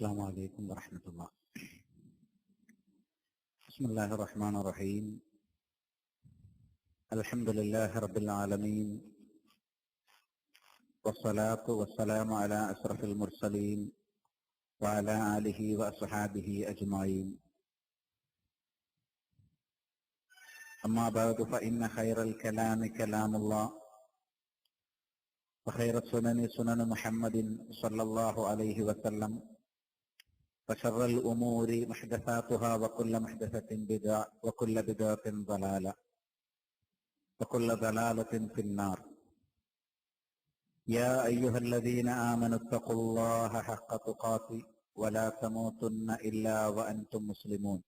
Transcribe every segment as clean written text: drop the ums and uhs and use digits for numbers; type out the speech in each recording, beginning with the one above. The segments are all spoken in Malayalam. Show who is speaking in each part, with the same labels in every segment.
Speaker 1: السلام عليكم ورحمة الله. بسم الله الرحمن الرحيم. الحمد لله رب العالمين، والصلاة والسلام على أشرف المرسلين وعلى آله وأصحابه أجمعين. أما بعد، فإن خير الكلام كلام الله، وخير السنن سنن محمد صلى الله عليه وسلم، وشر الأمور محدثاتها، وكل محدثة بدعة، وكل بدعة ضلالة، وكل ضلالة في النار. يا أيها الذين آمنوا اتقوا الله حق تقاته ولا تموتن إلا وأنتم مسلمون.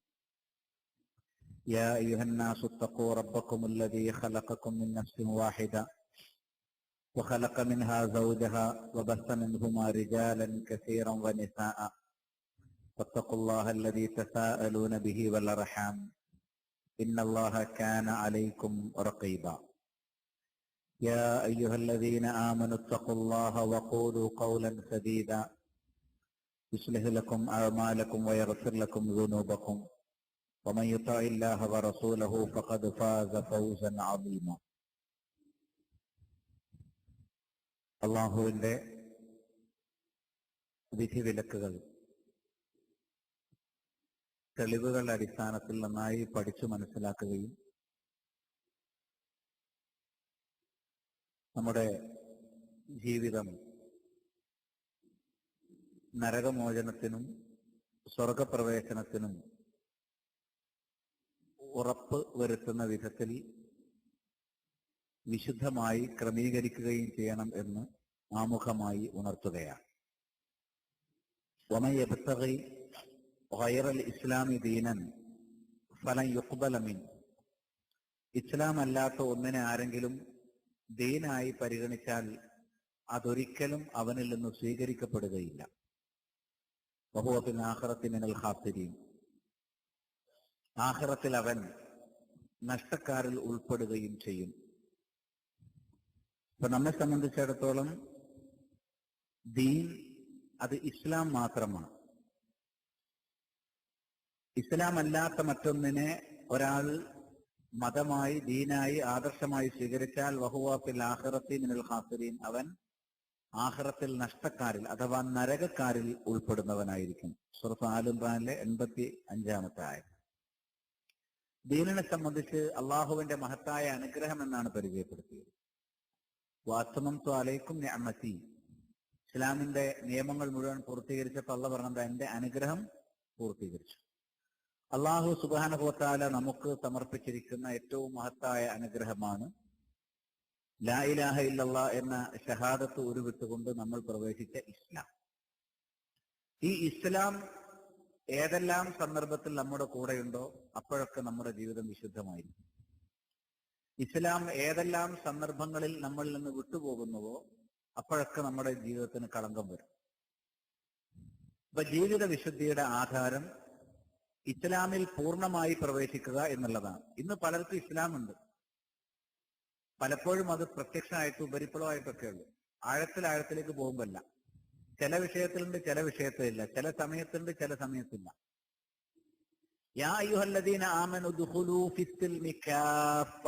Speaker 1: يا أيها الناس اتقوا ربكم الذي خلقكم من نفس واحدة وخلق منها زوجها وبث منهما رجالا كثيرا ونساء، واتقوا الله الذي تساءلون به والأرحام إن الله كان عليكم رقيبا. يا أيها الذين آمنوا اتقوا الله وقولوا قولا سديدا يصلح لكم أعمالكم ويغفر لكم ذنوبكم، ومن يطع الله ورسوله فقد فاز فوزا عظيما. അള്ളാഹുവിന്റെ വിധിവിലക്കുകൾ തെളിവുകളുടെ അടിസ്ഥാനത്തിൽ നന്നായി പഠിച്ചു മനസ്സിലാക്കുകയും നമ്മുടെ ജീവിതം നരകമോചനത്തിനും സ്വർഗപ്രവേശനത്തിനും ഉറപ്പ് വരുത്തുന്ന വിധത്തിൽ വിശുദ്ധമായി ക്രമീകരിക്കുകയും ചെയ്യണം എന്ന് ആമുഖമായി ഉണർത്തുകയാണ്. വമൻ യബ്തഗി ഗൈറൽ ഇസ്ലാമി ദീനൻ ഫലൻ യുഖ്ബല മിൻ. ഇസ്ലാം അല്ലാത്ത ഒന്നിനെ ആരെങ്കിലും ദീനായി പരിഗണിച്ചാൽ അതൊരിക്കലും അവനിൽ നിന്ന് സ്വീകരിക്കപ്പെടുകയില്ല. വഹുവ ഫിൽ ആഖിറത്തി മിനൽ ഖാസിരീൻ. ആഖിറത്തിൽ അവൻ നഷ്ടക്കാരിൽ ഉൾപ്പെടുകയും ചെയ്യും. ഇപ്പൊ നമ്മെ സംബന്ധിച്ചിടത്തോളം ദീൻ അത് ഇസ്ലാം മാത്രമാണ്. ഇസ്ലാം അല്ലാത്ത മറ്റൊന്നിനെ ഒരാൾ മതമായി, ദീനായി, ആദർശമായി സ്വീകരിച്ചാൽ വഹുവ ഫിൽ ആഖിറത്തി മിനൽ ഖാസിരീൻ, അവൻ ആഖിറത്തിൽ നഷ്ടക്കാരിൽ അഥവാ നരകക്കാരിൽ ഉൾപ്പെടുന്നവനായിരിക്കും. സൂറത്ത് ആൽ ഇംറാനിലെ 85-ാമത്തെ ആയത്ത്. ദീനിനെ സംബന്ധിച്ച് അള്ളാഹുവിന്റെ മഹത്തായ അനുഗ്രഹം എന്നാണ് പരിചയപ്പെടുത്തിയത്. വഅത്മംതു അലൈക്കും നിഅമതി. ഇസ്ലാമിന്റെ നിയമങ്ങൾ മുഴുവൻ പൂർത്തീകരിച്ചപ്പോൾ അള്ളാഹ് പറഞ്ഞത് എന്റെ അനുഗ്രഹം പൂർത്തീകരിച്ചു. അള്ളാഹു സുബ്ഹാനഹു വ തആല നമുക്ക് സമർപ്പിച്ചിരിക്കുന്ന ഏറ്റവും മഹത്തായ അനുഗ്രഹമാണ് ലാ ഇലാഹ ഇല്ലല്ലാഹ് എന്ന ഷഹാദത്ത് ഉരുവിട്ടുകൊണ്ട് നമ്മൾ പ്രവേശിച്ച ഇസ്ലാം. ഈ ഇസ്ലാം ഏതെല്ലാം സന്ദർഭത്തിൽ നമ്മുടെ കൂടെയുണ്ടോ അപ്പോഴൊക്കെ നമ്മുടെ ജീവിതം വിശുദ്ധമായിരിക്കും. ഇസ്ലാം ഏതെല്ലാം സന്ദർഭങ്ങളിൽ നമ്മളിൽ നിന്ന് വിട്ടുപോകുന്നുവോ അപ്പോഴൊക്കെ നമ്മുടെ ജീവിതത്തിന് കളങ്കം വരും. അപ്പൊ ജീവിത വിശുദ്ധിയുടെ ആധാരം ഇസ്ലാമിൽ പൂർണ്ണമായി പ്രവേശിക്കുക എന്നുള്ളതാണ്. ഇന്ന് പലർക്കും ഇസ്ലാമുണ്ട്, പലപ്പോഴും അത് പ്രത്യക്ഷമായിട്ട് ഉപരിപ്ലവമായിട്ടൊക്കെ ഉള്ളു. ആഴത്തിലേക്ക് പോകുമ്പല്ല. ചില വിഷയത്തിലുണ്ട്, ചില വിഷയത്തിലില്ല. ചില സമയത്തുണ്ട്, ചില സമയത്തില്ല. യാ അയ്യുഹല്ലദീന ആമനു ദുഖുലൂ ഫിസ്സിൽമി കാഫ.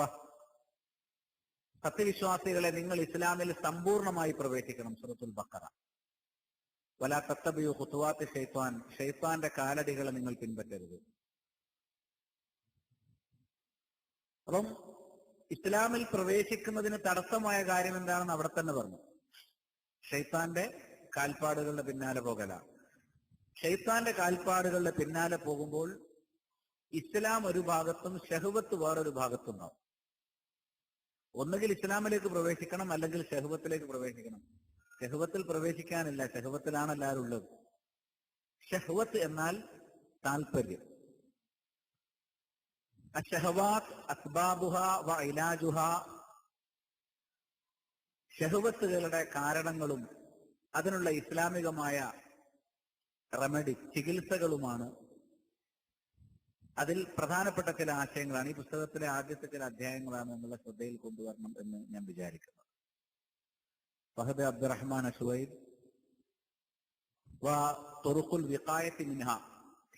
Speaker 1: സത്യവിശ്വാസികളെ, നിങ്ങൾ ഇസ്ലാമിൽ സമ്പൂർണമായി പ്രവേശിക്കണം. സൂറത്തുൽ ബഖറ. വലാ തത്തബിഉ ഖുതുവാത്തി ശൈത്താൻ. ശൈത്താന്റെ കാലടികളെ നിങ്ങൾ പിൻപറ്റരുത്. അപ്പം ഇസ്ലാമിൽ പ്രവേശിക്കുന്നതിന് തടസ്സമായ കാര്യം എന്താണെന്ന് അവിടെ തന്നെ പറഞ്ഞു. ശൈത്താന്റെ കാൽപ്പാടുകളുടെ പിന്നാലെ പോകലാണ്. ശൈത്താന്റെ കാൽപ്പാടുകളുടെ പിന്നാലെ പോകുമ്പോൾ ഇസ്ലാം ഒരു ഭാഗത്തും ഷഹ്വത്ത് വേറൊരു ഭാഗത്തുണ്ടാവും. ഒന്നുകിൽ ഇസ്ലാമിലേക്ക് പ്രവേശിക്കണം, അല്ലെങ്കിൽ ഷഹ്വത്തിലേക്ക് പ്രവേശിക്കണം. ഷഹ്വത്തിൽ പ്രവേശിക്കാനില്ല, ഷഹ്വത്തിലാണ് എല്ലാവരും ഉള്ളത്. ഷഹ്വത്ത് എന്നാൽ താല്പര്യം. അശ്ശഹവാത്ത് അസ്ബാബുഹ വ ഇലാജുഹ. ഷഹ്വത്തുകളുടെ കാരണങ്ങളും അതിനുള്ള ഇസ്ലാമികമായ റെമഡി, ചികിത്സകളുമാണ്. അതിൽ പ്രധാനപ്പെട്ട ചില ആശയങ്ങളാണ് ഈ പുസ്തകത്തിലെ ആദ്യത്തെ ചില അധ്യായങ്ങളാണ് എന്നുള്ള ശ്രദ്ധയിൽ കൊണ്ടുവരണം എന്ന് ഞാൻ വിചാരിക്കുന്നത്. ഫഹദ് അബ്ദുറഹ്മാൻ അഷ്വൈബ് വാ തുറുഖുൽ വിഖായത്തി മിൻഹ,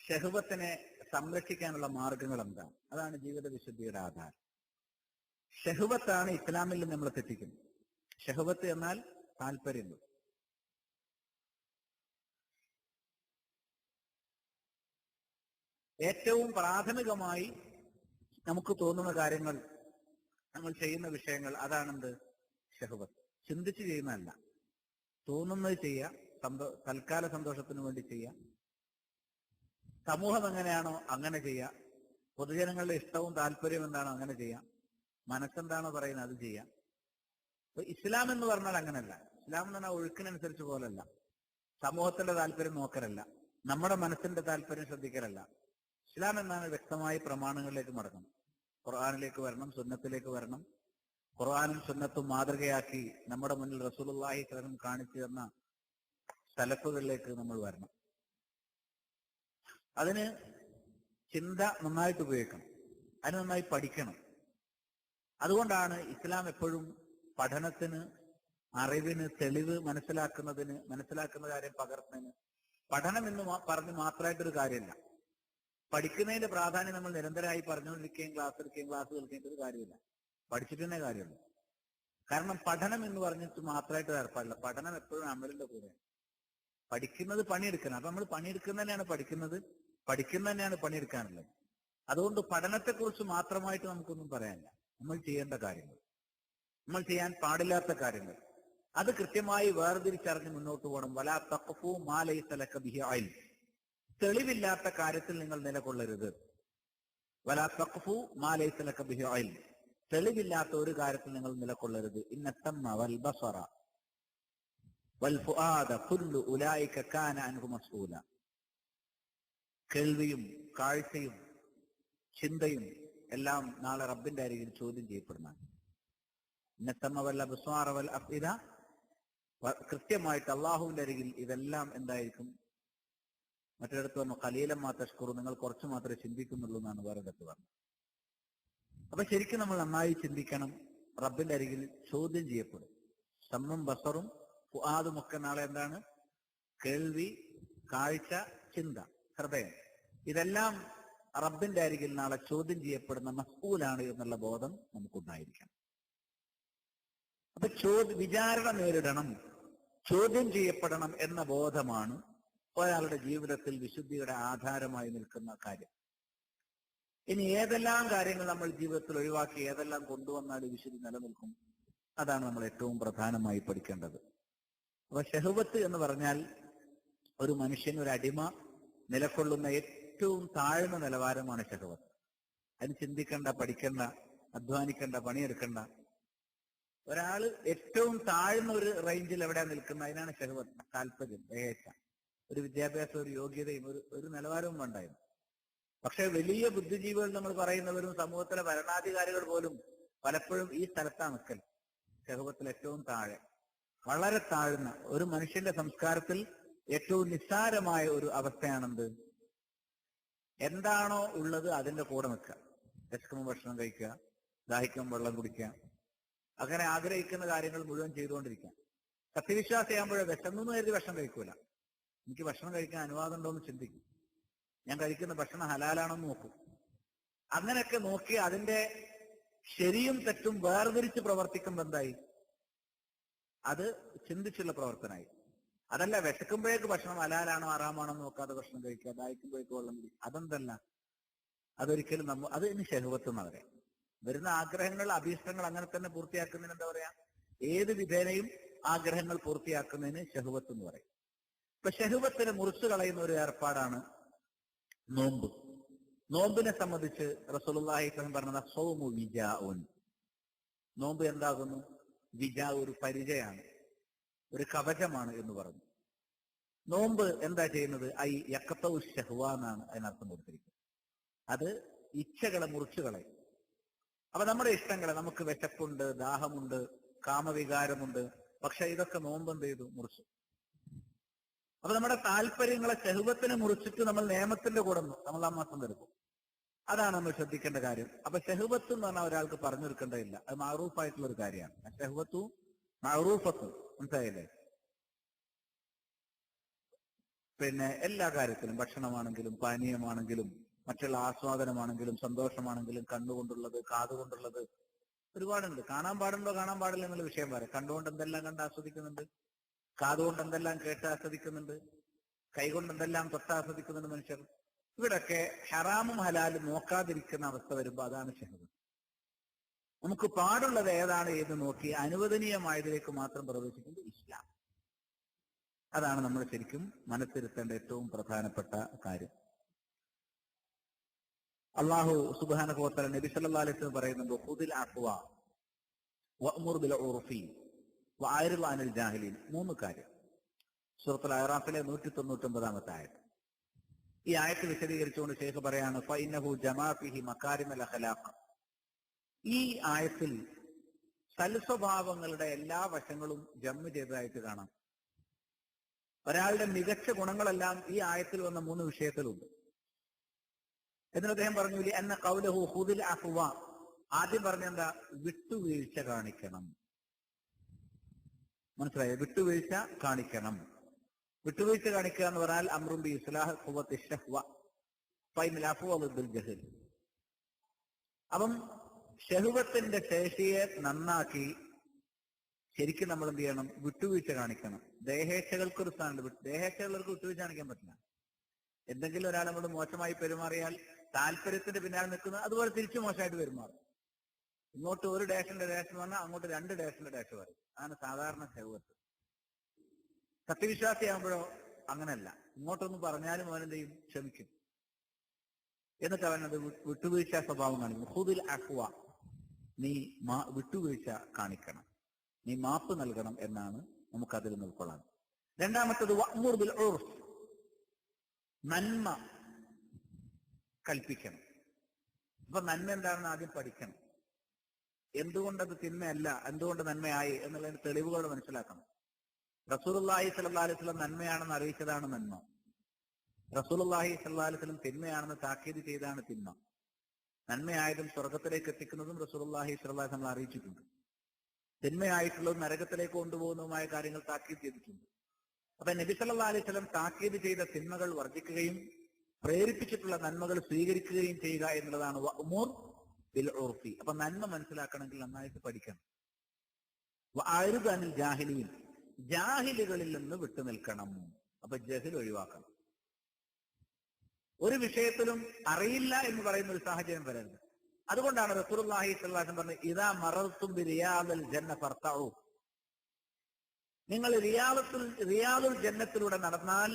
Speaker 1: ഷഹ്വത്തിനെ സംരക്ഷിക്കാനുള്ള മാർഗങ്ങൾ എന്താണ്? അതാണ് ജീവിത വിശുദ്ധിയുടെ ആധാരം. ഷഹ്വത്താണ് ഇസ്ലാമിൽ നിന്ന് നമ്മളെ തെറ്റിക്കുന്നത്. ഷഹ്വത്ത് എന്നാൽ താല്പര്യങ്ങൾ. ഏറ്റവും പ്രാഥമികമായി നമുക്ക് തോന്നുന്ന കാര്യങ്ങൾ, നമ്മൾ ചെയ്യുന്ന വിഷയങ്ങൾ, അതാണെന്ത്? ഷഹ്വത്ത്. ചിന്തിച്ച് ചെയ്യുന്നതല്ല, തോന്നുന്നത് ചെയ്യുക, തൽക്കാല സന്തോഷത്തിന് വേണ്ടി ചെയ്യുക, സമൂഹം എങ്ങനെയാണോ അങ്ങനെ ചെയ്യുക, പൊതുജനങ്ങളുടെ ഇഷ്ടവും താല്പര്യവും എന്താണോ അങ്ങനെ ചെയ്യാം, മനസ്സെന്താണോ പറയുന്നത് അത് ചെയ്യാം. അപ്പൊ ഇസ്ലാം എന്ന് പറഞ്ഞാൽ അങ്ങനല്ല. ഇസ്ലാം എന്ന് പറഞ്ഞാൽ ഒഴുക്കിനനുസരിച്ച് പോലല്ല, സമൂഹത്തിന്റെ താല്പര്യം നോക്കലല്ല, നമ്മുടെ മനസ്സിന്റെ താല്പര്യം ശ്രദ്ധിക്കലല്ല. ഇസ്ലാം എന്നാണ് വ്യക്തമായി പ്രമാണങ്ങളിലേക്ക് മടങ്ങണം. ഖുർആനിലേക്ക് വരണം, സുന്നത്തിലേക്ക് വരണം. ഖുർആനും സുന്നത്തും മാതൃകയാക്കി നമ്മുടെ മുന്നിൽ റസൂലുള്ളാഹി സ്വല്ലല്ലാഹു അലൈഹി വസല്ലം കാണിച്ചു തന്ന സലഫുകളിലേക്ക് നമ്മൾ വരണം. അതിന് ചിന്ത നന്നായിട്ട് ഉപയോഗിക്കണം, അതിന് നന്നായി പഠിക്കണം. അതുകൊണ്ടാണ് ഇസ്ലാം എപ്പോഴും പഠനത്തിന്, അറിവിന്, തെളിവ് മനസ്സിലാക്കുന്ന കാര്യം പകർത്തുന്നതിന്, പഠനം എന്ന് പറഞ്ഞ് മാത്രമായിട്ടൊരു കാര്യമില്ല. പഠിക്കുന്നതിന്റെ പ്രാധാന്യം നമ്മൾ നിരന്തരമായി പറഞ്ഞുകൊണ്ടിരിക്കുകയും ക്ലാസ് കേൾക്കേണ്ട ഒരു കാര്യമില്ല. പഠിച്ചിട്ട് തന്നെ കാര്യമുള്ളൂ. കാരണം പഠനം എന്ന് പറഞ്ഞിട്ട് മാത്രമായിട്ട് ഏർപ്പാടില്ല. പഠനം എപ്പോഴും അമലിന്റെ കൂടെയാണ്. പഠിക്കുന്നത് പണിയെടുക്കണം. അപ്പൊ നമ്മൾ പണിയെടുക്കുന്ന തന്നെയാണ് പഠിക്കുന്നത്, പഠിക്കുന്ന തന്നെയാണ് പണിയെടുക്കാനുള്ളത്. അതുകൊണ്ട് പഠനത്തെക്കുറിച്ച് മാത്രമായിട്ട് നമുക്കൊന്നും പറയാനില്ല. നമ്മൾ ചെയ്യേണ്ട കാര്യങ്ങൾ, നമ്മൾ ചെയ്യാൻ പാടില്ലാത്ത കാര്യങ്ങൾ, അത് കൃത്യമായി വേർതിരിച്ചറിഞ്ഞ് മുന്നോട്ട് പോകണം. വലാ തഖ്ഫു മാ ലൈസ ലക ബിഹി ഇൽം, തെളിവില്ലാത്ത കാര്യത്തിൽ നിങ്ങൾ നിലകൊള്ളരുത്. വലാ തഖ്ഫു മാ ലൈസ ലക ബിഹി ഇൽം, തെളിവില്ലാത്ത ഒരു കാര്യത്തിൽ നിങ്ങൾ നിലകൊള്ളരുത്. ഇന്ന തമ്മ വൽ ബസറ വൽ ഫുആദ കുല്ലു ഉലൈക കാന അൻഹു മസ്ഊല, കേൾവിയും കാഴ്ചയും ചിന്തയും എല്ലാം നാളെ റബ്ബിന്റെ അരികിൽ ചോദ്യം ചെയ്യപ്പെടുന്നതാണ്. ഇന്ന തമ്മ വൽ അബ്സാറ വൽ അഫ്ഇദ, കൃത്യമായിട്ട് അള്ളാഹുവിന്റെ അരികിൽ ഇതെല്ലാം എന്തായിരിക്കും? മറ്റൊരിടത്ത് പറഞ്ഞു ഖലീലമ്മാ തഷ്കുറു, നിങ്ങൾ കുറച്ച് മാത്രമേ ചിന്തിക്കുന്നുള്ളൂ എന്നാണ് വേറൊരിടത്ത് പറഞ്ഞത്. അപ്പൊ ശരിക്കും നമ്മൾ നന്നായി ചിന്തിക്കണം. റബ്ബിന്റെ അരികിൽ ചോദ്യം ചെയ്യപ്പെടും. സമ്മും ബസറും ഫുആദും ഒക്കെ നാളെ എന്താണ്? കേൾവി, കാഴ്ച, ചിന്ത, ഹൃദയം, ഇതെല്ലാം റബ്ബിന്റെ അരികിൽ നാളെ ചോദ്യം ചെയ്യപ്പെടുന്ന മസ്ഊലാണ് എന്നുള്ള ബോധം നമുക്കുണ്ടായിരിക്കണം. അപ്പൊ വിചാരണ നേരിടണം, ചോദ്യം ചെയ്യപ്പെടണം എന്ന ബോധമാണ് ഒരാളുടെ ജീവിതത്തിൽ വിശുദ്ധിയുടെ ആധാരമായി നിൽക്കുന്ന കാര്യം. ഇനി ഏതെല്ലാം കാര്യങ്ങൾ നമ്മൾ ജീവിതത്തിൽ ഒഴിവാക്കി ഏതെല്ലാം കൊണ്ടുവന്നാൽ വിശുദ്ധി നിലനിൽക്കും, അതാണ് നമ്മൾ ഏറ്റവും പ്രധാനമായി പഠിക്കേണ്ടത്. അപ്പൊ ഷഹ്വത്ത് എന്ന് പറഞ്ഞാൽ ഒരു മനുഷ്യൻ, ഒരു അടിമ നിലകൊള്ളുന്ന ഏറ്റവും താഴ്ന്ന നിലവാരമാണ് ഷഹ്വത്ത്. അതിന് ചിന്തിക്കണ്ട, പഠിക്കണ്ട, അധ്വാനിക്കണ്ട, പണിയെടുക്കണ്ട. ഒരാള് ഏറ്റവും താഴ്ന്ന ഒരു റേഞ്ചിൽ എവിടെയാ നിൽക്കുന്നത്, അതിനാണ് ഷഹ്വത്ത്. താല്പര്യം, ഏഹേച്ഛ, ഒരു വിദ്യാഭ്യാസം, ഒരു യോഗ്യതയും ഒരു നിലവാരവും വേണ്ടായിരുന്നു. പക്ഷെ വലിയ ബുദ്ധിജീവികൾ നമ്മൾ പറയുന്നവരും സമൂഹത്തിലെ ഭരണാധികാരികൾ പോലും പലപ്പോഴും ഈ സ്ഥലത്താണ് നിൽക്കൽ. ഷഹ്വത്തിൽ ഏറ്റവും താഴെ, വളരെ താഴ്ന്ന ഒരു മനുഷ്യന്റെ സംസ്കാരത്തിൽ ഏറ്റവും നിസ്സാരമായ ഒരു അവസ്ഥയാണെന്ത്? എന്താണോ ഉള്ളത് അതിന്റെ കൂടെ നിൽക്കുക. വിശക്കുമ്പോൾ ഭക്ഷണം കഴിക്കുക, ദാഹിക്കുമ്പോൾ വെള്ളം കുടിക്കുക, അങ്ങനെ ആഗ്രഹിക്കുന്ന കാര്യങ്ങൾ മുഴുവൻ ചെയ്തുകൊണ്ടിരിക്കുക. സത്യവിശ്വാസിയാകുമ്പോഴേ വിശന്നു കരുതി ഭക്ഷണം കഴിക്കൂല. എനിക്ക് ഭക്ഷണം കഴിക്കാൻ അനുവാദം ഉണ്ടോ എന്ന് ചിന്തിക്കും. ഞാൻ കഴിക്കുന്ന ഭക്ഷണം ഹലാലാണെന്ന് നോക്കും. അങ്ങനെയൊക്കെ നോക്കി അതിന്റെ ശരിയും തെറ്റും വേർതിരിച്ച് പ്രവർത്തിക്കുമ്പോൾ എന്തായി? അത് ചിന്തിച്ചുള്ള പ്രവർത്തനമായി. അതല്ല വിശക്കുമ്പോഴേക്ക് ഭക്ഷണം ഹലാലാണോ ഹറാമാണോ നോക്കാതെ ഭക്ഷണം കഴിക്കുക, ദാഹിക്കുമ്പോഴേക്ക് വെള്ളം കുടിക്കുക, അതെന്തല്ല. അതൊരിക്കലും അത് ഇനി ഷഹ്വത്ത് എന്ന് പറയാം. വരുന്ന ആഗ്രഹങ്ങൾ, അഭീഷ്ടങ്ങൾ അങ്ങനെ തന്നെ പൂർത്തിയാക്കുന്നതിന് എന്താ പറയാ? ഏത് വിധേനയും ആഗ്രഹങ്ങൾ പൂർത്തിയാക്കുന്നതിന് ഷഹ്വത്ത് എന്ന് പറയും. ഇപ്പൊ ഷഹ്വത്തിനെ മുറിച്ചു കളയുന്ന ഒരു ഏർപ്പാടാണ് നോമ്പ്. നോമ്പിനെ സംബന്ധിച്ച് റസൂലുള്ളാഹി സ്വല്ലല്ലാഹു അലൈഹി വസല്ലം പറഞ്ഞത് സൗമു വിജാഉൻ, നോമ്പ് എന്താകുന്നു? വിജാ, ഒരു പരിചയാണ്, ഒരു കവചമാണ് എന്ന് പറഞ്ഞു. നോമ്പ് എന്താ ചെയ്യുന്നത്? ഐ യഖ്തഉ ശഹ്വ എന്നാണ് അതിനർത്ഥം കൊടുത്തിരിക്കുന്നത്. അത് ഇച്ഛകളെ മുറിച്ചു കളയും. അപ്പൊ നമ്മുടെ ഇഷ്ടങ്ങളെ, നമുക്ക് വിശപ്പുണ്ട്, ദാഹമുണ്ട്, കാമവികാരമുണ്ട്, പക്ഷെ ഇതൊക്കെ നോമ്പ് എന്ത് ചെയ്തു? മുറിച്ചു. അപ്പൊ നമ്മുടെ താല്പര്യങ്ങളെ, ഷഹ്വത്തിനെ മുറിച്ചിട്ട് നമ്മൾ നിയമത്തിന്റെ കൂടെ റമളാൻ മാസം വരുമ്പോൾ അതാണ് നമ്മൾ ശ്രദ്ധിക്കേണ്ട കാര്യം. അപ്പൊ ഷഹ്വത്ത് എന്ന് പറഞ്ഞാൽ ഒരാൾക്ക് പറഞ്ഞു കൊടുക്കേണ്ടതില്ല, അത് മഅറൂഫായിട്ടുള്ള ഒരു കാര്യമാണ്. ഷഹ്വത്തു മഅറൂഫത്തും, മനസ്സിലായില്ലേ? എല്ലാ കാര്യത്തിലും, ഭക്ഷണമാണെങ്കിലും പാനീയമാണെങ്കിലും മറ്റുള്ള ആസ്വാദനമാണെങ്കിലും സന്തോഷമാണെങ്കിലും കണ്ണുകൊണ്ടുള്ളത്, കാതുകൊണ്ടുള്ളത് ഒരുപാടുണ്ട്. കാണാൻ പാടുണ്ടോ കാണാൻ പാടില്ല എന്നുള്ള വിഷയം പറയാം. കണ്ടുകൊണ്ട് എന്തെല്ലാം കണ്ട് ആസ്വദിക്കുന്നുണ്ട്, കാതുകൊണ്ട് എന്തെല്ലാം കേട്ട് ആസ്വദിക്കുന്നുണ്ട്, കൈകൊണ്ട് എന്തെല്ലാം തൊട്ട് ആസ്വദിക്കുന്നുണ്ട് മനുഷ്യർ. ഇവിടൊക്കെ ഹറാമും ഹലാലും നോക്കാതിരിക്കുന്ന അവസ്ഥ വരുമ്പോൾ അതാണ് ഷഹ്വത്ത്. നമുക്ക് പാടുള്ളത് ഏതാണ് എന്ന് നോക്കി അനുവദനീയമായതിലേക്ക് മാത്രം പ്രവേശിക്കുന്നത് ഇസ്ലാം. അതാണ് നമ്മൾ ശരിക്കും മനസ്സിരുത്തേണ്ട ഏറ്റവും പ്രധാനപ്പെട്ട കാര്യം. അള്ളാഹു സുബ്ഹാനഹു വ തആല നബി സല്ലല്ലാഹു അലൈഹി വസല്ലം പറയുന്നുണ്ട്, ഖുദിൽ അഫ്വ വഅ്മുർ ബിൽ ഉർഫി വഅരിദ് അനിൽ ജാഹിലീൻ. 3 കാര്യം. സൂറത്തുൽ അഅറാഫിലെ 199-ാമത്തെ ആയത്ത്. ഈ ആയത്ത് വിശദീകരിച്ചുകൊണ്ട് ശൈഖ് പറയാണ്, ഫഇന്നഹു ജമാ ഫീഹി മകാരിമൽ അഖ്ലാഖ്. ഈ ആയത്തിൽ സൽസ്വഭാവങ്ങളുടെ എല്ലാ വശങ്ങളും ജമ്മു ചെയ്തതായിട്ട് കാണാം. ഒരാളുടെ മികച്ച ഗുണങ്ങളെല്ലാം ഈ ആയത്തിൽ വന്ന 3 വിഷയത്തിലുണ്ട്. എന്നിട്ട് അദ്ദേഹം പറഞ്ഞു, എന്ന ഖൗലഹു ഖുദിൽ അഫ്വ. ആദ്യം പറഞ്ഞെന്താ? വിട്ടുവീഴ്ച കാണിക്കണം. മനസ്സിലായോ? വിട്ടുവീഴ്ച കാണിക്കണം. വിട്ടുവീഴ്ച കാണിക്കുക എന്ന് പറഞ്ഞാൽ അംറും ബി ഇസ്ലാഹ് ഖുവത്തി ശഹ്വ ഫൈനൽ അഫ്വ ബിൽ ജഹൽ. അപ്പം ശഹ്വത്തിന്റെ ശേഷിയെ നന്നാക്കി ശരിക്കും നമ്മൾ എന്ത് ചെയ്യണം? വിട്ടുവീഴ്ച കാണിക്കണം. ദേഹേച്ഛകൾക്കൊരു സ്ഥാനമുണ്ട്. ദേഹേച്ഛകൾക്ക് വിട്ടുവീഴ്ച കാണിക്കാൻ പറ്റില്ല. എന്തെങ്കിലും ഒരാൾ നമ്മൾ മോശമായി പെരുമാറിയാൽ താല്പര്യത്തിന്റെ പിന്നാലെ നിൽക്കുന്നത് അതുപോലെ തിരിച്ചു മോശമായിട്ട് പെരുമാറും. ഇങ്ങോട്ട് ഒരു ഡേഷന്റെ ഡേഷൻ വന്നാൽ അങ്ങോട്ട് 2 ഡേഷന്റെ ഡേഷ് പറയും. അതാണ് സാധാരണ ശഹ്വത്ത്. സത്യവിശ്വാസിയാകുമ്പോഴോ അങ്ങനെയല്ല. ഇങ്ങോട്ടൊന്നും പറഞ്ഞാലും അവനെന്ത് ചെയ്യും? ക്ഷമിക്കും. എന്നിട്ട് അവനത് വിട്ടുവീഴ്ച സ്വഭാവം കാണിക്കും. ഖുദിൽ അഫ്വ, നീ വിട്ടുവീഴ്ച കാണിക്കണം, നീ മാപ്പ് നൽകണം എന്നാണ് നമുക്കതിൽ നിന്ന് ഉൾക്കൊള്ളാൻ. രണ്ടാമത്തത് വഅ്മുർ ബിൽ ഉർഫ്, നന്മ കൽപ്പിക്കണം. അപ്പൊ നന്മ എന്താണെന്ന് ആദ്യം പഠിക്കണം. എന്തുകൊണ്ടത് തിന്മയല്ല, എന്തുകൊണ്ട് നന്മയായി എന്നുള്ളതിന് തെളിവുകൾ മനസ്സിലാക്കണം. റസൂലുള്ളാഹി സ്വല്ലല്ലാഹു അലൈഹി വസല്ലം നന്മയാണെന്ന് അറിയിച്ചതാണ് നന്മ. റസൂലുള്ളാഹി സ്വല്ലല്ലാഹു അലൈഹി വസല്ലം തിന്മയാണെന്ന് താക്കീത് ചെയ്താണ് തിന്മ. നന്മയായതും സ്വർഗത്തിലേക്ക് എത്തിക്കുന്നതും റസൂലുള്ളാഹി സ്വല്ലല്ലാഹു അലൈഹി വസല്ലം അറിയിച്ചിട്ടുണ്ട്. തിന്മയായിട്ടുള്ളതും നരകത്തിലേക്ക് കൊണ്ടുപോകുന്നതുമായ കാര്യങ്ങൾ താക്കീത് ചെയ്തിട്ടുണ്ട്. അപ്പൊ നബി സല്ലല്ലാഹു അലൈഹി വസല്ലം താക്കീത് ചെയ്ത തിന്മകൾ വർജിക്കുകയും പ്രേരിപ്പിച്ചിട്ടുള്ള നന്മകൾ സ്വീകരിക്കുകയും ചെയ്യുക എന്നുള്ളതാണ് വഅ്മുർ ബിൽ ഉർഫി. അപ്പൊ നന്മ മനസ്സിലാക്കണമെങ്കിൽ നന്നായിട്ട് പഠിക്കണം. വഅരിദ് അനിൽ ജാഹിലീൻ, ജാഹിലുകളിൽ നിന്ന് വിട്ടുനിൽക്കണം. അപ്പൊ ജഹൽ ഒഴിവാക്കണം. ഒരു വിഷയത്തിലും അറിയില്ല എന്ന് പറയുന്ന ഒരു സാഹചര്യം വരരുത്. അതുകൊണ്ടാണ് റസൂലുള്ളാഹി സ്വല്ലല്ലാഹു അലൈഹി വസല്ലം പറഞ്ഞത്, ഇദാ മറർതും ബിറിയാദിൽ ജന്ന ഫർതഉ. നിങ്ങൾ റിയാദുൽ ജന്നത്തിലൂടെ നടന്നാൽ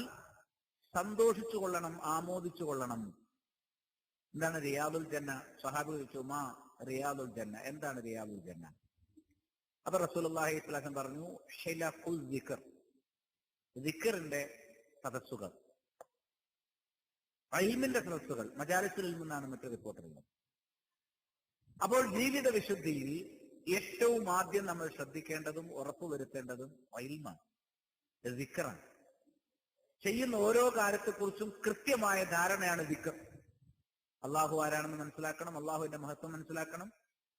Speaker 1: സന്തോഷിച്ചു കൊള്ളണം, ആമോദിച്ചു കൊള്ളണം. എന്താണ് റിയാദുൽ ജന്ന? സ്വഹാബി ചോദിച്ചു, മാ റിയാദുൽ ജന്ന, എന്താണ് റിയാദുൽ ജന്ന? അപ്പൊ റസൂലുള്ളാഹി സ്വല്ലല്ലാഹു അലൈഹി വസല്ലം പറഞ്ഞു, ഹിലഖുൽ ദിക്ർ, ദിക്റിന്റെ സദസ്സുകൾ, ഇൽമിന്റെ സദസ്സുകൾ. മജാലിസുൽ ഇൽം എന്നാണ് മറ്റു റിപ്പോർട്ടുള്ളത്. അപ്പോൾ ജീവിത വിശുദ്ധിയിൽ ഏറ്റവും ആദ്യം നമ്മൾ ശ്രദ്ധിക്കേണ്ടതും ഉറപ്പുവരുത്തേണ്ടതും ഇൽമാണ്, ദിക്റാണ്. ചെയ്യുന്ന ഓരോ കാര്യത്തെക്കുറിച്ചും കൃത്യമായ ധാരണയാണ് ദിക്ർ. അള്ളാഹു ആരാണെന്ന് മനസ്സിലാക്കണം, അള്ളാഹുവിന്റെ മഹത്വം മനസ്സിലാക്കണം.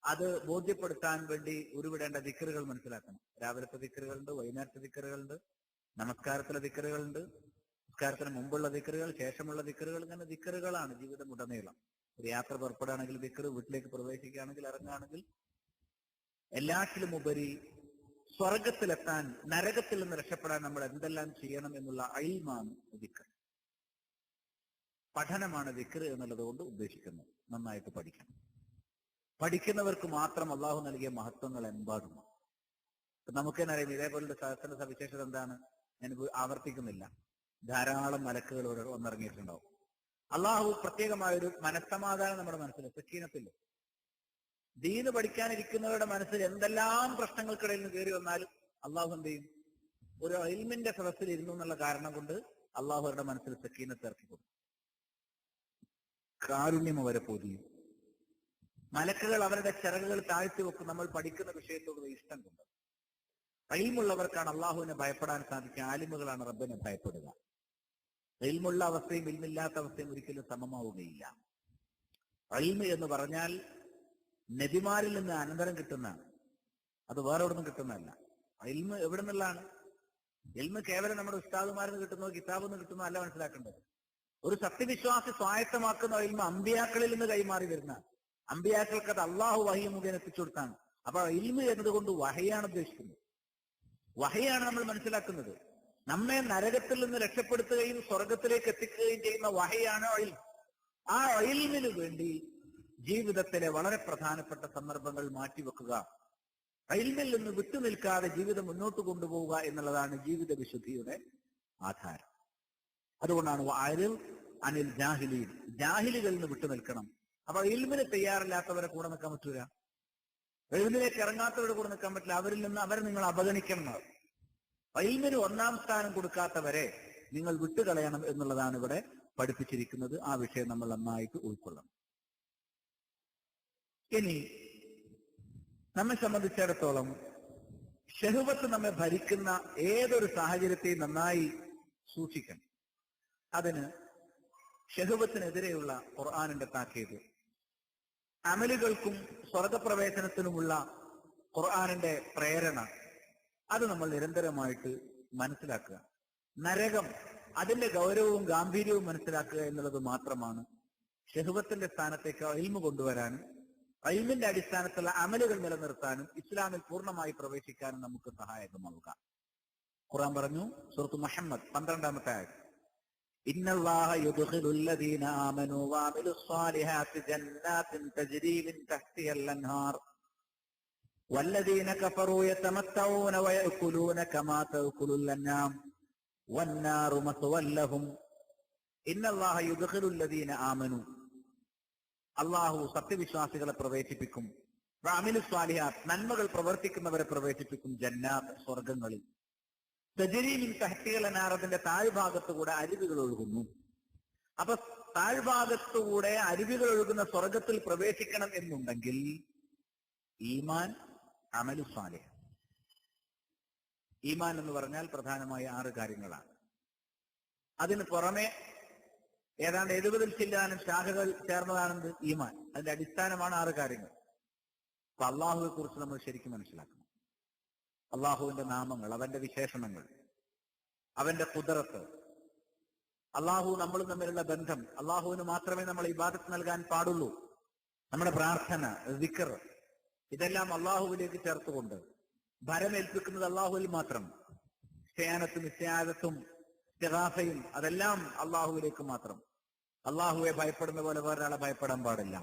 Speaker 1: അത് ബോധ്യപ്പെടുത്താൻ വേണ്ടി ഉരുവിടേണ്ട ദിക്റുകൾ മനസ്സിലാക്കണം. രാവിലത്തെ ദിക്റുകളുണ്ട്, വൈകുന്നേരത്തെ ദിക്റുകളുണ്ട്, നമസ്കാരത്തിലെ ദിക്റുകളുണ്ട്, നമസ്കാരത്തിന് മുമ്പുള്ള ദിക്റുകൾ, ശേഷമുള്ള ദിക്റുകൾ. ഇങ്ങനെ ദിക്റുകളാണ് ജീവിതം ഉടനീളം. ഒരു യാത്ര പുറപ്പെടുകയാണെങ്കിൽ ദിക്ർ, വീട്ടിലേക്ക് പ്രവേശിക്കുകയാണെങ്കിൽ, ഇറങ്ങുകയാണെങ്കിൽ, എല്ലാറ്റിലും ഉപരി സ്വർഗത്തിലെത്താൻ, നരകത്തിൽ നിന്ന് രക്ഷപ്പെടാൻ നമ്മൾ എന്തെല്ലാം ചെയ്യണം എന്നുള്ള ഇൽമാണ് ദിക്ർ. പഠനമാണ് ദിക്ർ എന്നുള്ളത് കൊണ്ട് ഉദ്ദേശിക്കുന്നത്. നന്നായിട്ട് പഠിക്കണം. പഠിക്കുന്നവർക്ക് മാത്രം അള്ളാഹു നൽകിയ മഹത്വങ്ങൾ എമ്പാടുമാണ്. നമുക്ക് തന്നെ അറിയാം, ഇതേപോലുള്ള സദസ്സിന്റെ സവിശേഷത എന്താണ്? ഞാൻ ആവർത്തിക്കുന്നില്ല. ധാരാളം മലക്കുകൾ വന്നിറങ്ങിയിട്ടുണ്ടാവും. അള്ളാഹു പ്രത്യേകമായൊരു മനസ്സമാധാനം നമ്മുടെ മനസ്സിൽ, സക്കീനത്തില്ല. ദീന് പഠിക്കാനിരിക്കുന്നവരുടെ മനസ്സിൽ എന്തെല്ലാം പ്രശ്നങ്ങൾക്കിടയിൽ നിന്ന് കയറി വന്നാലും അള്ളാഹു എന്ത് ചെയ്യും? ഒരു ഇൽമിന്റെ സദസ്സിൽ ഇരുന്നു എന്നുള്ള കാരണം കൊണ്ട് അള്ളാഹു അവരുടെ മനസ്സിൽ സക്കീനത്ത് ഇറക്കി കൊടുക്കും. കാരുണ്യം അവരെ പൊതിയും. മലക്കുകൾ അവരുടെ ചിറകുകൾ താഴ്ത്തി വെക്കും നമ്മൾ പഠിക്കുന്ന വിഷയത്തോടുള്ള ഇഷ്ടം കൊണ്ട്. ഇൽമുള്ളവർക്കാണ് അള്ളാഹുവിനെ ഭയപ്പെടാൻ സാധിക്കുക. ആലിമുകളാണ് റബ്ബിനെ ഭയപ്പെടുക. ഇൽമുള്ള അവസ്ഥയും ഇൽമില്ലാത്ത അവസ്ഥയും ഒരിക്കലും സമമാവുകയില്ല. ഇൽമ് എന്ന് പറഞ്ഞാൽ നബിമാരിൽ നിന്ന് അനന്തരം കിട്ടുന്നതാണ്. അത് വേറെ എവിടെ നിന്നും കിട്ടുന്നതല്ല. ഇൽമ് എവിടെ നിന്നുള്ളതാണ്? ഇൽമ് കേവലം നമ്മുടെ ഉസ്താദുമാരിൽ നിന്ന് കിട്ടുന്നോ കിതാബിൽ നിന്ന് കിട്ടുന്നോ അല്ല മനസ്സിലാക്കേണ്ടത്. ഒരു സത്യവിശ്വാസി സ്വായത്തമാക്കുന്ന ഇൽമ അമ്പിയാക്കളിൽ നിന്ന് കൈമാറി വരുന്ന, അമ്പിയാക്കൾക്ക് അത് അള്ളാഹു വഹി മുഖേന എത്തിച്ചു കൊടുത്താണ്. അപ്പൊ ഇൽമ് എന്നതുകൊണ്ട് വഹയാണ് ഉദ്ദേശിക്കുന്നത്. വഹയാണ് നമ്മൾ മനസ്സിലാക്കുന്നത്. നമ്മെ നരകത്തിൽ നിന്ന് രക്ഷപ്പെടുത്തുകയും സ്വർഗത്തിലേക്ക് എത്തിക്കുകയും ചെയ്യുന്ന വഹയാണ് ഇൽമ്. ആ ഇൽമിനു വേണ്ടി ജീവിതത്തിലെ വളരെ പ്രധാനപ്പെട്ട സന്ദർഭങ്ങൾ മാറ്റിവെക്കുക, ഇൽമിൽ നിന്ന് വിട്ടുനിൽക്കാതെ ജീവിതം മുന്നോട്ട് കൊണ്ടുപോവുക എന്നുള്ളതാണ് ജീവിത വിശുദ്ധിയുടെ ആധാരം. അതുകൊണ്ടാണ് ആരിൽ അനിൽ ജാഹിലീൻ, ജാഹിലുകളിൽ നിന്ന് വിട്ടുനിൽക്കണം. അപ്പൊ ഇൽമിന് തയ്യാറില്ലാത്തവരെ കൂടെ നിൽക്കാൻ പറ്റൂല, ഇൽമിലേക്ക് ഇറങ്ങാത്തവരുടെ കൂടെ നിൽക്കാൻ പറ്റില്ല. അവരിൽ നിന്ന് അവരെ നിങ്ങൾ അവഗണിക്കണം. ഇൽമിന് ഒന്നാം സ്ഥാനം കൊടുക്കാത്തവരെ നിങ്ങൾ വിട്ടുകളയണം എന്നുള്ളതാണ് ഇവിടെ പഠിപ്പിച്ചിരിക്കുന്നത്. ആ വിഷയം നമ്മൾ നന്നായിട്ട് ഉൾക്കൊള്ളണം. ഇനി നമ്മെ സംബന്ധിച്ചിടത്തോളം ശഹ്വത്ത് നമ്മെ ഭരിക്കുന്ന ഏതൊരു സാഹചര്യത്തെയും നന്നായി സൂക്ഷിക്കണം. അതിന് ശഹ്വത്തിനെതിരെയുള്ള ഖുർആനിന്റെ താക്കീത്, അമലുകൾക്കും സ്വർഗപ്രവേശനത്തിനുമുള്ള ഖുർആനിന്റെ പ്രേരണ, അത് നമ്മൾ നിരന്തരമായിട്ട് മനസ്സിലാക്കുക. നരകം, അതിന്റെ ഗൗരവവും ഗാംഭീര്യവും മനസ്സിലാക്കുക എന്നുള്ളത് മാത്രമാണ് ശഹ്വത്തിന്റെ സ്ഥാനത്തേക്ക് ഇൽമു കൊണ്ടുവരാനും ഇൽമിന്റെ അടിസ്ഥാനത്തിലുള്ള അമലുകൾ നിലനിർത്താനും ഇസ്ലാമിൽ പൂർണ്ണമായി പ്രവേശിക്കാനും നമുക്ക് സഹായകമാവുക. ഖുർആൻ പറഞ്ഞു, സൂറത്ത് മുഹമ്മദ് 12-ാമത്തെ ആയത്ത്, ഇന്നല്ലാഹ യുദ്ഖിലുൽ ലദീന ആമനൂ വഅമിലുസ് സ്വാലിഹാത്തി ജന്നാത്തിൻ തജ്രി മിൻ തഹ്തിഹൽ അൻഹാർ വല്ലദീന കഫറൂ യതമത്തഊന വയഅകുലൂന കമാ തഅകുലുൽ അൻആം വന്നാറു മസ്വൽ ലഹും. ഇന്നല്ലാഹ യുദ്ഖിലുൽ ലദീന ആമനൂ, അള്ളാഹു സത്യവിശ്വാസികളെ പ്രവേശിപ്പിക്കും, വഅമിലുസ് സ്വാലിഹാത്ത്, നന്മകൾ പ്രവർത്തിക്കുന്നവരെ പ്രവേശിപ്പിക്കും, ജന്നാത്ത്, സ്വർഗങ്ങളിൽ, തജ്രി മിൻ തഹ്തിഹൽ അൻഹാർ, അതിന്റെ താഴ്ഭാഗത്തുകൂടെ അരുവികൾ ഒഴുകുന്നു. അപ്പൊ താഴ്ഭാഗത്തുകൂടെ അരുവികൾ ഒഴുകുന്ന സ്വർഗത്തിൽ പ്രവേശിക്കണം എന്നുണ്ടെങ്കിൽ ഈമാൻ, അമലു സ്വാലിഹ്. ഈമാൻ എന്ന് പറഞ്ഞാൽ പ്രധാനമായ 6 കാര്യങ്ങളാണ്. അതിന് പുറമെ ഏതാണ്ട് 70 ചില്ലാനും ശാഖകൾ ചേർന്നതാണെന്ന് ഈമാൻ. അതിന്റെ അടിസ്ഥാനമാണ് 6 കാര്യങ്ങൾ. അപ്പൊ അള്ളാഹുവെ കുറിച്ച് നമ്മൾ ശരിക്കും മനസ്സിലാക്കണം. അള്ളാഹുവിന്റെ നാമങ്ങൾ, അവന്റെ വിശേഷണങ്ങൾ, അവന്റെ ഖുദ്റത്ത്, അള്ളാഹു നമ്മളും തമ്മിലുള്ള ബന്ധം, അള്ളാഹുവിന് മാത്രമേ നമ്മൾ ഇബാദത്ത് നൽകാൻ പാടുള്ളൂ, നമ്മുടെ പ്രാർത്ഥന, ദിക്ർ, ഇതെല്ലാം അള്ളാഹുവിലേക്ക് ചേർത്തുകൊണ്ട് ഭരമേൽപ്പിക്കുന്നത് അള്ളാഹുവിൽ മാത്രം. സ്ത്യാനത്തും ഇസ്തിആദത്തും ഇസ്തിഗാസയും അതെല്ലാം അള്ളാഹുവിലേക്ക് മാത്രം. അള്ളാഹുവെ ഭയപ്പെടുന്ന പോലെ വേറൊരാളെ ഭയപ്പെടാൻ പാടില്ല,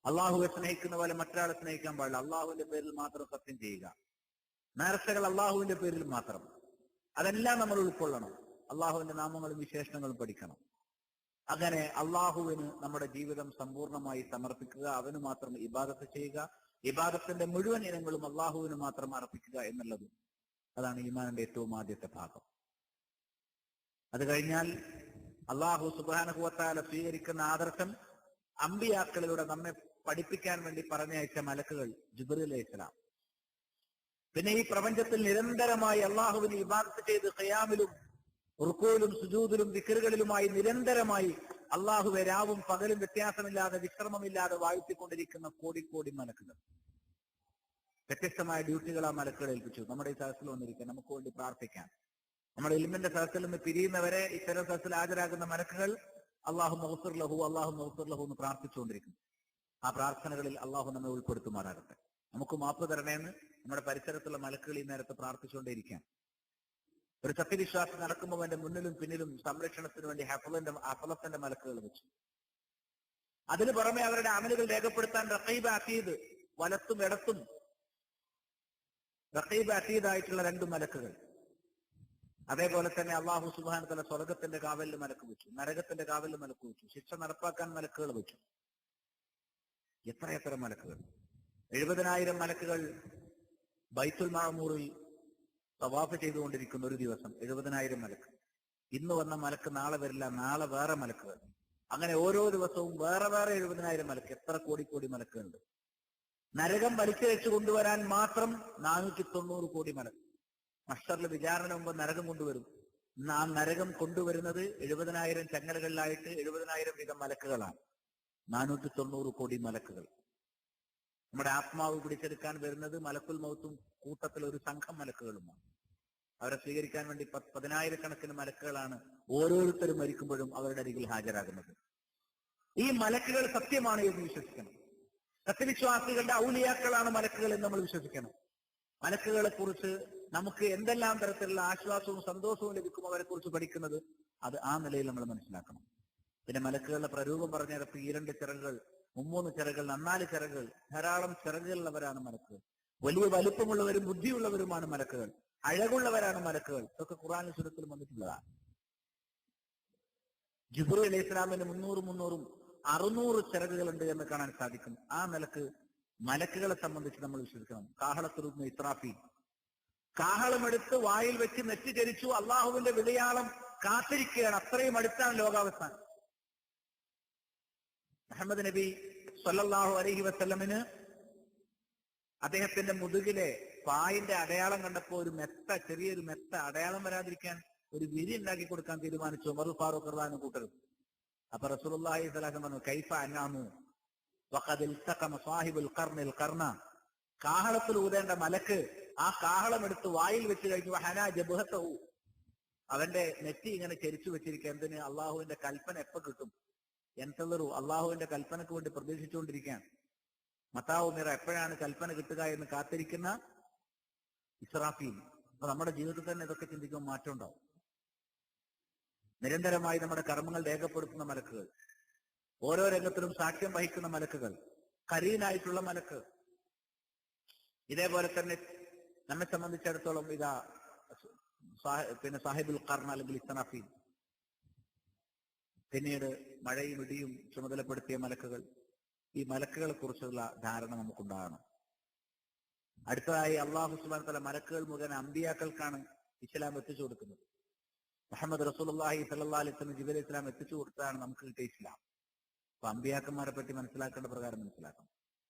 Speaker 1: അള്ളാഹുവെ സ്നേഹിക്കുന്ന പോലെ മറ്റൊരാളെ സ്നേഹിക്കാൻ പാടില്ല. അള്ളാഹുവിന്റെ പേരിൽ മാത്രം സത്യം ചെയ്യുക, നേർച്ചകൾ അള്ളാഹുവിന്റെ പേരിൽ മാത്രം. അതെല്ലാം നമ്മൾ ഉൾക്കൊള്ളണം. അള്ളാഹുവിന്റെ നാമങ്ങളും വിശേഷണങ്ങളും പഠിക്കണം. അങ്ങനെ അള്ളാഹുവിന് നമ്മുടെ ജീവിതം സമ്പൂർണ്ണമായി സമർപ്പിക്കുക, അവന് മാത്രം ഇബാദത്ത് ചെയ്യുക, ഇബാദത്തിന്റെ മുഴുവൻ ഇനങ്ങളും അള്ളാഹുവിന് മാത്രം അർപ്പിക്കുക എന്നുള്ളത്, അതാണ് ഈമാനിന്റെ ഏറ്റവും ആദ്യത്തെ ഭാഗം. അത് കഴിഞ്ഞാൽ അള്ളാഹു സുബ്ഹാനഹു വ തആല സ്വീകരിക്കുന്ന ആദർശം അമ്പിയാക്കളിലൂടെ നമ്മെ പഠിപ്പിക്കാൻ വേണ്ടി പറഞ്ഞയച്ച മലക്കുകൾ, ജിബ്രീൽ അലൈഹിസ്സലാം. പിന്നെ ഈ പ്രപഞ്ചത്തിൽ നിരന്തരമായി അള്ളാഹുവിന് ഇബാദത്ത് ചെയ്ത് ഖിയാമിലും റുക്കൂലും സുജൂദിലും ദിക്റുകളിലുമായി നിരന്തരമായി അള്ളാഹുവെ രാവും പകലും വ്യത്യാസമില്ലാതെ വിശ്രമമില്ലാതെ വാഴ്ത്തിക്കൊണ്ടിരിക്കുന്ന കോടിക്കോടി മലക്കുകൾ. വ്യത്യസ്തമായ ഡ്യൂട്ടികൾ ആ മലക്കുകൾ ഏൽപ്പിച്ചു. നമ്മുടെ ഈ സദസ്സിൽ വന്നിരിക്കാൻ, നമുക്ക് വേണ്ടി പ്രാർത്ഥിക്കാൻ, നമ്മുടെ ഇൽമിന്റെ സദസ്സിൽ നിന്ന് പിരിയുന്നവരെ ഇത്തരം സദസ്സിൽ ഹാജരാകുന്ന മലക്കുകൾ അള്ളാഹു മഗ്ഫിർ ലഹു, അള്ളാഹു മഗ്ഫിർ ലഹു എന്ന് പ്രാർത്ഥിച്ചുകൊണ്ടിരിക്കുന്നു. ആ പ്രാർത്ഥനകളിൽ അള്ളാഹു നമ്മെ ഉൾപ്പെടുത്തുമാറാകട്ടെ. നമുക്ക് മാപ്പ് തരണേന്ന് നമ്മുടെ പരിസരത്തുള്ള മലക്കുകൾ ഈ നേരത്തെ പ്രാർത്ഥിച്ചുകൊണ്ടേയിരിക്കാം. ഒരു സത്യവിശ്വാസം നടക്കുമ്പോൾ അവന്റെ മുന്നിലും പിന്നിലും സംരക്ഷണത്തിന് വേണ്ടി ഹഫലത്തിന്റെ മലക്കുകൾ വെച്ചു. അതിനു പുറമെ അവരുടെ അമലുകൾ രേഖപ്പെടുത്താൻ റഖീബ് അതീദ്, വലത്തും ഇടത്തും റഖീബ് അതീദായിട്ടുള്ള 2 മലക്കുകൾ. അതേപോലെ തന്നെ അള്ളാഹു സുബ്ഹാനഹു വ തആല സ്വർഗത്തിന്റെ കാവലിൽ മലക്ക് വെച്ചു, നരകത്തിന്റെ കാവലിൽ മലക്ക് വെച്ചു, ശിക്ഷ നടപ്പാക്കാൻ മലക്കുകൾ വെച്ചു. എത്രയെത്ര മലക്കുകൾ! 70,000 മലക്കുകൾ ബൈത്തുൽ മഅമൂറിൽ തവാഫ് ചെയ്തുകൊണ്ടിരിക്കുന്ന ഒരു ദിവസം 70,000 മലക്ക്. ഇന്ന് വന്ന മലക്ക് നാളെ വരില്ല, നാളെ വേറെ മലക്കുകൾ. അങ്ങനെ ഓരോ ദിവസവും വേറെ വേറെ 70,000 മലക്ക്. എത്ര കോടി മലക്കുകളുണ്ട്! നരകം വലിച്ചയച്ചു കൊണ്ടുവരാൻ മാത്രം 490 കോടി മലക്ക്. മഹ്ശറിൽ വിചാരണ മുമ്പ് നരകം കൊണ്ടുവരും. ആ നരകം കൊണ്ടുവരുന്നത് 70,000 ചങ്ങലകളിലായിട്ട് 70,000 വീതം മലക്കുകളാണ്. 490 കോടി മലക്കുകൾ. നമ്മുടെ ആത്മാവ് പിടിച്ചെടുക്കാൻ വരുന്നത് മലക്കുൽ മൗത്തും കൂട്ടത്തിൽ ഒരു സംഘം മലക്കുകളുമാണ്. അവരെ സ്വീകരിക്കാൻ വേണ്ടി 10,000-കണക്കിന് മലക്കുകളാണ് ഓരോരുത്തരും മരിക്കുമ്പോഴും അവരുടെ അരികിൽ ഹാജരാകുന്നത്. ഈ മലക്കുകൾ സത്യമാണ് എന്ന് വിശ്വസിക്കണം. സത്യവിശ്വാസികളുടെ ഔലിയാക്കളാണ് മലക്കുകൾ എന്ന് നമ്മൾ വിശ്വസിക്കണം. മലക്കുകളെ കുറിച്ച് നമുക്ക് എന്തെല്ലാം തരത്തിലുള്ള ആശ്വാസവും സന്തോഷവും ലഭിക്കും അവരെ കുറിച്ച് പഠിക്കുന്നത്, അത് ആ നിലയിൽ നമ്മൾ മനസ്സിലാക്കണം. പിന്നെ മലക്കുകളുടെ പ്രരൂപം പറഞ്ഞപ്പോൾ 2 ചിറകുകൾ, 3 ചിറകുകൾ, 4 ചിറകുകൾ, ധാരാളം ചിറകുകളുള്ളവരാണ് മലക്കുകൾ. വലിയ വലുപ്പമുള്ളവരും ബുദ്ധിയുള്ളവരുമാണ് മലക്കുകൾ. അഴകുള്ളവരാണ് മലക്കുകൾ. ഇതൊക്കെ ഖുർആനിലും സൂറത്തിലും വന്നിട്ടുള്ളതാണ്. ജിബ്രീൽ അലൈഹി ഇസ്ലാമിന് 300 600 ചിറകുകളുണ്ട് എന്ന് കാണാൻ സാധിക്കും. ആ നിലക്ക് മലക്കുകളെ സംബന്ധിച്ച് നമ്മൾ വിശ്വസിക്കണം. കാഹളത്തുരുന്ന ഇസ്രാഫീൽ കാഹളമെടുത്ത് വായിൽ വെച്ച് നെറ്റി ചരിച്ചു. അള്ളാഹുവിന്റെ വിളിയാളം കാത്തിരിക്കുകയാണ്. അത്രയും അടുത്താണ് ലോകാവസാനം. മുഹമ്മദ് നബി സല്ലല്ലാഹു അലൈഹി വസല്ലമിന് അദ്ദേഹത്തിന്റെ മുതുകിലെ പായിന്റെ അടയാളം കണ്ടപ്പോ ചെറിയൊരു മെത്ത അടയാളം വരാതിരിക്കാൻ ഒരു വിരി ഉണ്ടാക്കി കൊടുക്കാൻ തീരുമാനിച്ചു ഉമർ ഫാറൂഖ് റളിയല്ലാഹു കൂട്ടരും. അപ്പൊ റസൂലുള്ളാഹി സ്വല്ലല്ലാഹു അലൈഹി വസല്ലം പറഞ്ഞു, കൈഫ അനാമു വഖദ് ഇൽതഖമ സാഹിബുൽ ഖർനിൽ ഖർന. കാഹളത്തിൽ ഊതേണ്ട മലക്ക് ആ കാഹളം എടുത്ത് വായിൽ വെച്ച് കഴിഞ്ഞു. ഹനാ ജബ്ഹതഹു, അവന്റെ നെറ്റി ഇങ്ങനെ ചരിച്ചു വെച്ചിരിക്കുക. എന്തിന്? അള്ളാഹുവിന്റെ കൽപ്പന എപ്പോ കിട്ടും? എന്തള്ളൂ, അള്ളാഹുവിന്റെ കൽപ്പനക്ക് വേണ്ടി പ്രതീക്ഷിച്ചുകൊണ്ടിരിക്കുകയാണ്. മത്താവു മിറ, എപ്പോഴാണ് കൽപ്പന കിട്ടുക എന്ന് കാത്തിരിക്കുന്ന ഇസ്രാഫീൽ. അപ്പൊ നമ്മുടെ ജീവിതത്തിൽ തന്നെ ഇതൊക്കെ ചിന്തിക്കുമ്പോൾ മാറ്റം ഉണ്ടാവും. നിരന്തരമായി നമ്മുടെ കർമ്മങ്ങൾ രേഖപ്പെടുത്തുന്ന മലക്കുകൾ, ഓരോ രംഗത്തിലും സാക്ഷ്യം വഹിക്കുന്ന മലക്കുകൾ, കരീനായിട്ടുള്ള മലക്ക്. ഇതേപോലെ തന്നെ നമ്മെ സംബന്ധിച്ചിടത്തോളം ഇതാ സാഹിബുൽ ഖർൻ അല്ലെങ്കിൽ ഇസ്രാഫീൽ, പിന്നീട് മഴയും ഇടിയും ചുമതലപ്പെടുത്തിയ മലക്കുകൾ. ഈ മലക്കുകളെ കുറിച്ചുള്ള ധാരണ നമുക്കുണ്ടാകണം. അടുത്തതായി അള്ളാഹു സുബ്ഹാനഹു വ തആല മലക്കുകൾ മുഖേന അമ്പിയാക്കൾക്കാണ് ഇസ്ലാം എത്തിച്ചു കൊടുക്കുന്നത്. മുഹമ്മദ് റസൂലുള്ളാഹി സ്വല്ലല്ലാഹു അലൈഹി വസല്ലം ജിബ്രീൽ ഇസ്ലാം എത്തിച്ചു കൊടുത്തതാണ് നമുക്ക് കിട്ടിയ ഇസ്ലാം. അപ്പൊ അമ്പിയാക്കന്മാരെ പറ്റി മനസ്സിലാക്കേണ്ട പ്രകാരം മനസ്സിലാക്കണം.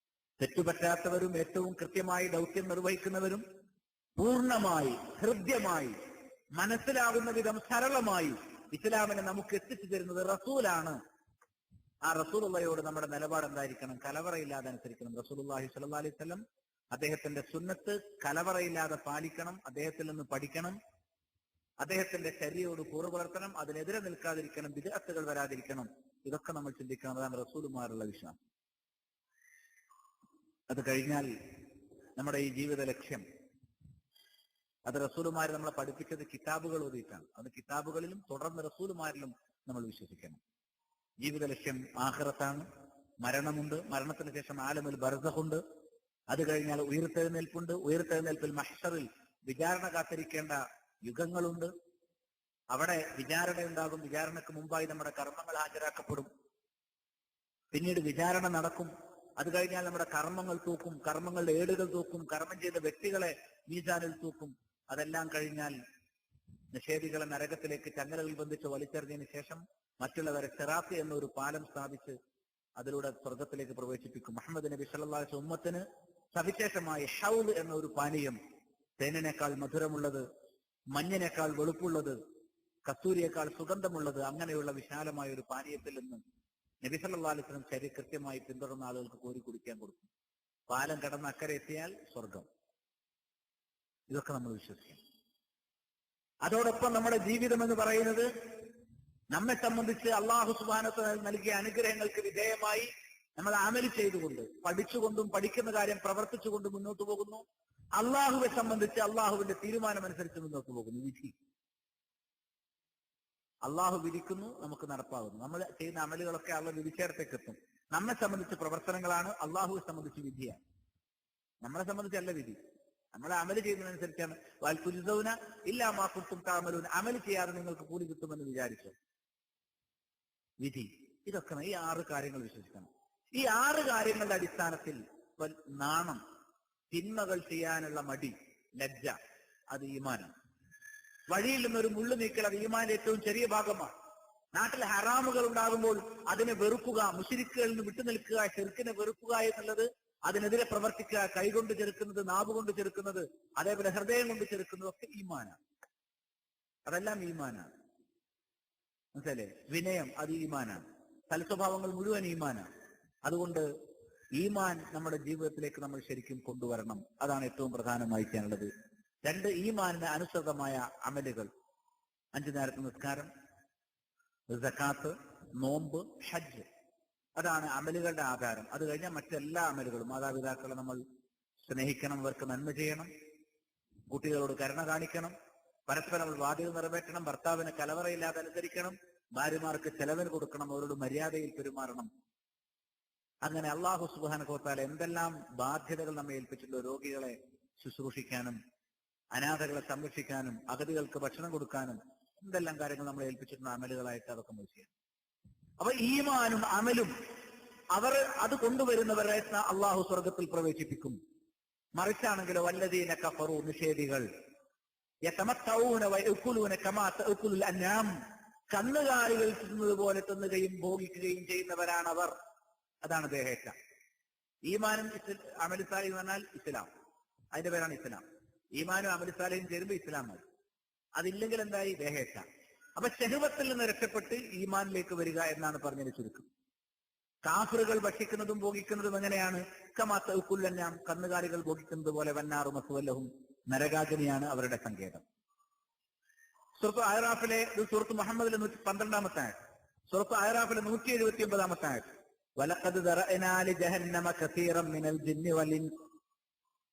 Speaker 1: തെറ്റുപറ്റാത്തവരും ഏറ്റവും കൃത്യമായി ദൗത്യം നിർവഹിക്കുന്നവരും പൂർണ്ണമായി ഹൃദ്യമായി മനസ്സിലാകുന്ന വിധം സരളമായി ഇസ്ലാമിനെ നമുക്ക് എത്തിച്ചു തരുന്നത് റസൂലാണ്. ആ റസൂലുള്ളാഹിയോട് നമ്മുടെ നിലപാട് എന്തായിരിക്കണം? കലവറയില്ലാതെ അനുസരിക്കണം. റസൂലുള്ളാഹി സ്വല്ലല്ലാഹു അലൈഹി വസല്ലം അദ്ദേഹത്തിന്റെ സുന്നത്ത് കലവറയില്ലാതെ പാലിക്കണം. അദ്ദേഹത്തിൽ നിന്ന് പഠിക്കണം. അദ്ദേഹത്തിന്റെ ശരീരയോട് കൂറ് പുലർത്തണം. അതിനെതിരെ നിൽക്കാതിരിക്കണം. ബിദ്അത്തുകൾ വരാതിരിക്കണം. ഇതൊക്കെ നമ്മൾ ചിന്തിക്കണം. അതാണ് റസൂലുമാരുള്ള വിശ്വാസം. അത് കഴിഞ്ഞാൽ നമ്മുടെ ഈ ജീവിത ലക്ഷ്യം, അത് റസൂലുമാര് നമ്മളെ പഠിപ്പിച്ചത് കിതാബുകൾ ഓതിയിട്ടാണ്. അത് കിതാബുകളിലും തുടർന്ന് റസൂലുമാരിലും നമ്മൾ വിശ്വസിക്കണം. ജീവിത ലക്ഷ്യം ആഖിറത്താണ്. മരണമുണ്ട്. മരണത്തിന് ശേഷം ആലമുൽ ബർസഖുണ്ട്. അത് കഴിഞ്ഞാൽ ഉയർത്തെഴുന്നേൽപ്പുണ്ട്. ഉയർത്തെഴുന്നേൽപ്പിൽ മഹ്ശറിൽ വിചാരണ കാത്തിരിക്കേണ്ട യുഗങ്ങളുണ്ട്. അവിടെ വിചാരണയുണ്ടാകും. വിചാരണക്ക് മുമ്പായി നമ്മുടെ കർമ്മങ്ങൾ ഹാജരാക്കപ്പെടും. പിന്നീട് വിചാരണ നടക്കും. അത് കഴിഞ്ഞാൽ നമ്മുടെ കർമ്മങ്ങൾ തൂക്കും. കർമ്മങ്ങളുടെ ഏടുകൾ തൂക്കും. കർമ്മം ചെയ്ത വ്യക്തികളെ മീസാനിൽ തൂക്കും. അതെല്ലാം കഴിഞ്ഞാൽ നിഷേധികളെ നരകത്തിലേക്ക് ചങ്ങലകൾ ബന്ധിച്ച് വലിച്ചെറിഞ്ഞതിന് ശേഷം മറ്റുള്ളവരെ സിറാത്ത് എന്നൊരു പാലം സ്ഥാപിച്ച് അതിലൂടെ സ്വർഗത്തിലേക്ക് പ്രവേശിപ്പിക്കും. മുഹമ്മദ് നബി സല്ലല്ലാഹു അലൈഹി വസല്ലം ഉമ്മത്തിന് സവിശേഷമായി ഹൗദ് എന്ന ഒരു പാനീയം, തേനിനേക്കാൾ മധുരമുള്ളത്, മഞ്ഞിനേക്കാൾ വെളുപ്പുള്ളത്, കസ്തൂരിയേക്കാൾ സുഗന്ധമുള്ളത്, അങ്ങനെയുള്ള വിശാലമായ ഒരു പാനീയത്തിൽ നിന്ന് നബി സല്ലല്ലാഹു അലൈഹി വസല്ലം ശരി കൃത്യമായി പിന്തുടർന്ന ആളുകൾക്ക് കോരി കുടിക്കാൻ കൊടുക്കും. പാലം കടന്ന് അക്കരെ എത്തിയാൽ സ്വർഗം. ഇതൊക്കെ നമ്മൾ വിശ്വസിക്കണം. അതോടൊപ്പം നമ്മുടെ ജീവിതം എന്ന് പറയുന്നത് നമ്മെ സംബന്ധിച്ച് അള്ളാഹു സുബ്ഹാനഹു വ തആല നൽകിയ അനുഗ്രഹങ്ങൾക്ക് വിധേയമായി നമ്മൾ അമൽ ചെയ്തുകൊണ്ട്, പഠിച്ചുകൊണ്ടും പഠിക്കുന്ന കാര്യം പ്രവർത്തിച്ചുകൊണ്ടും മുന്നോട്ട് പോകുന്നു. അള്ളാഹുവെ സംബന്ധിച്ച് അള്ളാഹുവിന്റെ തീരുമാനം അനുസരിച്ച് മുന്നോട്ട് പോകുന്നു. വിധി അള്ളാഹു വിധിക്കുന്നു, നമുക്ക് നടപ്പാകുന്നു. നമ്മൾ ചെയ്യുന്ന അമലുകളൊക്കെ അള്ളാഹു വിധിച്ചേടത്തേക്ക് എത്തും. നമ്മെ സംബന്ധിച്ച് പ്രവർത്തനങ്ങളാണ്, അള്ളാഹുവെ സംബന്ധിച്ച് വിധിയാണ്. നമ്മളെ സംബന്ധിച്ചല്ല വിധി. നമ്മളെ അമല് ചെയ്യുന്നതിനനുസരിച്ചാണ്. വൽതുജസൗന ഇല്ലാ മാ കുൻതും തഅമലൂൻ, അമല് ചെയ്യാതെ നിങ്ങൾക്ക് കൂലി കിട്ടുമെന്ന് വിചാരിച്ചു. വിധി. ഇതൊക്കെ ഈ 6 കാര്യങ്ങൾ വിശ്വസിക്കണം. ഈ 6 കാര്യങ്ങളുടെ അടിസ്ഥാനത്തിൽ നാണം, തിന്മകൾ ചെയ്യാനുള്ള മടി, ലജ്ജ, അത് ഈമാനാണ്. വഴിയിൽ നിന്നൊരു മുള്ളു നീക്കൽ, അത് ഈമാന്റെ ഏറ്റവും ചെറിയ ഭാഗമാണ്. നാട്ടിൽ ഹറാമുകൾ ഉണ്ടാകുമ്പോൾ അതിനെ വെറുക്കുക, മുശ്രിക്കുകളിൽ നിന്ന് വിട്ടുനിൽക്കുക, ശിർക്കിനെ വെറുക്കുക എന്നുള്ളത്, അതിനെതിരെ പ്രവർത്തിക്കുക, കൈകൊണ്ട് ചെറുക്കുന്നത്, നാവുകൊണ്ട് ചെറുക്കുന്നത്, അതേപോലെ ഹൃദയം കൊണ്ട് ചെറുക്കുന്നത് ഒക്കെ ഈമാനാണ്. അതെല്ലാം ഈമാനാണ്. മനസ്സിലേ? വിനയം, അത് ഈമാനാണ്. സൽസ്വഭാവങ്ങൾ മുഴുവൻ ഈമാനാണ്. അതുകൊണ്ട് ഈമാൻ നമ്മുടെ ജീവിതത്തിലേക്ക് നമ്മൾ ശരിക്കും കൊണ്ടുവരണം. അതാണ് ഏറ്റവും പ്രധാനമായി ചെയ്യാനുള്ളത്. രണ്ട്, ഈമാനിന് അനുസൃതമായ അമലുകൾ. 5 നേരത്തെ നിസ്കാരം, സക്കാത്ത്, നോമ്പ്, ഹജ്ജ്. അതാണ് അമലുകളുടെ ആധാരം. അത് കഴിഞ്ഞാൽ മറ്റെല്ലാ അമലുകളും. മാതാപിതാക്കളെ നമ്മൾ സ്നേഹിക്കണം, അവർക്ക് നന്മ ചെയ്യണം, കുട്ടികളോട് കരുണ കാണിക്കണം, പരസ്പരം ബാധ്യത നിറവേറ്റണം, ഭർത്താവിനെ കലവറയില്ലാതെ അനുസരിക്കണം, ഭാര്യമാർക്ക് ചെലവിന് കൊടുക്കണം, അവരോട് മര്യാദയിൽ പെരുമാറണം. അങ്ങനെ അള്ളാഹു സുബ്ഹാനഹു വ തആല എന്തെല്ലാം ബാധ്യതകൾ നമ്മെ ഏൽപ്പിച്ചിട്ടുള്ള രോഗികളെ ശുശ്രൂഷിക്കാനും അനാഥകളെ സംരക്ഷിക്കാനും അഗതികൾക്ക് ഭക്ഷണം കൊടുക്കാനും എന്തെല്ലാം കാര്യങ്ങൾ നമ്മളെ ഏൽപ്പിച്ചിട്ടുള്ള അമലുകളായിട്ട് അതൊക്കെ നമ്മൾ ചെയ്യണം. അപ്പൊ ഈമാനും അമലും അവർ അത് കൊണ്ടുവരുന്നവരെ അള്ളാഹു സ്വർഗത്തിൽ പ്രവേശിപ്പിക്കും. മറിച്ചാണെങ്കിലോ വല്ലദീന കഫറു, നിഷേധികൾ, യതമത്തഊന വയഅകുലൂന കമാ തഅകുലുൽ അൻആം, കന്നുകാലികൾ തിന്നുന്നത് പോലെ തിന്നുകയും ഭോഗിക്കുകയും ചെയ്യുന്നവരാണവർ. അതാണ് ദേഹേച്ഛ. ഈമാനും അമലു സാലിഹ് എന്ന് പറഞ്ഞാൽ ഇസ്ലാം, അതിന്റെ പേരാണ് ഇസ്ലാം. ഈമാനും അമലു സാലിഹും ചേരുമ്പോൾ ഇസ്ലാം മതി. അതില്ലെങ്കിൽ എന്തായി? ദേഹേച്ഛ. അപ്പൊ ശഹവത്തിൽ നിന്ന് രക്ഷപ്പെട്ട് ഈമാനിലേക്ക് വരിക എന്നാണ് പറഞ്ഞതിന് ചുരുക്കം. കാഫറുകൾ ഭക്ഷിക്കുന്നതും ഭോഗിക്കുന്നതും എങ്ങനെയാണ്? കമാ തഅകുലുൽ അൻആം, കന്നുകാലികൾ ഭോഗിക്കുന്നത് പോലെ. വന്നാറു മസ്വല്ലഹും, നരകാഗ്നിയാണ് അവരുടെ സങ്കേതം. സൂറത്ത് അഅറാഫിലെ, സൂറത്ത് മുഹമ്മദിലെ 112-ാമത്തെ ആയത്ത്, സൂറത്ത് അഅറാഫിലെ 179-ാമത്തെ ആയത്ത്, വലഖദ് ദറഅനാ ലിജഹന്നമ കസീറൻ മിനൽ ജിന്നി വൽ ഇൻസ്,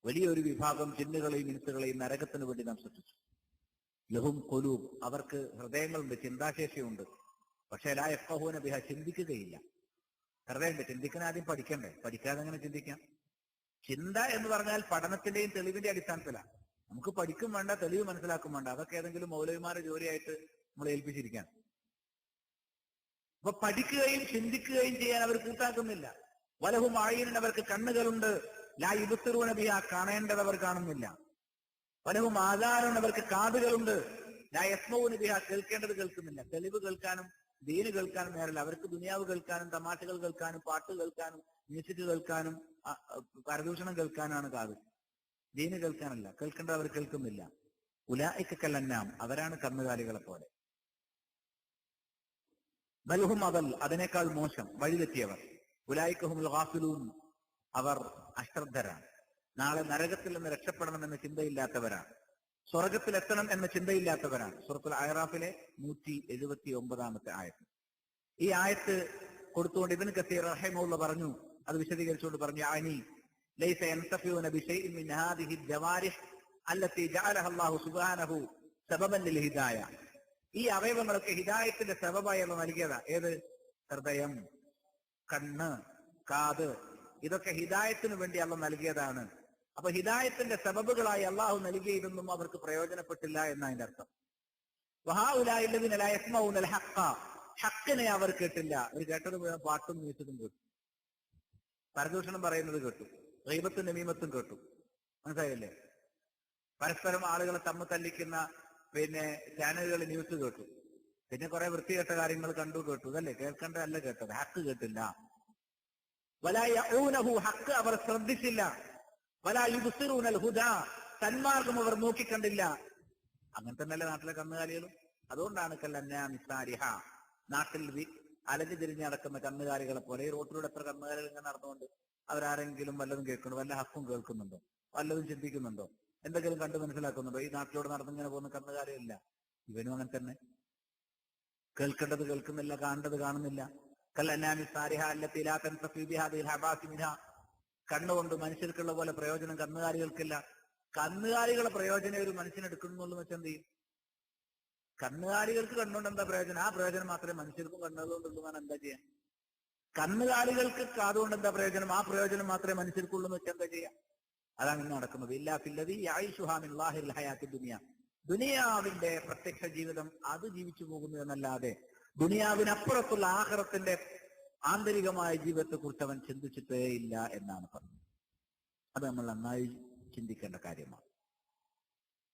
Speaker 1: വലിയൊരു വിഭാഗം ജിന്നുകളെയും ഇൻസുകളെയും നരകത്തിന് വേണ്ടി നാം സൃഷ്ടിച്ചു. ലഹും ഖുലൂബ്, അവർക്ക് ഹൃദയങ്ങളുണ്ട്, ചിന്താശേഷിയുണ്ട്. പക്ഷേ ലാ യഫ്ഖഹൂന ബിഹ, ചിന്തിക്കുകയില്ല. ഹൃദയമുണ്ട്, ചിന്തിക്കാൻ ആദ്യം പഠിക്കണ്ടേ? പഠിക്കാതെ എങ്ങനെ ചിന്തിക്കാം? ചിന്ത എന്ന് പറഞ്ഞാൽ പഠനത്തിന്റെയും തെളിവിന്റെ അടിസ്ഥാനത്തിലാണ്. നമുക്ക് പഠിക്കും വേണ്ട, തെളിവ് മനസ്സിലാക്കും വേണ്ട. അതൊക്കെ ഏതെങ്കിലും മൗലവിമാരുടെ ജോലിയായിട്ട് നമ്മൾ ഏൽപ്പിച്ചിരിക്കാൻ. അപ്പൊ പഠിക്കുകയും ചിന്തിക്കുകയും ചെയ്യാൻ അവർ കൂട്ടാക്കുന്നില്ല. വലഹും ആയിരൻ, അവർക്ക് കണ്ണുകളുണ്ട്, ലാ യുബ്സിറൂന ബിഹാ, കാണേണ്ടത് അവർ കാണുന്നില്ല. വലഹും ആദാനുൻ, അവർക്ക് കാതുകളുണ്ട്, ലാ യസ്മഊന ബിഹാ, കേൾക്കേണ്ടത് കേൾക്കുന്നില്ല. തെളിവ് കേൾക്കാനും ദീന് കേൾക്കാനും നേരല്ല. അവർക്ക് ദുനിയാവ് കേൾക്കാനും തമാശകൾ കേൾക്കാനും പാട്ട് കേൾക്കാനും മ്യൂസിക് കേൾക്കാനും പരദൂഷണം കേൾക്കാനാണ് കാത്. ദീന് കേൾക്കാനല്ല. കേൾക്കേണ്ടത് അവർ കേൾക്കുന്നില്ല. ഉലൈക കല്ലന്നാം, അവരാണ് കന്നുകാലികളെ പോലെ. ബൽഹും അദൽ, അതിനേക്കാൾ മോശം, വഴിതെറ്റിയവർ. ഉലൈക ഹുമുൽ ഗാഫിലൂൻ, അവർ അശ്രദ്ധരാണ്. നാളെ നരകത്തിൽ നിന്ന് രക്ഷപ്പെടണം എന്ന ചിന്തയില്ലാത്തവരാണ്. സ്വർഗത്തിലെത്തണം എന്ന ചിന്തയില്ലാത്തവരാണ്. സൂറത്തുൽ അഅറാഫിലെ 179-ാമത്തെ ആയത്ത്. ഈ ആയത്ത് കൊടുത്തുകൊണ്ട് ഇബ്നു കസീർ റഹിമഹുല്ലാഹ് പറഞ്ഞു, അത് വിശദീകരിച്ചുകൊണ്ട് പറഞ്ഞു, അനി ലൈസ യൻതഫിഊന ബിശൈഇൻ മിൻ ഹാദിഹി അദ്ദവാരിഹ് അല്ലത്തി ജഅലഹ അല്ലാഹു സുബ്ഹാനഹു സബബൻ ലിൽ ഹിദായ. ഈ അവയവങ്ങളൊക്കെ ഹിദായത്തിന്റെ സബബായി അല്ലാഹു നൽകിയതാ. ഏത്? ഹൃദയം, കണ്ണ്, കാത്, ഇതൊക്കെ ഹിദായത്തിന് വേണ്ടി അല്ലാഹു നൽകിയതാണ്. അപ്പൊ ഹിദായത്തിന്റെ സബബുകളായി അള്ളാഹു നൽകിയതൊന്നും അവർക്ക് പ്രയോജനപ്പെട്ടില്ല എന്നതിന്റെ അർത്ഥം. വഹാഉലായില്ലദീന ലാ യസ്മഊനൽ ഹഖ്ഖ, ഹഖ്ഖിനെ അവർ കേട്ടില്ല. അവർ കേട്ടത് മുഴുവൻ പാട്ടും മ്യൂസിക്കും കേട്ടു, പരദൂഷണം പറയുന്നത് കേട്ടു, ഗീബത്തും നമീമത്തും കേട്ടു. മനസ്സിലായില്ലേ? പരസ്പരം ആളുകളെ തമ്മിൽ പിന്നെ ചാനലുകൾ ന്യൂസ് കേട്ടു, പിന്നെ കുറെ വൃത്തികെട്ട കാര്യങ്ങൾ കണ്ടു കേട്ടു. ഇതല്ലേ കേൾക്കേണ്ടതല്ല കേട്ടത്, ഹഖ് കേട്ടില്ല. വലാ യഊനഹു, ഹഖ് അവർ ശ്രദ്ധിച്ചില്ല. വലാ യുബ്സിറൂനൽ ഹുദാ, സന്മാർഗം അവർ നോക്കിക്കണ്ടില്ല. അങ്ങനെ തന്നെയല്ലേ നാട്ടിലെ കന്നുകാലികളും? അതുകൊണ്ടാണ് കല്ലന്നാമിസാരിഹ, നാട്ടിൽ അലഞ്ഞു തിരിഞ്ഞ് നടക്കുന്ന കന്നുകാലികളെ പോലെ. ഈ റോട്ടിലൂടെ എത്ര കന്നുകാലികൾ ഇങ്ങനെ നടന്നുകൊണ്ട് അവരാരെങ്കിലും വല്ലതും കേൾക്കണോ? വല്ല ഹക്കും കേൾക്കുന്നുണ്ടോ? വല്ലതും ചിന്തിക്കുന്നുണ്ടോ? എന്തെങ്കിലും കണ്ട് മനസ്സിലാക്കുന്നുണ്ടോ? ഈ നാട്ടിലൂടെ നടന്നിങ്ങനെ പോകുന്ന കന്നുകാലികളില്ല. ഇവനും അങ്ങനെ തന്നെ. കേൾക്കേണ്ടത് കേൾക്കുന്നില്ല, കാണേണ്ടത് കാണുന്നില്ല. കല്ലന്നാമിസാരിഹ അല്ലത്തി ലാ തൻതഫി ബിഹാദിൽ ഹബാസി മിൻഹാ, കണ്ണുകൊണ്ട് മനുഷ്യർക്കുള്ള പോലെ പ്രയോജനം കന്നുകാലികൾക്കില്ല. കന്നുകാലികളെ പ്രയോജനം ഒരു മനുഷ്യനെടുക്കുന്നുള്ളൂ വെച്ചാൽ എന്ത് ചെയ്യും? കന്നുകാലികൾക്ക് കണ്ണുകൊണ്ട് എന്താ പ്രയോജനം? ആ പ്രയോജനം മാത്രമേ മനുഷ്യർക്കും കണ്ണുകൊണ്ടുള്ളൂ എന്നാണ്. എന്താ ചെയ്യാൻ? കന്നുകാലികൾക്ക് കാതുകൊണ്ട് എന്താ പ്രയോജനം? ആ പ്രയോജനം മാത്രമേ മനുഷ്യർക്കുള്ളൂ എന്ന് വെച്ചാൽ എന്താ ചെയ്യാം? അതാണ് ഇന്ന് നടക്കുന്നത്. ഇല്ലാ ഫില്ലദീ യഈശുഹാ മിൻ ളാഹിറിൽ ഹയാത്തി ദുനിയ, ദുനിയാവിന്റെ പ്രത്യക്ഷ ജീവിതം അത് ജീവിച്ചു പോകുന്നു എന്നല്ലാതെ ദുനിയാവിനപ്പുറത്തുള്ള ആഖിറത്തിന്റെ ആന്തരികമായ ജീവിതത്തെ കുറിച്ച് അവൻ ചിന്തിച്ചിട്ടേ ഇല്ല എന്നാണ് പറഞ്ഞത്. അത് നമ്മൾ നന്നായി ചിന്തിക്കേണ്ട കാര്യമാണ്.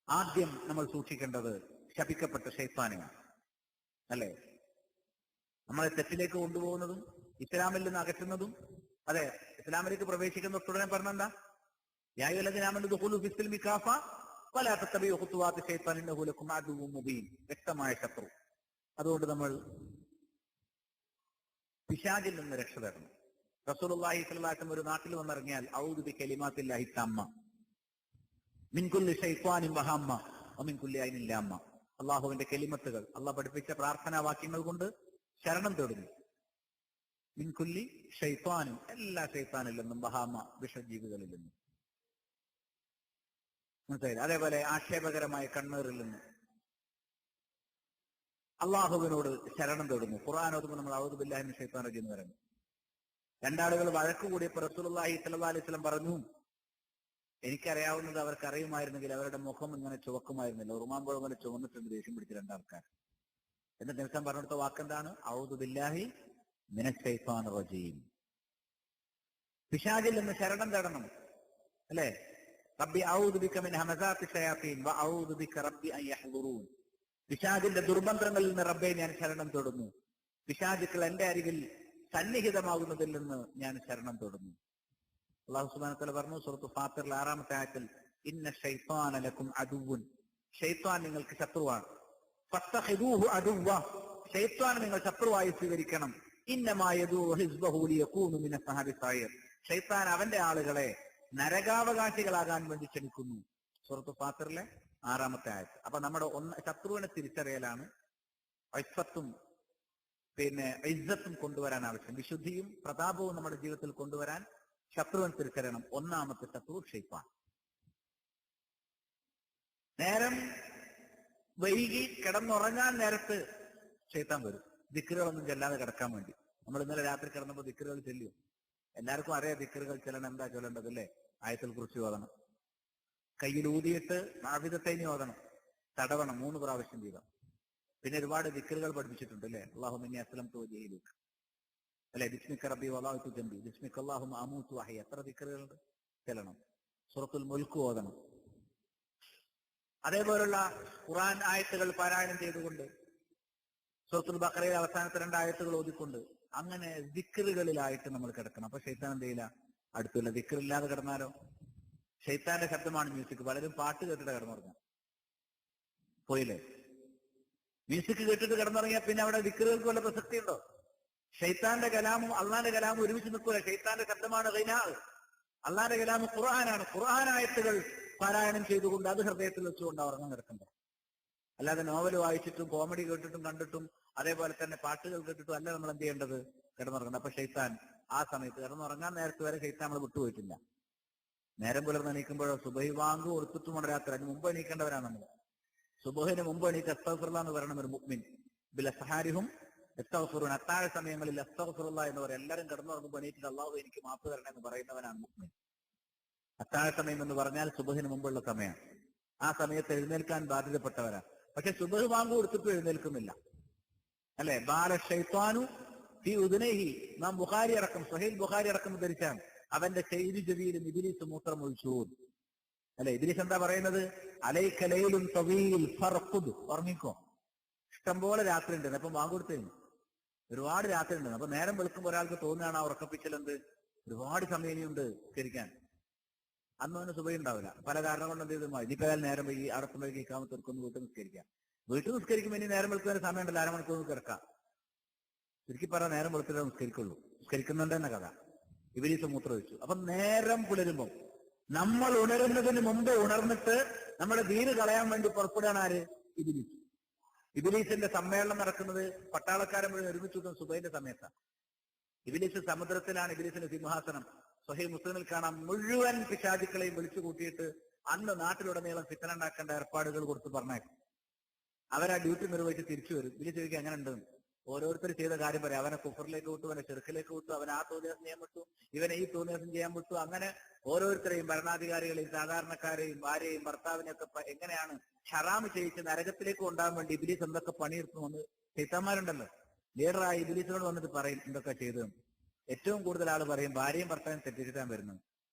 Speaker 1: ആദ്യം നമ്മൾ സൂക്ഷിക്കേണ്ടത് ശപിക്കപ്പെട്ട ശൈത്താനെയാണ്, അല്ലെ? നമ്മളെ തെറ്റിലേക്ക് കൊണ്ടുപോകുന്നതും ഇസ്ലാമിൽ നിന്ന് അകറ്റുന്നതും. അതെ, ഇസ്ലാമിലേക്ക് പ്രവേശിക്കുന്ന തുടരെ പറഞ്ഞെന്താ? യാ അയ്യുഹല്ലദീന ആമനൂ ദുഖൂലൂ ഫിസ്സിൽമി കാഫ വലാ തത്തബിഉ ഖുതുവാതി ശൈത്താൻ ഇന്നഹു ലക്കും അദുവ്വുൻ മുബീൻ, വ്യക്തമായ ശത്രു. അതുകൊണ്ട് നമ്മൾ പിശാചിൽ നിന്ന് രക്ഷ തരണം. റസൂലുള്ളാഹി സ്വല്ലല്ലാഹു അലൈഹി വസല്ലം ഒരു നാട്ടിൽ വന്നിറങ്ങിയാൽ ഔദു ബി കലിമാത്തില്ലാഹി തമ്മ, മിൻകുല്ലി ശൈത്വാനിൻ വഹമ്മ വമിൻകുല്ലി ഐനിൻ ലാമ്മ. അള്ളാഹുവിന്റെ കെലിമത്തുകൾ, അള്ളാഹ് പഠിപ്പിച്ച പ്രാർത്ഥനാ വാക്യങ്ങൾ കൊണ്ട് ശരണം തേടുന്നു. മിൻകുല്ലി ശൈത്വാനും, എല്ലാ ശൈത്താനിൽ നിന്നും, വഹാമ, വിഷജീവികളിൽ നിന്നും. മനസ്സിലായില്ലേ? അതേപോലെ ആക്ഷേപകരമായ കണ്ണീറിൽ നിന്ന് അള്ളാഹുവിനോട് ശരണം തേടുന്നു. ഖുർആൻ ഓതുമ്പോൾ നമ്മൾ അഊദു ബില്ലാഹി മിനശ് ശൈത്വാനിർ റജീം എന്ന് പറയുന്നു. രണ്ടാളുകൾ വഴക്ക് കൂടിയപ്പോൾ റസൂലുള്ളാഹി സ്വല്ലല്ലാഹു അലൈഹി വസല്ലം പറഞ്ഞു, എനിക്കറിയാവുന്നത് അവർക്ക് അറിയുമായിരുന്നെങ്കിൽ അവരുടെ മുഖം ഇങ്ങനെ ചുവക്കുമായിരുന്നില്ല. ഉറുമാമ്പഴം പോലെ ചുവന്നിട്ടുണ്ട് ദേഷ്യം പിടിച്ച രണ്ടാൾക്കാർ. എന്നിട്ട് നിമിഷം പറഞ്ഞെടുത്ത വാക്കെന്താണ്? അഊദു ബില്ലാഹി മിനശ് ശൈത്വാനിർ റജീം. പിശാചിൽ നിന്ന് ശരണം തേടണം, അല്ലേ? റബ്ബി അഊദു ബിക മിൻ ഹമസാത്തി ശയാത്തീൻ വ അഊദു ബിക റബ്ബി അൻ യഹ്ദുറൂൻ. പിശാചിന്റെ ദുർബന്ധങ്ങളിൽ നിന്ന് റബ്ബെ ഞാൻ ശരണം തേടുന്നു. പിശാചുക്കൾ എന്റെ അരികിൽ സന്നിഹിതമാകുന്നതിൽ നിന്ന് ഞാൻ ശരണം തേടുന്നു. അല്ലാഹു സുബ്ഹാനഹു വ തആല പറഞ്ഞു സൂറത്തുൽ ഫാത്തിറിൽ 6-ാമത്തെ ആയത്തിൽ, ഇന്ന ശൈത്വാന ലക്കും അദുവ്വുൻ, ശൈത്വാൻ നിങ്ങൾക്ക് ശത്രുവാണ്. ഫത്തഖിദൂഹു അദുവ്വ, ശൈത്വാൻ നിങ്ങൾ ശത്രുവായി സ്വീകരിക്കണം. ഇന്നമാ യദൂ ഹിസ്ബഹു ലിയകൂനു മിന അസ്ഹാബി സഈർ, ശൈത്താൻ അവന്റെ ആളുകളെ നരകാവകാശികളാകാൻ വേണ്ടി ക്ഷണിക്കുന്നു. സൂറത്തുൽ ഫാത്തിറിലെ 6-ാമത്തെ ആയത്ത്. അപ്പൊ നമ്മുടെ ശത്രുവിനെ തിരിച്ചറിയലാണ് ഇസ്സത്തും ഇസ്സത്തും കൊണ്ടുവരാൻ ആവശ്യം. വിശുദ്ധിയും പ്രതാപവും നമ്മുടെ ജീവിതത്തിൽ കൊണ്ടുവരാൻ ശത്രുവിനെ തിരിച്ചറിയണം. ഒന്നാമത്തെ ശത്രു ശൈത്താൻ. നേരം വൈകി കിടന്നുറങ്ങാൻ നേരത്ത് ശൈത്താൻ വരും, ദിക്റുകളൊന്നും ചെല്ലാതെ കിടക്കാൻ വേണ്ടി. നമ്മൾ ഇന്നലെ രാത്രി കിടന്നപ്പോൾ ദിക്റുകൾ ചെല്ലിയോ? എല്ലാവർക്കും അറിയാം ദിക്റുകൾ ചെല്ലണം, എന്താ ചൊല്ലേണ്ടത് അല്ലേ? ആയത്തുൽ കുർസി ഓതണം, കയ്യിൽ ഊതിയിട്ട് ആവിധത്തൈനി ഓതണം, തടവണം 3 പ്രാവശ്യം വീതം. പിന്നെ ഒരുപാട് ദിക്റുകൾ പഠിപ്പിച്ചിട്ടുണ്ട് അല്ലേ? അല്ലാഹുമ്മ ഇന്നി അസ്ലംതു വജ്ഹി ലക, അല്ലെ? ബിസ്മിക റബ്ബി വളഅതു ജംബി, ബിസ്മിക അല്ലാഹുമ്മ അമൂതു വഹയ. എത്ര ദിക്റുകളുണ്ട്? ചെല്ലണം. സൂറത്തുൽ മുൽക്ക് ഓതണം. അതേപോലുള്ള ഖുർആൻ ആയത്തുകൾ പാരായണം ചെയ്തുകൊണ്ട്, സൂറത്തുൽ ബഖറയിലെ അവസാനത്തെ 2 ആയത്തുകൾ ഓതിക്കൊണ്ട്, അങ്ങനെ ദിക്റുകളിലായിട്ട് നമ്മൾ കിടക്കണം. അപ്പൊ ശൈത്താൻ എന്ത് ചെയ്യില്ല, അടുത്തില്ല. ദിക്റില്ലാതെ കിടന്നാലോ? ശൈത്താന്റെ ശബ്ദമാണ് മ്യൂസിക്. പലരും പാട്ട് കേട്ടിട്ട് കിടന്നുറങ്ങാം. പോയില്ലേ? മ്യൂസിക് കേട്ടിട്ട് കിടന്നുറങ്ങിയാൽ പിന്നെ അവിടെ ദിക്റുകൾക്ക് വല്ല പ്രസക്തി ഉണ്ടോ? ശൈത്താന്റെ കലാമും അള്ളാന്റെ കലാമും ഒരുമിച്ച് നിൽക്കൂല. ശൈത്താന്റെ ശബ്ദമാണ് ഖിനാ, അള്ളാന്റെ കലാമ് ഖുർആനാണ്. ഖുർആൻ ആയത്തുകൾ പാരായണം ചെയ്തുകൊണ്ട് അത് ഹൃദയത്തിൽ വെച്ചുകൊണ്ട് ഉറങ്ങാൻ കിടക്കണ്ടേ. അല്ലാതെ നോവൽ വായിച്ചിട്ടും കോമഡി കേട്ടിട്ടും കണ്ടിട്ടും അതേപോലെ തന്നെ പാട്ടുകൾ കേട്ടിട്ടും അല്ല നമ്മൾ എന്ത് ചെയ്യേണ്ടത്, കിടന്നുറങ്ങേണ്ടത്. അപ്പൊ ശൈത്താൻ ആ സമയത്ത് കിടന്നുറങ്ങാൻ നേരത്ത് വരെ ശൈത്താൻ നമ്മൾ വിട്ടുപോയിട്ടില്ല. നേരം പുലർന്ന് എണീക്കുമ്പോഴോ സുബഹി വാങ്ക് കൊടുത്തിട്ടും രാത്രി അതിന് മുമ്പ് എണീക്കേണ്ടവരാണ് നമ്മൾ. സുബഹിന് മുമ്പ് എണീറ്റ് അസ്തഗ്ഫിറുല്ലാഹ് എന്ന് പറയണം ഒരു മുഅ്മിൻ. ബിൽ അസ്ഹാരിഹും യസ്തഗ്ഫിറൂൻ, അത്താഴ സമയങ്ങളിൽ അസ്തഗ്ഫിറുല്ലാഹ് എന്ന് പറയും. എല്ലാവരും കിടന്നുറങ്ങുമ്പോൾ എണീറ്റിട്ട് അല്ലാഹു എനിക്ക് മാപ്പ് തരണേ എന്ന് പറയുന്നവനാണ് മുഅ്മിൻ. അത്താഴ സമയം എന്ന് പറഞ്ഞാൽ സുബഹിന് മുമ്പുള്ള സമയമാണ്. ആ സമയത്ത് എഴുന്നേൽക്കാൻ ബാധ്യതപ്പെട്ടവരാണ്. പക്ഷെ സുബഹ് വാങ്ക് കൊടുത്തിട്ടും എഴുന്നേൽക്കുന്നില്ല, അല്ലെ? ബാല ശൈത്വാനു ഫീ ഉദ്നൈഹി, നാം ബുഖാരി അടക്കം സ്വഹീഹ് ബുഖാരി അടക്കം ധരിച്ചാണ് അവന്റെ ചെയ്തി ചെവിയിലും ഇബ്ലീസ് മൂത്രം ഒഴിച്ചു, അല്ലെ? ഇബ്ലീസ് എന്താ പറയുന്നത്? അലൈക ലൈലുൻ തവീൽ ഫർഖുദ്, ഉറങ്ങിക്കോ, ഇഷ്ടംപോലെ രാത്രി ഉണ്ട്. അപ്പം വാങ്ക് കൊടുത്തേന് ഒരുപാട് രാത്രി ഉണ്ട്. അപ്പൊ നേരം വെളുക്കുമ്പോൾ ഒരാൾക്ക് തോന്നുകയാണ് ആ ഉറക്കപ്പിച്ചലെന്ത്, ഒരുപാട് സമയം ഇനിയുണ്ട് നിസ്കരിക്കാൻ. അന്ന് അവന് സുബഹി ഉണ്ടാവില്ല. പല കാരണം കൊണ്ട് എന്ത് ചെയ്തു, ഇനിയിപ്പോ നേരം വൈകി അടക്കം വൈകി ഇക്കാമത്തെടുക്കൊന്ന് വീട്ടിൽ നിസ്കരിക്കാം. വീട്ടിൽ നിസ്കരിക്കുമ്പോൾ ഇനി നേരം വെളുക്കുന്ന സമയം ഉണ്ടല്ലോ, 1/2 മണിക്കൂർ കിടക്കാം. ചുരുക്കി പറയാൻ നേരം വെളുത്തിട്ടേ നിസ്കരിക്കുള്ളൂ. നിസ്കരിക്കുന്നുണ്ട് എന്ന കഥ. ഇബ്ലീസ് മൂത്രം വെച്ചു. അപ്പൊ നേരം പുലരുമ്പോൾ നമ്മൾ ഉണരുന്നതിന് മുമ്പ് ഉണർന്നിട്ട് നമ്മുടെ ദീന് കളയാൻ വേണ്ടി പുറപ്പെടുകയാണ് ആര്? ഇബ്ലീസ്. ഇബ്ലീസിന്റെ സമ്മേളനം നടക്കുന്നത് പട്ടാളക്കാരൻ മുഴുവൻ ഒരുമിച്ച് സുബഹിന്റെ സമയത്താണ്. ഇബ്ലീസ് സമുദ്രത്തിലാണ് ഇബ്ലീസിന്റെ സിംഹാസനം. സ്വഹീഹ് മുസ്ലിമിൽ കാണാം, മുഴുവൻ പിശാചുക്കളെയും വിളിച്ചു കൂട്ടിയിട്ട് അന്ന് നാട്ടിലുടനീളം ഫിത്ന ഉണ്ടാക്കേണ്ട ഏർപ്പാടുകൾ കൊടുത്ത് പറഞ്ഞേക്കും. അവരാ ഡ്യൂട്ടി നിർവഹിച്ച് തിരിച്ചു വരും. ഇബ്ലീസ് ചോദിക്കുക എങ്ങനെ ഉണ്ട്? ഓരോരുത്തർ ചെയ്ത കാര്യം പറയാം. അവനെ കുഫറിലേക്ക് വിട്ടു, അവനെ ചെറുക്കിലേക്ക് വിട്ടു, അവനെ ആ തോന്നിയാസം ചെയ്യാൻ വിട്ടു, ഇവനെ ഈ തോന്നിയാസം ചെയ്യാൻ വിട്ടു. അങ്ങനെ ഓരോരുത്തരെയും, ഭരണാധികാരികളെയും സാധാരണക്കാരെയും ഭാര്യയെയും ഭർത്താവിനെയും ഒക്കെ എങ്ങനെയാണ് ഹറാമ് ചെയ്യിച്ച് നരകത്തിലേക്ക് കൊണ്ടുപോകാൻ വേണ്ടി ഇബ്ലീസ് എന്തൊക്കെ പണിയെടുത്തു വന്ന് ശൈത്താന്മാരുണ്ടല്ലോ, ലീഡറായി ഇബ്ലീസിനോട് വന്നിട്ട് പറയും എന്തൊക്കെ ചെയ്തു. ഏറ്റവും കൂടുതൽ ആൾ പറയും ഭാര്യയും ഭർത്താവും തെറ്റിച്ചിട്ടാൻ വരുന്നത്.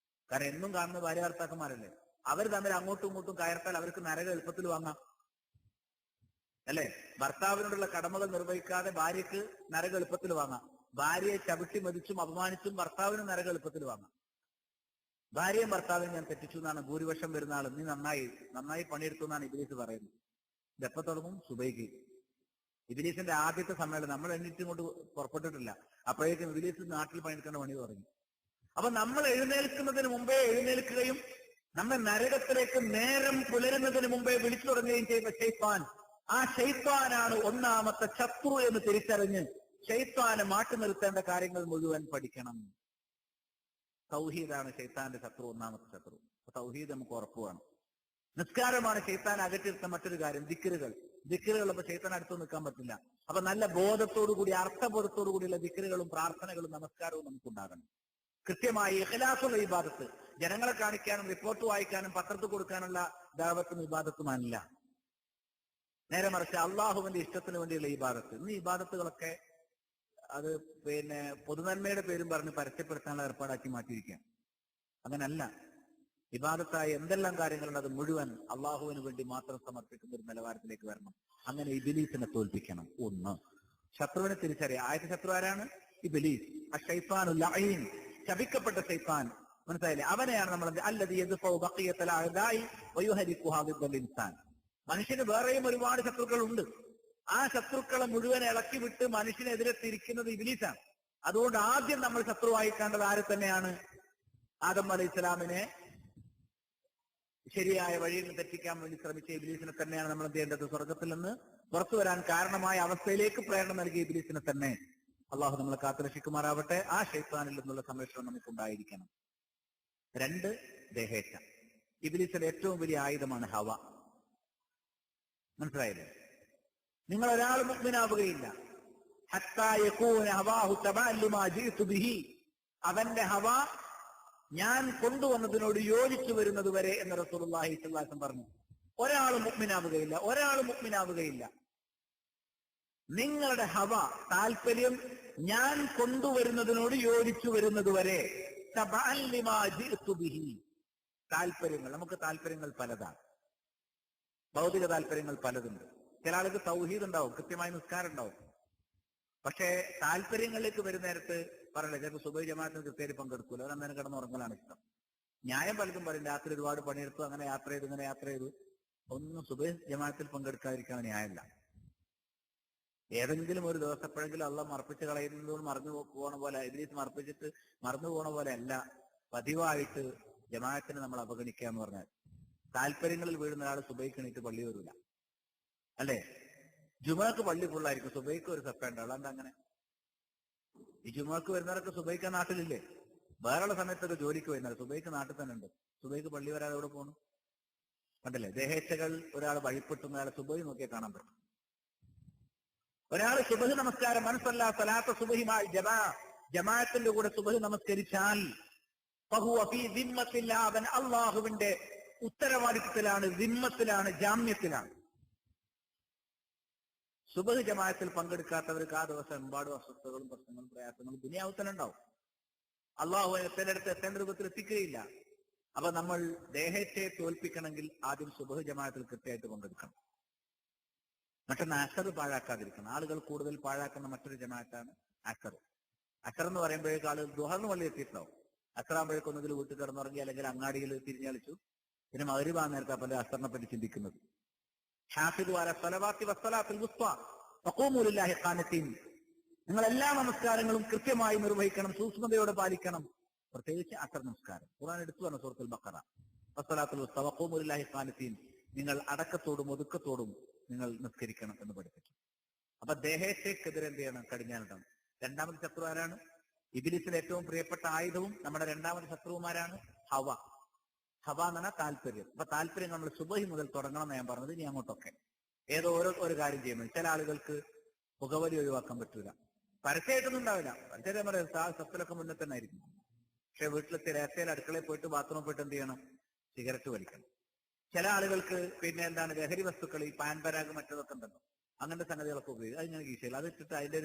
Speaker 1: കാരണം എന്നും കാണുന്ന ഭാര്യ ഭർത്താക്കന്മാരല്ലേ, അവർ തമ്മിൽ അങ്ങോട്ടും ഇങ്ങോട്ടും കയർത്താൽ അവർക്ക് നരകം എളുപ്പത്തിൽ വാങ്ങാം, അല്ലെ? ഭർത്താവിനോടുള്ള കടമകൾ നിർവഹിക്കാതെ ഭാര്യക്ക് നരകം എളുപ്പത്തിൽ വാങ്ങാം. ഭാര്യയെ ചവിട്ടി മതിച്ചും അപമാനിച്ചും ഭർത്താവിന് നരകം എളുപ്പത്തിൽ വാങ്ങാം. ഭാര്യയും ഭർത്താവിനും ഞാൻ തെറ്റിച്ചു എന്നാണ് ഭൂരിപക്ഷം വരുന്ന ആൾ. നീ നന്നായി പണിയെടുത്തു എന്നാണ് ഇബ്ലീസ് പറയുന്നത്. ഇതെപ്പോ തുടങ്ങും? സുബൈക്ക്. ഇബ്ലീസിന്റെ ആദ്യത്തെ സമ്മേളനം നമ്മൾ എണ്ണീറ്റ് കൊണ്ട് പുറപ്പെട്ടിട്ടില്ല. അപ്പോഴേക്കും ഇബ്ലീസ് നാട്ടിൽ പണിയെടുക്കേണ്ട പണി തുടങ്ങി. അപ്പൊ നമ്മൾ എഴുന്നേൽക്കുന്നതിന് മുമ്പേ എഴുന്നേൽക്കുകയും നമ്മെ നരകത്തിലേക്ക് നേരം പുലരുന്നതിന് മുമ്പേ വിളിച്ചു തുടങ്ങുകയും ചെയ്ത ഷൈത്താൻ, ആ ഷൈത്താനാണ് ഒന്നാമത്തെ ശത്രു എന്ന് തിരിച്ചറിഞ്ഞ് ഷൈത്താനെ മാറ്റി നിർത്തേണ്ട കാര്യങ്ങൾ മുഴുവൻ പഠിക്കണം. തൗഹീദാണ് ഷൈത്താന്റെ ശത്രു, ഒന്നാമത്തെ ശത്രു. തൗഹീദ് നമുക്ക് ഉറപ്പുവാണ്. നിസ്കാരമാണ് ഷൈത്താൻ അകറ്റിരുത്ത മറ്റൊരു കാര്യം. ദിക്റുകൾ അപ്പൊ ഷൈത്താൻ അടുത്ത് നിൽക്കാൻ പറ്റില്ല. അപ്പൊ നല്ല ബോധത്തോടുകൂടി, അർത്ഥബോധത്തോടു കൂടിയുള്ള ദിക്റുകളും പ്രാർത്ഥനകളും നമസ്കാരവും നമുക്കുണ്ടാകണം. കൃത്യമായി ഇഖ്ലാസുള്ള ഇബാദത്ത്, ജനങ്ങളെ കാണിക്കാനും റിപ്പോർട്ട് വായിക്കാനും പത്രത്തിൽ കൊടുക്കാനുള്ള ദഅവത്തും ഇബാദത്തുമല്ല. നേരെ മറിച്ച് അള്ളാഹുവിന്റെ ഇഷ്ടത്തിന് വേണ്ടിയുള്ള ഇബാദത്ത്. ഇന്ന് ഇബാദത്തുകളൊക്കെ അത് പൊതുനന്മയുടെ പേരും പറഞ്ഞ് പരസ്യപ്പെടുത്താനുള്ള ഏർപ്പാടാക്കി മാറ്റിയിരിക്കുക. അങ്ങനല്ല. ഇബാദത്തായ എന്തെല്ലാം കാര്യങ്ങളുണ്ട് അത് മുഴുവൻ അള്ളാഹുവിന് വേണ്ടി മാത്രം സമർപ്പിക്കുന്ന ഒരു നിലവാരത്തിലേക്ക് വരണം. അങ്ങനെ ഇബ്ലീസിനെ തോൽപ്പിക്കണം. ഒന്ന്, ശത്രുവിനെ തിരിച്ചറിയാം. ആദ്യത്തെ ശത്രു ആരാണ്? ഇബ്ലീസ്, അശ്ശൈത്താനുൽ ലഈൻ, ശപിക്കപ്പെട്ട ശൈത്താൻ. മനസ്സിലായില്ലേ? അവനെയാണ് നമ്മൾ അല്ലദീ യദ്ഫഉ ബഖിയത്തൽ അഅദാഇ വയുഹലികു ഹാദിദൽ ഇൻസാൻ. മനുഷ്യന് വേറെയും ഒരുപാട് ശത്രുക്കളുണ്ട്. ആ ശത്രുക്കളെ മുഴുവൻ ഇളക്കി വിട്ട് മനുഷ്യനെതിരെ തിരിക്കുന്നത് ഇബ്ലീസാണ്. അതുകൊണ്ട് ആദ്യം നമ്മൾ ശത്രുവായി കണ്ടത് ആരെ തന്നെയാണ്? ആദം അലൈഹിസ്സലാമിനെ ശരിയായ വഴിയിൽ നിന്ന് തെറ്റിക്കാൻ വേണ്ടി ശ്രമിച്ച ഇബ്ലീസിനെ തന്നെയാണ് നമ്മൾ എന്ത് ചെയ്യേണ്ടത്? സ്വർഗത്തിൽ നിന്ന് പുറത്തു വരാൻ കാരണമായ അവസ്ഥയിലേക്ക് പ്രേരണ നൽകിയ ഇബ്ലീസിനെ തന്നെ അള്ളാഹു നമ്മളെ കാത്തുരക്ഷിക്കുമാറാവട്ടെ. ആ ശൈത്താനിൽ നിന്നുള്ള സംരക്ഷണം നമുക്കുണ്ടായിരിക്കണം. 2, ദേഹേച്ഛ. ഇബ്ലീസിന്റെ ഏറ്റവും വലിയ ആയുധമാണ് ഹവ. മനസ്സിലായില്ലേ? നിങ്ങൾ ഒരാൾ മുഅ്മിനാവുകയില്ല ഹത്താ യകൂന ഹവാഹു തബഅൻ ലിമാ ജിഅ്തു ബിഹി, അവന്റെ ഹവ ഞാൻ കൊണ്ടുവന്നതിനോട് യോജിച്ചു വരുന്നത് വരെ എന്ന് റസൂലുള്ളാഹി സ്വല്ലല്ലാഹു അലൈഹി വസല്ലം പറഞ്ഞു. ഒരാൾ മുഅ്മിനാവുകയില്ല. നിങ്ങളുടെ ഹവ, താല്പര്യം ഞാൻ കൊണ്ടുവരുന്നതിനോട് യോജിച്ചു വരുന്നത് വരെ. തബഅൻ ലിമാ ജിഅ്തു ബിഹി. താല്പര്യങ്ങൾ, നമുക്ക് താല്പര്യങ്ങൾ പലതാണ്. ഭൗതിക താല്പര്യങ്ങൾ പലതുണ്ട്. ചില ആൾക്ക് തൗഹീദ് ഉണ്ടാവും, കൃത്യമായ നിസ്കാരം ഉണ്ടാവും. പക്ഷേ താല്പര്യങ്ങളിലേക്ക് വരുന്ന നേരത്ത് പറയല്ലേ, ചിലപ്പോൾ സുബഹി ജമാഅത്തിന് കൃത്യമായിട്ട് പങ്കെടുക്കൂല, അവർ അന്നേരം കിടന്നുറങ്ങലാണ് ഇഷ്ടം. ന്യായം പലതും പറയും. രാത്രി ഒരുപാട് പണിയെടുത്തു, അങ്ങനെ യാത്ര ചെയ്തു, ഇങ്ങനെ യാത്ര ചെയ്തു. ഒന്നും സുബഹി ജമാഅത്തിൽ പങ്കെടുക്കാതിരിക്കാൻ ന്യായമല്ല. ഏതെങ്കിലും ഒരു ദിവസം എപ്പോഴെങ്കിലും അള്ളാഹ് മറപ്പിച്ച് കളയുന്നതോട് മറന്നു പോകണ പോലെ, ഇബ്ലീസ് മറപ്പിച്ചിട്ട് മറന്നു പോകണ പോലെ അല്ല പതിവായിട്ട് ജമാഅത്തിനെ നമ്മൾ അവഗണിക്കുക എന്ന് പറഞ്ഞാൽ. താല്പര്യങ്ങളിൽ വീഴുന്ന ഒരാൾ സുബഹിക്ക് എണീറ്റ് പള്ളി വരില്ല, അല്ലേ? ജുമുഅക്ക് പള്ളി ഫുള്ളായിരിക്കും, സുബഹിക്ക് ഒരു സെപ്പ ഉണ്ടാവും. എന്താ അങ്ങനെ? ഈ ജുമുഅക്ക് വരുന്നവരൊക്കെ സുബഹിക്ക് നാട്ടിലില്ലേ? വേറെയുള്ള സമയത്തൊക്കെ ജോലിക്ക് വരുന്നത്, സുബഹിക്ക് നാട്ടിൽ തന്നെ ഉണ്ട്. സുബഹിക്ക് പള്ളി വരാതെ എവിടെ പോകണം? കണ്ടല്ലേ? ദേഹേച്ഛകൾ ഒരാൾ വഴിപ്പെട്ടുന്ന ഒരാളെ സുബഹി നോക്കിയാൽ കാണാൻ പറ്റും. ഒരാൾ സുബഹി നമസ്കാരം മനസ്സല്ല സലാത്ത സുബഹിമായി ജമാഅത്തിന്റെ കൂടെ സുബഹി നമസ്കരിച്ചാൽ ഫഹുവ ഫീ ദിമ്മത്തില്ല, അവൻ അള്ളാഹുവിന്റെ ഉത്തരവാദിത്വത്തിലാണ്, ദിമ്മത്തിലാണ്, ജാമ്യത്തിലാണ്. സുബഹി ജമാഅത്തിൽ പങ്കെടുക്കാത്തവർക്ക് ആ ദിവസം എമ്പാടും അസ്വസ്ഥതകളും പ്രശ്നങ്ങളും പ്രയാസങ്ങളും ദുനിയാവിൽ തന്നെ ഉണ്ടാവും. അള്ളാഹു എത്തേണ്ട രൂപത്തിൽ എത്തിക്കുകയില്ല. അപ്പൊ നമ്മൾ ദേഹത്തെ തോൽപ്പിക്കണമെങ്കിൽ ആദ്യം സുബഹി ജമാഅത്തിൽ കൃത്യമായിട്ട് പങ്കെടുക്കണം. മറ്റൊന്ന് അസർ പാഴാക്കാതിരിക്കണം. ആളുകൾ കൂടുതൽ പാഴാക്കുന്ന മറ്റൊരു ജമാഅത്താണ് അസർ. അസർ എന്ന് പറയുമ്പോഴേക്കും ആളുകൾ ദുഹറിന് പള്ളി എത്തിയിട്ടുണ്ടാവും. അസറാകുമ്പോഴേക്കും ഒന്നുകിൽ വീട്ടിൽ കിടന്നുറങ്ങി, അല്ലെങ്കിൽ അങ്ങാടിയിൽ തിരിഞ്ഞളിച്ചു. പിന്നെ മഗ്‌രിബ് ആ നേരത്തെ പല അസറിനെ പറ്റി ചിന്തിക്കുന്നത്. ഹാഫിദു അലാ സ്വലവാത്തി വസ്സലാത്തിൽ വുസ്ത വഖൂമു ലില്ലാഹി ഖാനിതീൻ. നിങ്ങൾ എല്ലാ നമസ്കാരങ്ങളും കൃത്യമായി നിർവഹിക്കണം, സൂക്ഷ്മതയോടെ പാലിക്കണം. പ്രത്യേകിച്ച് അസർ നമസ്കാരം. ഖുർആൻ എടുത്തു പറഞ്ഞ സൂറത്തുൽ ബഖറ, വസ്സലാത്തുൽ വുസ്ത വഖൂമു ലില്ലാഹി ഖാനിതീൻ. നിങ്ങൾ അടക്കത്തോടും ഒതുക്കത്തോടും നിങ്ങൾ നിസ്കരിക്കണം എന്ന് പഠിപ്പിച്ചു. അപ്പൊ ദേഹത്തേക്കെതിരെ എന്ത് ചെയ്യണം? കടിഞ്ഞാനിടണം. രണ്ടാമത്തെ ശത്രു ആരാണ്? ഇബ്ലീസിന്റെ ഏറ്റവും പ്രിയപ്പെട്ട ആയുധവും നമ്മുടെ രണ്ടാമത്തെ ശത്രുവുമാരാണ് ഹവ. ഹവ എന്ന് പറഞ്ഞാൽ താല്പര്യം. അപ്പൊ താല്പര്യം നമ്മൾ സുബഹി മുതൽ തുടങ്ങണം എന്ന് ഞാൻ പറഞ്ഞത്. ഇനി അങ്ങോട്ടൊക്കെ ഏതോ ഒരു കാര്യം ചെയ്യുന്നത്. ചില ആളുകൾക്ക് പുകവലി ഒഴിവാക്കാൻ പറ്റൂല. പരസ്യമായിട്ടൊന്നും ഉണ്ടാവില്ല. പരസ്യം പറയാം സത്തിലൊക്കെ മുന്നേ തന്നെ ആയിരിക്കും. പക്ഷെ വീട്ടിലെത്തി രഹസ്യയിൽ അടുക്കളയിൽ പോയിട്ട് ബാത്റൂമിൽ പോയിട്ട് എന്ത് ചെയ്യണം? സിഗരറ്റ് വലിക്കണം. ചില ആളുകൾക്ക് പിന്നെ എന്താണ്, ലഹരി വസ്തുക്കൾ, ഈ പാൻ പരാഗ് മറ്റതൊക്കെ ഉണ്ടല്ലോ, അങ്ങനത്തെ സംഗതികളൊക്കെ ഉപയോഗിക്കും. അതിങ്ങനെ കീശയിൽ അതിട്ടിട്ട് അതിന്റെ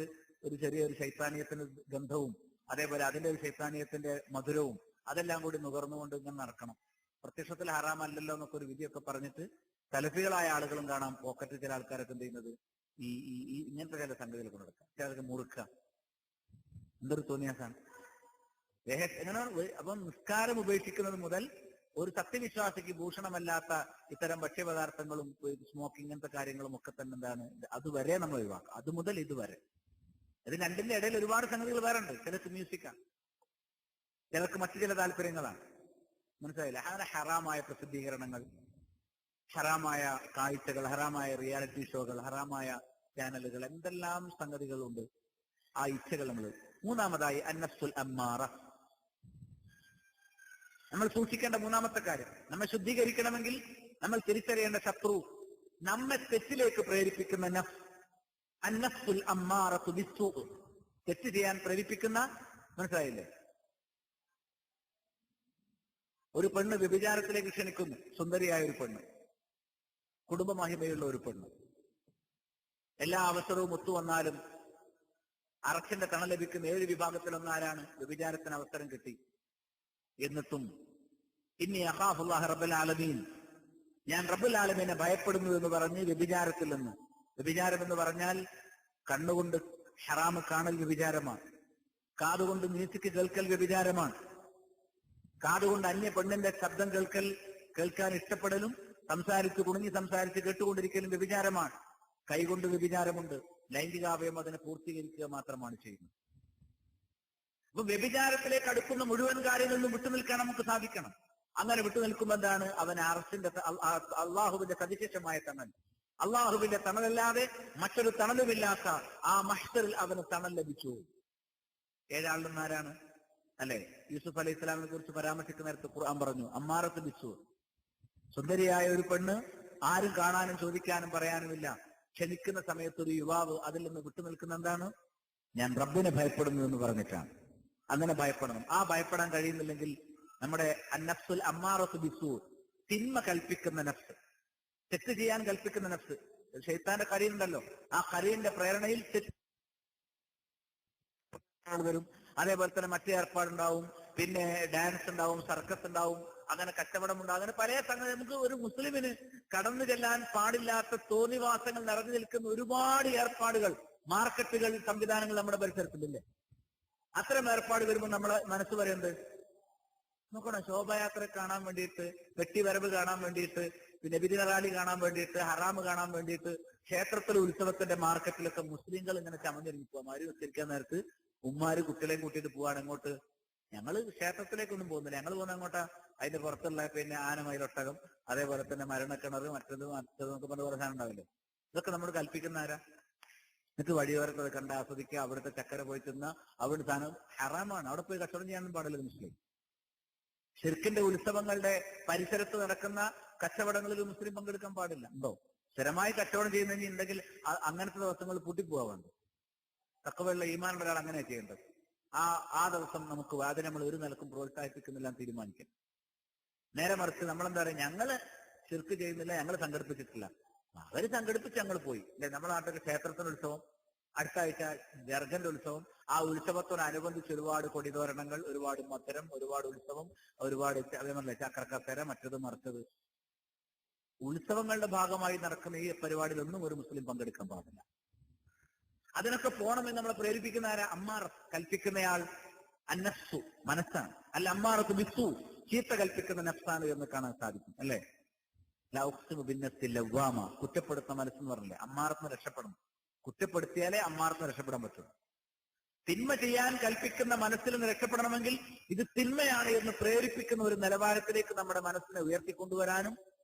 Speaker 1: ഒരു ചെറിയൊരു ശൈത്താനീയത്തിന്റെ ഗന്ധവും അതേപോലെ അതിന്റെ ഒരു ശൈത്താനീയത്തിന്റെ മധുരവും അതെല്ലാം കൂടി നുകർന്നുകൊണ്ട് ഇങ്ങനെ നടക്കണം. പ്രത്യക്ഷത്തിൽ ഹറാമല്ലല്ലോ എന്നൊക്കെ ഒരു വിധിയൊക്കെ പറഞ്ഞിട്ട് തലഫികളായ ആളുകളും കാണാം. പോക്കറ്റ് ചില ആൾക്കാരൊക്കെ എന്ത് ചെയ്യുന്നത് ഈ ഇങ്ങനത്തെ ചില സംഗതികളൊക്കെ നടക്കാം. ചിലർക്ക് മുറുക്കുക. എന്തൊരു തോന്നിയാസാണ് എങ്ങനെ. അപ്പം നിസ്കാരം ഉപേക്ഷിക്കുന്നത് മുതൽ ഒരു സത്യവിശ്വാസിക്ക് ഭൂഷണമല്ലാത്ത ഇത്തരം ഭക്ഷ്യപദാർത്ഥങ്ങളും സ്മോക്കിംഗ് ഇങ്ങനത്തെ കാര്യങ്ങളും ഒക്കെ തന്നെ എന്താണ്, അതുവരെ നമ്മൾ ഒഴിവാക്കുക. അത് മുതൽ ഇതുവരെ. ഇത് രണ്ടിന്റെ ഇടയിൽ ഒരുപാട് സംഗതികൾ വേറെ ഉണ്ട്. ചിലർക്ക് മ്യൂസിക്കാണ്, ചിലർക്ക് മറ്റു ചില താല്പര്യങ്ങളാണ്. മനസ്സിലായില്ല? അങ്ങനെ ഹറാമായ പ്രസിദ്ധീകരണങ്ങൾ, ഹറാമായ കാഴ്ചകൾ, ഹറാമായ റിയാലിറ്റി ഷോകൾ, ഹറാമായ ചാനലുകൾ, എന്തെല്ലാം സംഗതികളുണ്ട്. ആ ഇച്ഛകൾ നമ്മൾ. മൂന്നാമതായി അന്നഫ്സുൽ അമ്മാറ. നമ്മൾ സൂക്ഷിക്കേണ്ട മൂന്നാമത്തെ കാര്യം, നമ്മെ ശുദ്ധീകരിക്കണമെങ്കിൽ നമ്മൾ തിരിച്ചറിയേണ്ട ശത്രു നമ്മെ തെറ്റിലേക്ക് പ്രേരിപ്പിക്കുന്ന നഫ്സ്. അന്നഫ്സുൽ അമ്മാറത്തു ബിസ്സൂ, തെറ്റ് ചെയ്യാൻ പ്രേരിപ്പിക്കുന്ന. മനസ്സിലായില്ലേ? ഒരു പെണ്ണ് വ്യഭിചാരത്തിലേക്ക് ക്ഷണിക്കുന്നു. സുന്ദരിയായ ഒരു പെണ്ണ്, കുടുംബമഹിമയുള്ള ഒരു പെണ്ണ്. എല്ലാ അവസരവും ഒത്തുവന്നാലും അറക്കന്റെ തണൽ ലഭിക്കുന്ന 7 വിഭാഗത്തിലൊന്നാരാണ്? വ്യഭിചാരത്തിന് അവസരം കിട്ടി. എന്നിട്ടും ഇന്നി അഖാഫുല്ലാഹ റബ്ബൽ ആലമീൻ, ഞാൻ റബ്ബുൽ ആലമീനെ ഭയപ്പെടുന്നു എന്ന് പറഞ്ഞ് വ്യഭിചാരത്തിൽ നിന്ന്. വ്യഭിചാരം എന്ന് പറഞ്ഞാൽ കണ്ണുകൊണ്ട് ഹറാമ് കാണൽ വ്യഭിചാരമാണ്. കാതുകൊണ്ട് മ്യൂസിക് കേൾക്കൽ വ്യഭിചാരമാണ്. കാതുകൊണ്ട് അന്യ പെണ്ണിന്റെ ശബ്ദം കേൾക്കാൻ ഇഷ്ടപ്പെടലും സംസാരിച്ച് കുണുങ്ങി സംസാരിച്ച് കേട്ടുകൊണ്ടിരിക്കലും വ്യഭിചാരമാണ്. കൈകൊണ്ട് വ്യഭിചാരമുണ്ട്. ലൈംഗികാവയം അതിനെ പൂർത്തീകരിക്കുക മാത്രമാണ് ചെയ്യുന്നത്. അപ്പൊ വ്യഭിചാരത്തിലേക്ക് അടുക്കുന്ന മുഴുവൻ കാര്യങ്ങളിൽ നിന്നും വിട്ടുനിൽക്കാൻ നമുക്ക് സാധിക്കണം. അങ്ങനെ വിട്ടുനിൽക്കുമ്പോൾ എന്താണ്? അവൻ അർശിന്റെ അള്ളാഹുവിന്റെ സവിശേഷമായ തണൽ, അള്ളാഹുവിന്റെ തണലല്ലാതെ മറ്റൊരു തണലുമില്ലാത്ത ആ മഹ്ശറിൽ അവന് തണൽ ലഭിച്ചു. 7 ആളുമാരാണ് അല്ലെ? യൂസുഫ് അലൈഹി ഇസ്ലാമിനെ കുറിച്ച് പരാമർശിക്കുന്ന നേരത്ത് ഖുർആൻ പറഞ്ഞു അമ്മാറത്ത് ബിസ്സൂ. സുന്ദരിയായ ഒരു പെണ്ണ്, ആരും കാണാനും ചോദിക്കാനും പറയാനുമില്ല. ക്ഷണിക്കുന്ന സമയത്ത് ഒരു യുവാവ് അതിൽ നിന്ന് വിട്ടുനിൽക്കുന്ന എന്താണ്? ഞാൻ റബ്ബിനെ ഭയപ്പെടുന്നു എന്ന് പറഞ്ഞിട്ടാണ്. അങ്ങനെ ഭയപ്പെടണം. ആ ഭയപ്പെടാൻ കഴിയുന്നില്ലെങ്കിൽ നമ്മുടെ അന്നഫ്സുൽ അമ്മാറത്ത് ബിസ്സൂ, തിന്മ കൽപ്പിക്കുന്ന നഫ്സ്, തെറ്റ് ചെയ്യാൻ കൽപ്പിക്കുന്ന നഫ്സ്. ശൈത്താന്റെ കരീനുണ്ടല്ലോ, ആ കരീന്റെ പ്രേരണയിൽ തെറ്റ് വരും. അതേപോലെ തന്നെ മറ്റേ ഏർപ്പാടുണ്ടാവും, പിന്നെ ഡാൻസ് ഉണ്ടാവും, സർക്കസ് ഉണ്ടാവും, അങ്ങനെ കച്ചവടം ഉണ്ടാവും. അങ്ങനെ പല സംഗതി. നമുക്ക് ഒരു മുസ്ലിമിന് കടന്നു ചെല്ലാൻ പാടില്ലാത്ത തോന്നിവാസങ്ങൾ നിറഞ്ഞു നിൽക്കുന്ന ഒരുപാട് ഏർപ്പാടുകൾ, മാർക്കറ്റുകൾ, സംവിധാനങ്ങൾ നമ്മുടെ പരിസരത്തിലില്ലേ? അത്തരം ഏർപ്പാട് വരുമ്പോൾ നമ്മളെ മനസ്സ് പറയുന്നത് നോക്കണം, ശോഭയാത്ര കാണാൻ വേണ്ടിയിട്ട്, വെട്ടിവരവ് കാണാൻ വേണ്ടിയിട്ട്, പിന്നെ ബിരിന റാലി കാണാൻ വേണ്ടിയിട്ട്, ഹറാമ് കാണാൻ വേണ്ടിയിട്ട്, ക്ഷേത്രത്തിലെ ഉത്സവത്തിന്റെ മാർക്കറ്റിലൊക്കെ മുസ്ലിങ്ങൾ ഇങ്ങനെ ചമഞ്ഞിരിക്കുക. മാരി വെച്ചിരിക്കാൻ നേരത്ത് ഉമ്മാര് കുട്ടികളെയും കൂട്ടിയിട്ട് പോവാണ്. എങ്ങോട്ട്? ഞങ്ങള് ക്ഷേത്രത്തിലേക്കൊന്നും പോകുന്നില്ല. ഞങ്ങൾ പോകുന്ന അങ്ങോട്ടാ? അതിന്റെ പുറത്തുള്ള പിന്നെ ആനമയിലൊട്ടകം, അതേപോലെ തന്നെ മരണക്കിണർ, മറ്റത് എന്നൊക്കെ പറഞ്ഞ പോലെ സാധനം ഉണ്ടാവില്ലേ? ഇതൊക്കെ നമ്മൾ കൽപ്പിക്കുന്ന ആരാ? എന്നിട്ട് വഴിയോരത്ത് കണ്ട് ആസ്വദിക്കുക, അവിടുത്തെ ചക്കര പോയി തിന്ന, അവിടെ സാധനം ഹറാമാണ്. അവിടെ പോയി കച്ചവടം ചെയ്യാനൊന്നും പാടില്ല മുസ്ലിം. ഷിർക്കിന്റെ ഉത്സവങ്ങളുടെ പരിസരത്ത് നടക്കുന്ന കച്ചവടങ്ങളിൽ മുസ്ലിം പങ്കെടുക്കാൻ പാടില്ല. ഉണ്ടോ? സ്ഥിരമായി കച്ചവടം ചെയ്യുന്നതിന് ഉണ്ടെങ്കിൽ അങ്ങനത്തെ ദിവസങ്ങൾ പൂട്ടിപ്പോവാണ്ട്. തക്കവയുള്ള ഈമാനുള്ള ഒരാൾ അങ്ങനെ ചെയ്യേണ്ടത്. ആ ദിവസം നമുക്ക് അതിനെ നമ്മൾ ഒരു നിലക്കും പ്രോത്സാഹിപ്പിക്കുന്നില്ല തീരുമാനിക്കാം. നേരെ മറിച്ച് നമ്മളെന്താ പറയുക, ഞങ്ങള് ഷിർക്ക് ചെയ്യുന്നില്ല, ഞങ്ങൾ സംഘടിപ്പിച്ചിട്ടില്ല. അവര് സംഘടിപ്പിച്ച് ഞങ്ങൾ പോയി. നമ്മുടെ നാട്ടിലെ ക്ഷേത്രത്തിന്റെ ഉത്സവം, അടുത്ത ആഴ്ച ദർഗന്റെ ഉത്സവം. ആ ഉത്സവത്തോടനുബന്ധിച്ച് ഒരുപാട് കൊടിതോരണങ്ങൾ, ഒരുപാട് മധുരം, ഒരുപാട് ഉത്സവം, ഒരുപാട് അതേപോലെ ചക്രക്കസര, മറ്റത് മറിച്ചത്. ഉത്സവങ്ങളുടെ ഭാഗമായി നടക്കുന്ന ഈ പരിപാടിയിലൊന്നും ഒരു മുസ്ലിം പങ്കെടുക്കാൻ പാടില്ല. അതിനൊക്കെ പോകണമെന്ന് നമ്മളെ പ്രേരിപ്പിക്കുന്ന ആരാ? അമ്മാർ, കൽപ്പിക്കുന്നയാൾ അന്നഫ്സു, മനസ്സാണ്. അല്ല അമ്മാറത്ത് ബിസ്സൂ, ചീത്ത കൽപ്പിക്കുന്ന നഫ്സാണ് എന്ന് കാണാൻ സാധിക്കും അല്ലെ? ലവ്വാമ, കുറ്റപ്പെടുത്തുന്ന മനസ്സെന്ന് പറഞ്ഞില്ലേ? അമ്മാറത്തിന് രക്ഷപ്പെടണം. കുറ്റപ്പെടുത്തിയാലേ അമ്മാറത്തിന് രക്ഷപ്പെടാൻ പറ്റും. തിന്മ ചെയ്യാൻ കൽപ്പിക്കുന്ന മനസ്സിൽ നിന്ന് രക്ഷപ്പെടണമെങ്കിൽ ഇത് തിന്മയാണ് എന്ന് പ്രേരിപ്പിക്കുന്ന ഒരു നിലവാരത്തിലേക്ക് നമ്മുടെ മനസ്സിനെ ഉയർത്തിക്കൊണ്ടുവരാനും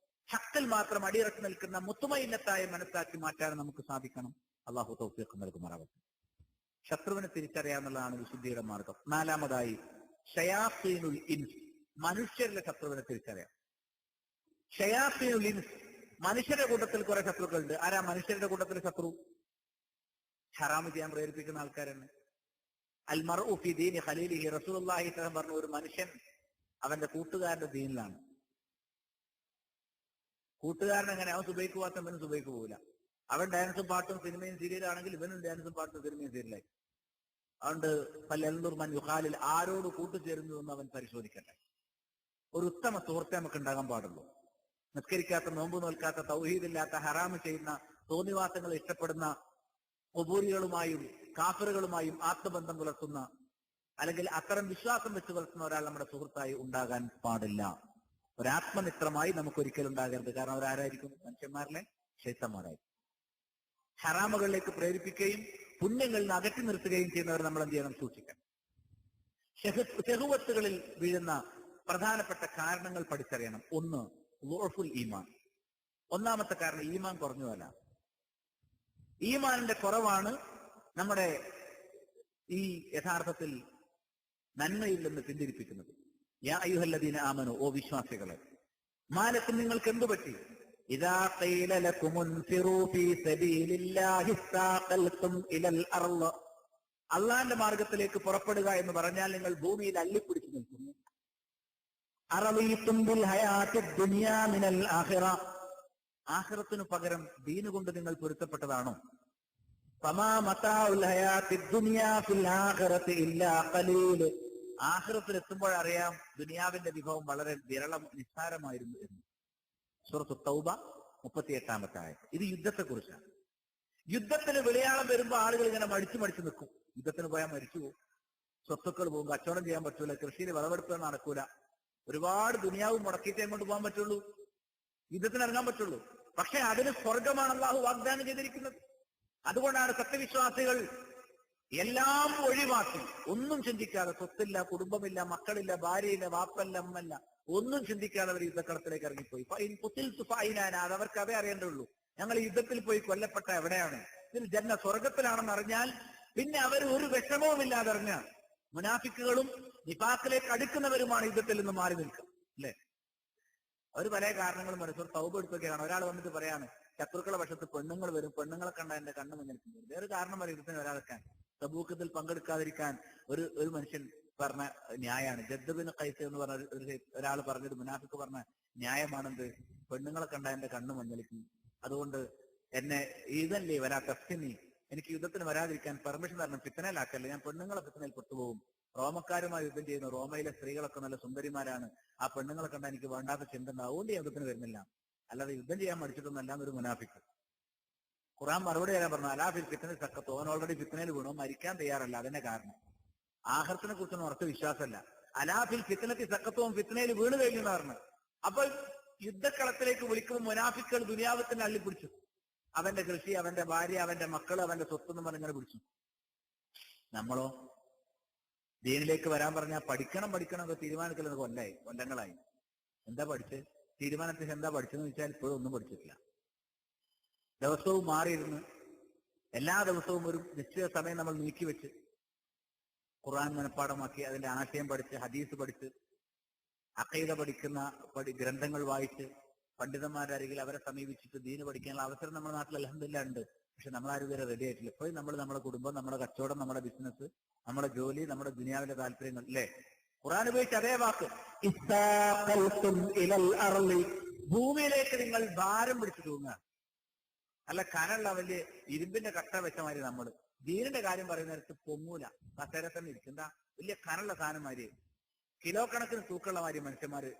Speaker 1: ഹക്കിൽ മാത്രം അടിയിറക്കി നിൽക്കുന്ന മുത്തുമയിന്നത്തായ മനസ്സാക്കി മാറ്റാനും നമുക്ക് സാധിക്കണം. അള്ളാഹു തൗഫീഖ് നൽകുമാറാവട്ടെ. ശത്രുവിനെ തിരിച്ചറിയാന്നുള്ളതാണ് വിശുദ്ധിയുടെ മാർഗം. 4-മതായി ശയാത്തീനുൽ ഇൻസ്, മനുഷ്യരിലെ ശത്രുവിനെ തിരിച്ചറിയാം. ശയാത്തീനുൽ ഇൻസ്, മനുഷ്യരുടെ കൂട്ടത്തിൽ കുറെ ശത്രുക്കളുണ്ട്. ആരാ മനുഷ്യരുടെ കൂട്ടത്തിലെ ശത്രു? ഹറാമ് ചെയ്യാൻ പ്രേരിപ്പിക്കുന്ന ആൾക്കാരാണ്. അൽ മർഉ ഫി ദീനി ഖലീലിഹി, റസൂലുള്ളാഹി സ്വല്ലല്ലാഹു അലൈഹി വസല്ലം പറഞ്ഞു, ഒരു മനുഷ്യൻ അവന്റെ കൂട്ടുകാരന്റെ ദീനിലാണ്. കൂട്ടുകാരൻ എങ്ങനെ? അവൻ സുബൈക്ക് പോകാത്ത ഇവനും സുബൈക്ക് പോകില്ല. അവൻ ഡാൻസും പാട്ടും സിനിമയും സീരിയലാണെങ്കിൽ ഇവനും ഡാൻസും പാട്ടും സിനിമയും സീരിയലായി. അതുകൊണ്ട് പല്ലൂർ മൻ യുഖാലിൽ, ആരോട് കൂട്ടുചേരുന്നു എന്ന് അവൻ പരിശോധിക്കട്ടെ. ഒരു ഉത്തമ സുഹൃത്തെ നമുക്ക് ഉണ്ടാകാൻ പാടുള്ളൂ. നിസ്കരിക്കാത്ത, നോമ്പ് നോൽക്കാത്ത, തൗഹീദില്ലാത്ത, ഹറാമ് ചെയ്യുന്ന, തോന്നിവാസങ്ങൾ ഇഷ്ടപ്പെടുന്ന, ഖുബൂരികളുമായും കാഫിറുകളുമായും ആത്മബന്ധം പുലർത്തുന്ന, അല്ലെങ്കിൽ അത്തരം വിശ്വാസം വെച്ച് പുലർത്തുന്ന ഒരാൾ നമ്മുടെ സുഹൃത്തായി ഉണ്ടാകാൻ പാടില്ല. ഒരാത്മമിത്രമായി നമുക്ക് ഒരിക്കലും ഉണ്ടാകരുത്. കാരണം അവരാരായിരിക്കും? മനുഷ്യന്മാരിലെ ശൈത്തന്മാരായിരിക്കും. ഹറാമുകളിലേക്ക് പ്രേരിപ്പിക്കുകയും പുണ്യങ്ങളിൽ നിന്ന് അകറ്റി നിർത്തുകയും ചെയ്യുന്നവർ നമ്മൾ എന്ത് ചെയ്യണം? സൂക്ഷിക്കണം. ഷഹുവത്തുകളിൽ വീഴുന്ന പ്രധാനപ്പെട്ട കാരണങ്ങൾ പഠിച്ചറിയണം. ഒന്ന്, ളുഅഫുൽ ഈമാൻ. ഒന്നാമത്തെ കാരണം ഈമാൻ കുറഞ്ഞതല്ല. ഈമാനിന്റെ കുറവാണ് നമ്മുടെ ഈ യഥാർത്ഥത്തിൽ നന്മയിൽ നിന്ന് പിന്തിരിപ്പിക്കുന്നത്. യാ അയ്യുഹല്ലദീന ആമനു, ഓ വിശ്വാസികളെ, മാലക്കും നിങ്ങൾക്ക് എന്തു പറ്റി? ഇദാ ഖീല ലകും ഉൻഫിറൂ ഫീ സബീലില്ലാഹി ഇസ്താഖൽതും ഇലൽ അർള്, അള്ളാന്റെ മാർഗത്തിലേക്ക് പുറപ്പെടുക എന്ന് പറഞ്ഞാൽ നിങ്ങൾ ഭൂമിയിൽ അള്ളിപ്പിടിച്ചു നിൽക്കുന്നു. അറളീതും ബിൽ ഹയാത്തിദ് ദുനിയാ മിനൽ ആഖിറ, ആഖിറത്തിനു പകരം ദീന് കൊണ്ട് നിങ്ങൾ പൊരുത്തപ്പെട്ടതാണോ? ഫമാ മതാഉൽ ഹയാത്തിദ് ദുനിയാ ഫിൽ ആഖിറതി ഇല്ലാ ഖലീൽ, ആഖിറത്തിൽ എത്തുമ്പോഴറിയാം ദുനിയാവിന്റെ വിഭവം വളരെ വിരളം, നിസ്സാരമായിരുന്നു എന്ന്. സൂറത്ത് തൗബ 38-ാമത്തെ ആയത്ത്. ഇത് യുദ്ധത്തെക്കുറിച്ചാണ്. യുദ്ധത്തിന് വിളയാളം വരുമ്പോ ആളുകൾ ഇങ്ങനെ മടിച്ചു നിൽക്കും. യുദ്ധത്തിന് പോയാൽ മരിച്ചു പോകും, സ്വത്തുക്കൾ പോകും, കച്ചവടം ചെയ്യാൻ പറ്റൂല, കൃഷിയിൽ വിളവെടുപ്പ് നടക്കൂല, ഒരുപാട് ദുനിയാവ് മുടക്കിയിട്ടേ കൊണ്ട് പോകാൻ പറ്റുള്ളൂ, യുദ്ധത്തിന് ഇറങ്ങാൻ പറ്റുള്ളൂ. പക്ഷെ അതിന് സ്വർഗമാണ് അള്ളാഹു വാഗ്ദാനം ചെയ്തിരിക്കുന്നത്. അതുകൊണ്ടാണ് സത്യവിശ്വാസികൾ എല്ലാം ഒഴിവാക്കി, ഒന്നും ചിന്തിക്കാതെ, സ്വത്തില്ല, കുടുംബമില്ല, മക്കളില്ല, ഭാര്യയില്ല, വാപ്പല്ല, അമ്മല്ല, ഒന്നും ചിന്തിക്കാതെ അവർ യുദ്ധക്കളത്തിലേക്ക് ഇറങ്ങിപ്പോയി. അത് അവർക്ക് അതേ അറിയേണ്ടുള്ളൂ. ഞങ്ങൾ യുദ്ധത്തിൽ പോയി കൊല്ലപ്പെട്ട എവിടെയാണ്? ഇതിൽ ജന്ന സ്വർഗത്തിലാണെന്ന് അറിഞ്ഞാൽ പിന്നെ അവർ ഒരു വിഷമവും ഇല്ലാതെ അറിഞ്ഞാൽ മുനാഫിക്കുകളും നിഫാഖിലേക്ക് അടുക്കുന്നവരുമാണ് യുദ്ധത്തിൽ നിന്ന് മാറി നിൽക്കുക. അല്ലെ? അവർ പല കാരണങ്ങളും മനസ്സിൽ തൗബ എടുത്തൊക്കെയാണ്. ഒരാൾ വന്നിട്ട് പറയാണ്, ശത്രുക്കളെ വശത്ത് പെണ്ണുങ്ങൾ വരും, പെണ്ണുങ്ങളെ കണ്ട എന്റെ കണ്ണ് മുന്നിൽ. വേറെ കാരണം വരെ യുദ്ധത്തിന് വരാതെക്കാൻ, തബൂക്കത്തിൽ പങ്കെടുക്കാതിരിക്കാൻ ഒരു മനുഷ്യൻ പറഞ്ഞ ന്യായമാണ്. ജദ്ദ് ബിൻ ഖൈസ് എന്ന് പറഞ്ഞ ഒരാൾ പറഞ്ഞത്, മുനാഫിക്ക് പറഞ്ഞ ന്യായമാണെന്ത്? പെണ്ണുങ്ങളെ കണ്ട എന്റെ കണ്ണ് മഞ്ഞളിക്കും, അതുകൊണ്ട് എന്നെ ഇതല്ലേ വരാ തഫ്സിനി, എനിക്ക് യുദ്ധത്തിന് വരാതിരിക്കാൻ പെർമിഷൻ തരണം, ഫിത്നയിലാക്കല്ലേ, ഞാൻ പെണ്ണുങ്ങളെ ഫിത്നയിൽ പെട്ടുപോകും. റോമക്കാരുമായി യുദ്ധം ചെയ്യുന്നു, റോമയിലെ സ്ത്രീകളൊക്കെ നല്ല സുന്ദരിമാരാണ്, ആ പെണ്ണുങ്ങളെ കണ്ട എനിക്ക് വേണ്ടാത്ത ചിന്ത ഉണ്ട്, അതുകൊണ്ട് യുദ്ധത്തിന് വരുന്നില്ല, അല്ലാതെ യുദ്ധം ചെയ്യാൻ മടിച്ചിട്ടൊന്നല്ല എന്നൊരു മുനാഫിക്ക്. ഖുർആൻ മറുപടി തരാൻ പറഞ്ഞു, അലാഫിൽ ഫിത്നയിൽ സക്കത്ത്, ഓൻ ഓൾറെഡി ഫിത്നയിൽ വീണു, മരിക്കാൻ തയ്യാറല്ല, അതിന്റെ കാരണം ആഖിറത്തിനെ കുറിച്ചൊന്നും ഉറച്ച വിശ്വാസമല്ല. അലാഫിൽ ഫിത്നത്തിൽ സക്കത്തും ഫിത്നയിൽ വീണ് കഴിഞ്ഞെന്ന് പറഞ്ഞു. അപ്പൊ യുദ്ധക്കളത്തിലേക്ക് വിളിക്കുമ്പോൾ മുനാഫിക്കുകൾ ദുനിയാവത്തിന് അള്ളിപ്പിടിച്ചു. അവന്റെ കൃഷി, അവന്റെ ഭാര്യ, അവന്റെ മക്കൾ, അവന്റെ സ്വത്തെന്ന് പറഞ്ഞിങ്ങനെ പിടിച്ചു. നമ്മളോ ദീനിലേക്ക് വരാൻ പറഞ്ഞാൽ പഠിക്കണം ഒക്കെ തീരുമാനിക്കുന്നത് കൊല്ലങ്ങളായി. എന്താ പഠിച്ച്? തീരുമാനത്തിൽ എന്താ പഠിച്ചെന്ന് വെച്ചാൽ ഇപ്പോഴും ഒന്നും പഠിച്ചിട്ടില്ല. ദിവസവും മാറിയിരുന്ന് എല്ലാ ദിവസവും ഒരു നിശ്ചിത സമയം നമ്മൾ നീക്കിവെച്ച് ഖുർആൻ മനഃപ്പാഠമാക്കി, അതിന്റെ ആശയം പഠിച്ച്, ഹദീസ് പഠിച്ച്, അഖീദ പഠിക്കുന്ന ഗ്രന്ഥങ്ങൾ വായിച്ച്, പണ്ഡിതന്മാരുടെ അരികിൽ അവരെ സമീപിച്ചിട്ട് ദീന് പഠിക്കാനുള്ള അവസരം നമ്മുടെ നാട്ടിൽ അൽഹംദുലില്ലാഹ് ഉണ്ട്. പക്ഷെ നമ്മളാരും ഇതുവരെ റെഡി ആയിട്ടില്ല. ഇപ്പോഴും നമ്മൾ നമ്മുടെ കുടുംബം, നമ്മുടെ കച്ചവടം, നമ്മുടെ ബിസിനസ്, നമ്മുടെ ജോലി, നമ്മുടെ ദുനിയാവിന്റെ താല്പര്യങ്ങൾ, അല്ലേ? ഖുർആൻ ഉപയോഗിച്ച് അതേ വാക്ക്, ഭൂമിയിലേക്ക് നിങ്ങൾ ഭാരം പിടിച്ചു തൂങ്ങുക. അല്ല കനുള്ള വലിയ ഇരുമ്പിന്റെ കട്ട വെച്ച മാതിരി നമ്മൾ ദീനിന്റെ കാര്യം പറയുന്ന നേരത്ത് പൊങ്ങൂല, കസേര തന്നെ ഇരിക്കും. എന്താ വലിയ കനുള്ള സാധനമാര്, കിലോ കണക്കിന് തൂക്കമുള്ള മാതിരി മനുഷ്യന്മാര്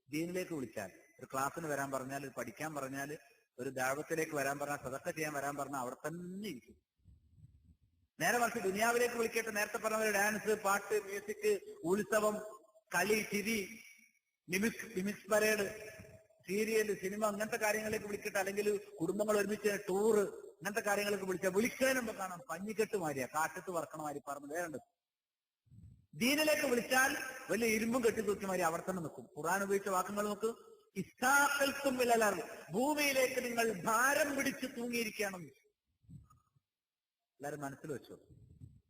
Speaker 1: ദീനിലേക്ക് വിളിച്ചാൽ, ഒരു ക്ലാസ്സിന് വരാൻ പറഞ്ഞാൽ, പഠിക്കാൻ പറഞ്ഞാൽ, ഒരു ദഅവത്തിലേക്ക് വരാൻ പറഞ്ഞാൽ, സദഖ ചെയ്യാൻ വരാൻ പറഞ്ഞാൽ അവിടെ തന്നെ ഇരിക്കും. നേരെ മറിച്ച് ദുനിയാവിലേക്ക് വിളിക്കട്ടെ, നേരത്തെ പറഞ്ഞ ഡാൻസ്, പാട്ട്, മ്യൂസിക്, ഉത്സവം, കളി, ചിരി, മിമിക്സ് പരേഡ്, സീരിയൽ, സിനിമ, അങ്ങനത്തെ കാര്യങ്ങളിലേക്ക് വിളിക്കട്ടെ, അല്ലെങ്കിൽ കുടുംബങ്ങൾ ഒരുമിച്ച് ടൂറ്, അങ്ങനത്തെ കാര്യങ്ങൾക്ക് വിളിക്കുന്നതിനുമ്പോ കാണാം പഞ്ഞിക്കെട്ട് മാരിയാ, കാറ്റത്ത് വറക്കണ മാതിരി പറഞ്ഞു വേറെണ്ട്. ദീനിലേക്ക് വിളിച്ചാൽ വലിയ ഇരുമ്പും കെട്ടി തൂക്കി മാതിരി അവിടെ തന്നെ നിൽക്കും. ഖുർആൻ ഉപയോഗിച്ച വാക്കുകൾ നോക്ക്, ഇസ്താഖൽതും ഇലൽ അർള്, ഭൂമിയിലേക്ക് നിങ്ങൾ ഭാരം പിടിച്ച് തൂങ്ങിയിരിക്കുകയാണെന്ന്. എല്ലാരും മനസ്സിൽ വെച്ചോ.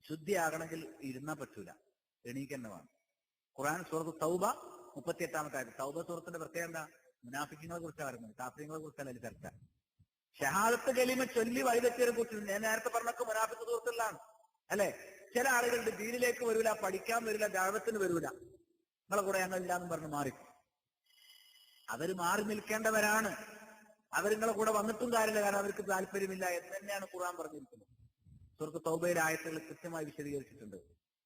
Speaker 1: ശുദ്ധിയാകണമെങ്കിൽ ഇരുന്നാ പറ്റൂല, എണീക്കന്നെ വേണം. ഖുർആൻ സൂറത്ത് തൗബ 38-ാമത്തെ ആയത്ത്. തൗബ സൂറത്തിന്റെ പ്രത്യേകത എന്താ? മുനാഫിക്കുകളെ കുറിച്ചാണ് പറയുന്നത്, കാഫിറുകളെ കുറിച്ചല്ല അതിൽ ചർച്ച. ഷഹാദത്ത് കലിമ ചൊല്ലി വഴിതെറ്റിയതിനെ കുറിച്ച് ഞാൻ നേരത്തെ പറഞ്ഞൊക്കെ മുനാഫിക്ക് സൂറത്തിലാണ്, അല്ലെ? ചില ആളുകളുടെ ദീനിലേക്ക് വരൂല, പഠിക്കാൻ വരില്ല, ദഅവത്തിന് വരൂല, നിങ്ങളെ കൂടെ ഞങ്ങളില്ലാന്ന് പറഞ്ഞ് മാറി. അവര് മാറി നിൽക്കേണ്ടവരാണ്. അവർ നിങ്ങളെ കൂടെ വന്നിട്ടും കാര്യമില്ല, കാരണം അവർക്ക് താല്പര്യമില്ല എന്ന് തന്നെയാണ് ഖുർആൻ പറഞ്ഞിരിക്കുന്നത്. സൂറത്ത് തൗബയിലെ ആയത്തുകൾ കൃത്യമായി വിശദീകരിച്ചിട്ടുണ്ട്.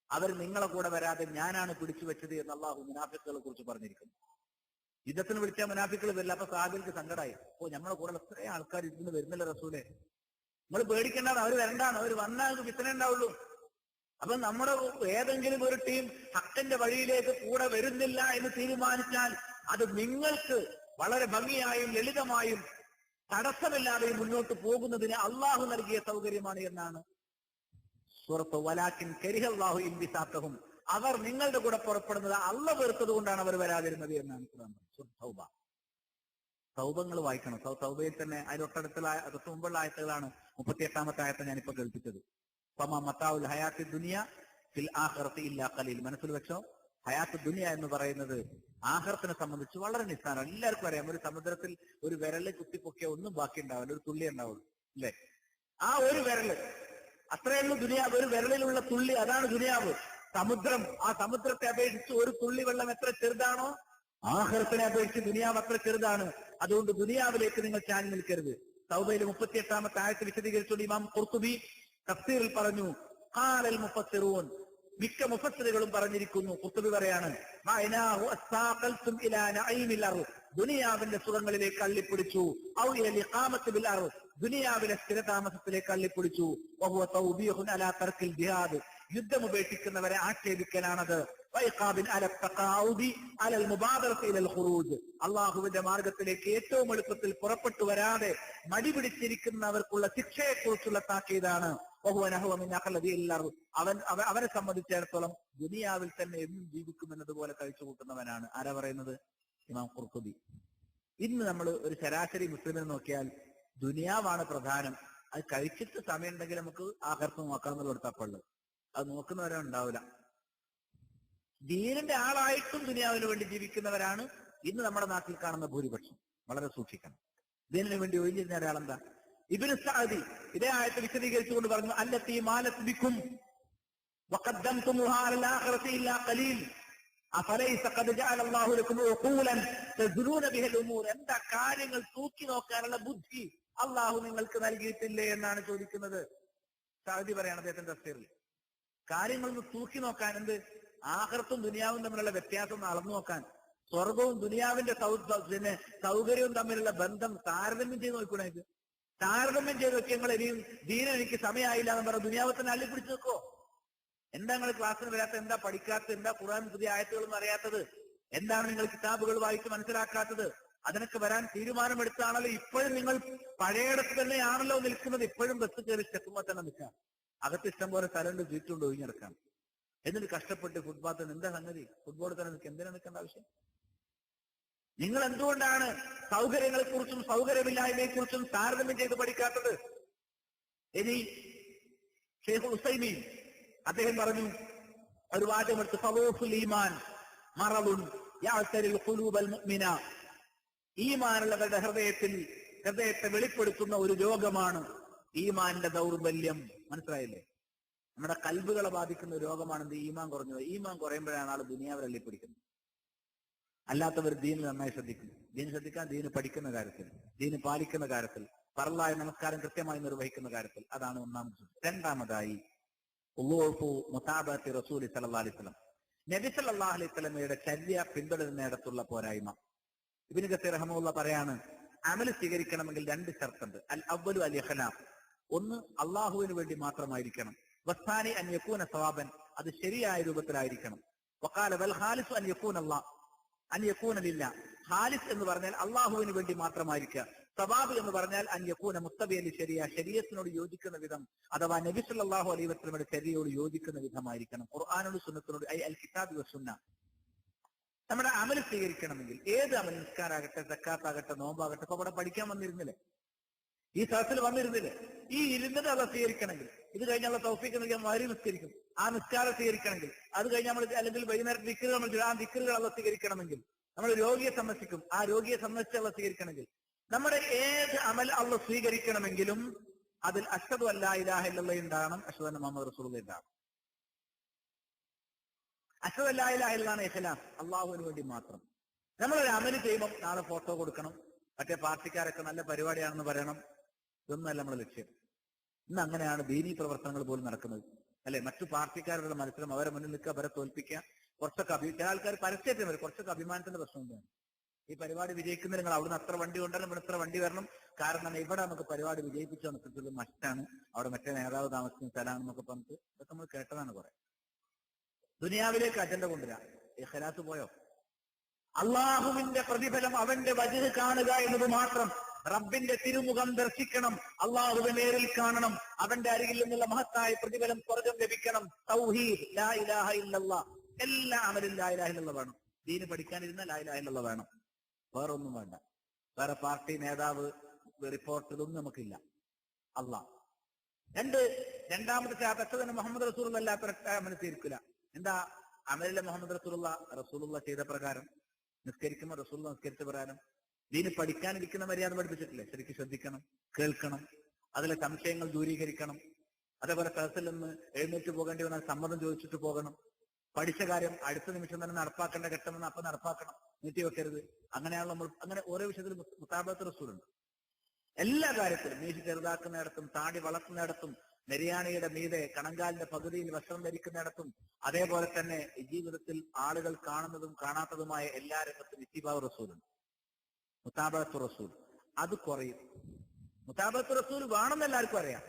Speaker 1: അവർ നിങ്ങളെ കൂടെ വരാതെ ഞാനാണ് പിടിച്ചു വെച്ചത് എന്ന് അള്ളാഹു മുനാഫിക്കുകളെ കുറിച്ച് പറഞ്ഞിരിക്കുന്നു. യുദ്ധത്തിന് വിളിച്ചാൽ മുനാഫിക്കുകൾ വരില്ല. അപ്പൊ സാബിൾക്ക് സങ്കടമായി, ഓ നമ്മളെ കൂടെ എത്രയും ആൾക്കാർ ഇതിന് വരുന്നില്ല റസൂലെ, നിങ്ങൾ പേടിക്കേണ്ടാണ്, അവർ വരണ്ടാണ്, അവർ വന്നാൽ ഫിത്ന ഉണ്ടാവുള്ളൂ. അപ്പൊ നമ്മുടെ ഏതെങ്കിലും ഒരു ടീം ഹക്കിന്റെ വഴിയിലേക്ക് കൂടെ വരുന്നില്ല എന്ന് തീരുമാനിച്ചാൽ അത് നിങ്ങൾക്ക് വളരെ ഭംഗിയായും ലളിതമായും തടസ്സമില്ലാതെയും മുന്നോട്ട് പോകുന്നതിന് അള്ളാഹു നൽകിയ സൗകര്യമാണ് എന്നാണ് സൂറത്ത് വലാകിൻ കരിഹല്ലാഹു ഇൻബിസാത്തഹും. അവർ നിങ്ങളുടെ കൂടെ പുറപ്പെടുന്നത് അള്ളാഹ് വെറുത്തത് കൊണ്ടാണ് അവർ വരാതിരുന്നത് എന്നാണ് ഖുർആൻ പറയുന്നത്. തൗബ. തൗബങ്ങൾ വായിക്കണം. തൗബയിൽ തന്നെ അതിലൊട്ടടുത്തുള്ള തൊട്ട് മുമ്പുള്ള ആയത്തുകളാണ് 38-ാമത്തെ ആയത്ത് ഞാനിപ്പോ കേൾപ്പിച്ചത്. ഫമാ മതാഉൽ ഹയാത്തി ദുനിയ ഫിൽ ആഖിറതി ഇല്ലാ ഖലീൽ. മനസ്സിൽ വെച്ചോ, ഹയാത്ത് ദുനിയ എന്ന് പറയുന്നത് ആഖിറത്തിനെ സംബന്ധിച്ച് വളരെ നിസ്സാരമാണ്. എല്ലാവർക്കും അറിയാം, ഒരു സമുദ്രത്തിൽ ഒരു വിരല് കുത്തിപ്പൊക്കിയ ഒന്നും ബാക്കി ഉണ്ടാവില്ല, ഒരു തുള്ളി ഉണ്ടാവുള്ളൂ അല്ലെ? ആ ഒരു വിരല്, അത്രയുള്ളൂ ദുനിയാവ്. ഒരു വിരലിലുള്ള തുള്ളി, അതാണ് ദുനിയാവ്. സമുദ്രം, ആ സമുദ്രത്തെ അപേക്ഷിച്ച് ഒരു തുള്ളി വെള്ളം എത്ര ചെറുതാണോ ആഖിറത്തിനെ അപേക്ഷിച്ച് ദുനിയാവ് അത്ര ചെറുതാണ്. അതുകൊണ്ട് ദുനിയാവിലേക്ക് നിങ്ങൾ ചാഞ്ഞു നിൽക്കരുത്. തൗബയിൽ 38-ാമത്തെ ആയത്ത് വിശദീകരിച്ചുകൊണ്ട് ഇമാം ഖുർത്തുബി തഫ്സീറിൽ പറഞ്ഞു, ഖാലൽ മുഫസ്സിറൂൻ, മിക്ക മുഫസ്സിറുകളും പറഞ്ഞിരിക്കുന്നു. ഖുർത്തുബി പറയാണ്, മഅനാഹു അസ്സാഖൽതും ഇലാ നഈമിൽ അർദ്, ദുനിയാവിന്റെ സുഖങ്ങളിലേക്ക് അള്ളിപ്പിടിച്ചു. ഔ ഇല ഇഖാമത്തി ബിൽ അർദ്, ദുനിയാവിലെ സ്ഥിരതാമസത്തിലേക്ക് അള്ളിപ്പിടിച്ചു. വഹുവ തൗബീഹുൻ അലാ തർക്കിൽ ജിഹാദ്, യുദ്ധം ഉപേക്ഷിക്കുന്നവരെ ആക്ഷേപിക്കലാണത്. വൈഖാബിൻ അല തഖാഉദി അലൽ മുബാദറത്തി ഇലൽ ഖുറൂജ്, അല്ലാഹുവിന്റെ മാർഗത്തിലേക്ക് ഏറ്റവും എളുപ്പത്തിൽ പുറപ്പെട്ടു വരാതെ മടി പിടിച്ചിരിക്കുന്നവർക്കുള്ള ശിക്ഷയെക്കുറിച്ചുള്ള താക്കീതാണ്. അവനെ സംബന്ധിച്ചിടത്തോളം ദുനിയാവിൽ തന്നെ എന്നും ജീവിക്കുമെന്നതുപോലെ കഴിച്ചു കൂട്ടുന്നവനാണ്. ആരാ പറയുന്നത്? ഇമാം ഖുർത്തുബി. ഇന്ന് നമ്മൾ ഒരു ശരാശരി മുസ്ലിമിനെ നോക്കിയാൽ ദുനിയാവാണ് പ്രധാനം. അത് കഴിച്ചിട്ട് സമയം ഉണ്ടെങ്കിൽ നമുക്ക് ആഖിറത്ത് നോക്കാമെന്നുള്ള തപ്പുള്ളു. അത് നോക്കുന്നവരെ ഉണ്ടാവില്ല. ദീനിന്റെ ആളായിട്ടും ദുനിയാവിന് വേണ്ടി ജീവിക്കുന്നവരാണ് ഇന്ന് നമ്മുടെ നാട്ടിൽ കാണുന്ന ഭൂരിപക്ഷം. വളരെ സൂക്ഷിക്കണം. ദീനിന് വേണ്ടി ഒഴിഞ്ഞിരുന്ന ഒരാളെന്താ? ഇബ്നു സഅദി ഇതേ ആയത്ത് വിശദീകരിച്ചുകൊണ്ട് പറഞ്ഞു, അല്ലത്തി മാലത് ബിക്കും വഖദ്ദംതുമുഹാ അലൽ ആഖിറതി ഇല്ലാ ഖലീൽ അഫലൈസ ഖദ് ജഅല അല്ലാഹു ലക്കും ഉഖൂലൻ തസ്റൂന ബിഹൽ ഉമൂർ. എന്താ കാര്യങ്ങൾ തൂക്കി നോക്കാനുള്ള ബുദ്ധി അള്ളാഹു നിങ്ങൾക്ക് നൽകിയിട്ടില്ലേ എന്നാണ് ചോദിക്കുന്നത്. സഅദി പറയാണ് അദ്ദേഹത്തിന്റെ തഫ്സീറിൽ, കാര്യങ്ങളൊന്ന് തൂക്കി നോക്കാൻ, എന്ത് ആഖിറത്തും ദുനിയാവും തമ്മിലുള്ള വ്യത്യാസം ഒന്ന് അളന്നു നോക്കാൻ, സ്വർഗവും ദുനിയാവിന്റെ സൗകര്യവും തമ്മിലുള്ള ബന്ധം താരതമ്യം ചെയ്ത് നോക്കൂടെ? ഇത് താരതമ്യം ചെയ്ത് നോക്കി നിങ്ങൾ ഇനിയും ദീന എനിക്ക് സമയമായില്ല എന്ന് പറഞ്ഞ ദുനിയാവ് തന്നെ അള്ളിപ്പിടിച്ച് നോക്കോ? എന്താ നിങ്ങൾ ക്ലാസ്സിന് വരാത്ത? എന്താ പഠിക്കാത്തത്? എന്താ ഖുർആൻ പുതിയ ആയത്തുകളൊന്നും അറിയാത്തത്? എന്താണ് നിങ്ങൾ കിതാബുകൾ വായിച്ച് മനസ്സിലാക്കാത്തത്? അതിനൊക്കെ വരാൻ തീരുമാനമെടുത്താണല്ലോ ഇപ്പോഴും നിങ്ങൾ പഴയയിടത്ത് തന്നെയാണല്ലോ നിൽക്കുന്നത്. ഇപ്പോഴും ബസ് കയറി സ്റ്റെപ്പുമ്പോൾ തന്നെ നിൽക്കാം. അകത്ത് ഇഷ്ടം പോലെ സ്ഥലമുണ്ട്, ചുറ്റുണ്ട്, ഒഴിഞ്ഞെടുക്കാം. എന്നിട്ട് കഷ്ടപ്പെട്ട് ഫുട്പാത്തിൽ എന്താ സംഗതി? ഫുട്ബോളിൽ തന്നെ നിൽക്കുക. എന്തിനാ നിൽക്കേണ്ട ആവശ്യം? നിങ്ങൾ എന്തുകൊണ്ടാണ് സൗകര്യങ്ങളെ കുറിച്ചും സൗകര്യമില്ലായ്മയെ കുറിച്ചും താരതമ്യം ചെയ്ത് പഠിക്കാത്തത്? ഇനി ഷെയ്ഖ് ഉസൈമീൻ അദ്ദേഹം പറഞ്ഞു, ഒരു വാചകമെടുത്ത്, ഫളൂഫുൽ ഈമാൻ മറദുൻ യഅ്തരിൽ ഖുലൂബൽ മുഅ്മിന, ഈമാനുള്ളവരുടെ ഹൃദയത്തെ വെളിപ്പെടുത്തുന്ന ഒരു രോഗമാണ് ഈമാന്റെ ദൗർബല്യം. മനസ്സിലായില്ലേ? നമ്മുടെ കൽബുകളെ ബാധിക്കുന്ന രോഗമാണ് എന്ത്? ഈമാൻ കുറഞ്ഞത്. ഈമാൻ കുറയുമ്പോഴാണ് ആൾ ദുനിയാവിൽ അള്ളിപ്പിടിക്കുന്നത്. അല്ലാത്തവർ ദീനിൽ നന്നായി ശ്രദ്ധിക്കും. ദീൻ ശ്രദ്ധിക്കാൻ, ദീന് പഠിക്കുന്ന കാര്യത്തിൽ, ദീന് പാലിക്കുന്ന കാര്യത്തിൽ, ഫർളായ നമസ്കാരം കൃത്യമായി നിർവഹിക്കുന്ന കാര്യത്തിൽ. അതാണ് ഒന്നാമത്. രണ്ടാമതായി മുതാബഅത്തി റസൂലി സല്ലല്ലാഹു അലൈഹി വസല്ലം, നബി സല്ലല്ലാഹു അലൈഹി വസല്ലമയുടെ ചര്യ പിന്തുടരുന്നിടത്തുള്ള പോരായ്മ. ഇബ്നു കസീർ റഹ്മഹുല്ലാഹ് പറയാണ്, അമൽ സ്വീകരിക്കണമെങ്കിൽ രണ്ട് ഷർത്തുണ്ട്. അൽ അവ്വലു അൽ ഇഖ്ലാസ്, ഒന്ന് അള്ളാഹുവിന് വേണ്ടി മാത്രമായിരിക്കണം. വസ്സാനി അൻ യകൂന സവാബൻ, അത് ശരിയായ രൂപത്തിലായിരിക്കണം. വഖാല വൽ ഖാലിസു അൻ യകൂന അല്ലാഹ് അൻ യകൂന ലില്ലാഹ്, ഖാലിസ് എന്ന് പറഞ്ഞാൽ അള്ളാഹുവിന് വേണ്ടി മാത്രമായിരിക്കുക. സവാബ് എന്ന് പറഞ്ഞാൽ അൻ യകൂന മുത്തബിഅൻ ലിശരിയ, ശരീഅത്തിനോട് യോജിക്കുന്ന വിധം, അഥവാ നബി സല്ലല്ലാഹു അലൈഹി വസല്ലമയുടെ ശരീഅയോട് യോജിക്കുന്ന വിധമായിരിക്കണം. ഖുർആനോട് സുന്നത്തിനോട്, അൽ കിതാബി വസുന്ന. നമ്മുടെ അമൽ സ്വീകരിക്കണമെങ്കിൽ ഏത് അമൽ, നിസ്കാരാകട്ടെ, സക്കാത്താകട്ടെ, നോമ്പാകട്ടെ, ഇപ്പൊ അവിടെ പഠിക്കാൻ വന്നിരുന്നില്ലേ? ഈ സദസ്സിൽ വന്നിരുന്നില്ലേ? ഈ ഇരുന്നത് അത് സ്വീകരിക്കണമെങ്കിൽ, ഇത് കഴിഞ്ഞുള്ള തൗഫീഖ് നൽകിയാൽ മാറി നിസ്കരിക്കും. ആ നിസ്കാരം സ്വീകരിക്കണമെങ്കിൽ, അത് കഴിഞ്ഞ് നമ്മൾ അല്ലെങ്കിൽ വൈകുന്നേരത്തെ ദിക്റുകൾ നമ്മൾ ആ ദിക്റുകൾ അത് സ്വീകരിക്കണമെങ്കിൽ, നമ്മൾ രോഗിയെ സന്ദർശിക്കും, ആ രോഗിയെ സന്ദർശിച്ച് അത് സ്വീകരിക്കണമെങ്കിൽ, നമ്മുടെ ഏത് അമൽ അള്ളാഹ് സ്വീകരിക്കണമെങ്കിലും അതിൽ അഷ്ഹദു അല്ലാ ഇലാഹ ഇല്ലല്ലാഹ് ഉണ്ടാകണം, അഷ്ഹദു അന്ന മുഹമ്മദ് റസൂലുള്ളാഹി ഉണ്ടാകണം. അഷ്ഹദു അല്ലാ ഇലാഹ ഇല്ലല്ലാഹ് ഇഖ്ലാസ്, അള്ളാഹുവിന് വേണ്ടി മാത്രം. നമ്മളൊരു അമൽ ചെയ്യുമ്പോൾ നാളെ ഫോട്ടോ കൊടുക്കണം, മറ്റേ പാർട്ടിക്കാരൊക്കെ നല്ല പരിപാടിയാണെന്ന് പറയണം. ഇതൊന്നല്ല നമ്മുടെ ലക്ഷ്യം. ഇന്ന് അങ്ങനെയാണ് ദീനീ പ്രവർത്തനങ്ങൾ പോലും നടക്കുന്നത്, അല്ലെ? മറ്റു പാർട്ടിക്കാരുടെ മത്സരം, അവരെ മുന്നിൽ നിൽക്കുക, അവരെ തോൽപ്പിക്കുക. കുറച്ചൊക്കെ ചില ആൾക്കാർ പരസ്യത്തിന് വരും, കുറച്ചൊക്കെ അഭിമാനത്തിന്റെ പ്രശ്നം എന്താണ്? ഈ പരിപാടി വിജയിക്കുന്ന നിങ്ങൾ അവിടുന്ന് അത്ര വണ്ടി കൊണ്ടുവരണം, ഇവിടെ ഇത്ര വണ്ടി വരണം, കാരണം ഇവിടെ നമുക്ക് പരിപാടി വിജയിപ്പിച്ചു വന്നിട്ടുള്ളത് മറ്റാണ്, അവിടെ മറ്റേ നേതാവ് താമസിക്കുന്ന സ്ഥലമാണെന്നൊക്കെ പറഞ്ഞിട്ട് ഇതൊക്കെ നമ്മൾ കേട്ടതാണ് കുറെ. ദുനിയാവിലേക്ക് അജണ്ട കൊണ്ടുവരാ. ഇഖ്ലാസ് പോയോ? അള്ളാഹുവിന്റെ പ്രതിഫലം അവന്റെ വജ്ഹ് കാണുക എന്നത് മാത്രം, റബ്ബിന്റെ തിരുമുഖം ദർശിക്കണം, അള്ളാഹുവിനെ നേരിൽ കാണണം, അവന്റെ അരികിൽ നിന്നുള്ള മഹത്തായ പ്രതിഫലം സ്വർഗം ലഭിക്കണം. തൗഹീദ്, ലാ ഇലാഹ ഇല്ലല്ലാഹ്. എല്ലാ അമലും ലാ ഇലാഹ ഇല്ലല്ലാഹ് വേണം. ദീന് പഠിക്കാനിരുന്ന ലാ ഇലാഹ ഇല്ലല്ലാഹ് വേണം. വേറൊന്നും വേണ്ട. വേറെ പാർട്ടി നേതാവ് റിപ്പോർട്ട് ഇതൊന്നും നമുക്കില്ല. അള്ളാഹ്. രണ്ടാമത്തെ തന്നെ മുഹമ്മദ് റസൂലുള്ള അല്ലാത്ത അമൽ തീർക്കില്ല. എന്താ അമലിലെ മുഹമ്മദ് റസൂലുള്ള ചെയ്ത പ്രകാരം നിസ്കരിക്കുമ്പോൾ റസൂലുള്ള നിസ്കരിച്ച പ്രകാരം ദീന് പഠിക്കാനിരിക്കുന്ന മര്യാദ പഠിപ്പിച്ചിട്ടില്ലേ? ശരിക്കും ശ്രദ്ധിക്കണം, കേൾക്കണം, അതിലെ സംശയങ്ങൾ ദൂരീകരിക്കണം. അതേപോലെ സദസ്സിൽ നിന്ന് എഴുന്നേറ്റ് പോകേണ്ടി വന്നാൽ സമ്മതം ചോദിച്ചിട്ട് പോകണം. പഠിച്ച കാര്യം അടുത്ത നിമിഷം തന്നെ നടപ്പാക്കേണ്ട ഘട്ടമെന്ന് അപ്പൊ നടപ്പാക്കണം, നീട്ടിവെക്കരുത്. അങ്ങനെയാണ് നമ്മൾ അങ്ങനെ ഓരോ വിഷയത്തിലും മുതാബത്ത് റസൂലുണ്ട്. എല്ലാ കാര്യത്തിലും മീശ ചെറുതാക്കുന്നിടത്തും താടി വളർത്തുന്നിടത്തും നെരിയാണിയുടെ മീതെ കണങ്കാലിന്റെ പകുതിയിൽ വസ്ത്രം ധരിക്കുന്നിടത്തും അതേപോലെ തന്നെ ജീവിതത്തിൽ ആളുകൾ കാണുന്നതും കാണാത്തതുമായ എല്ലാ രംഗത്തും ഇത്തിബാഉ റസൂലുണ്ട്, മുതാബത്ത് റസൂൽ. അത് കുറയും. മുതാബത്ത് റസൂൽ വേണമെന്ന് എല്ലാവർക്കും അറിയാം,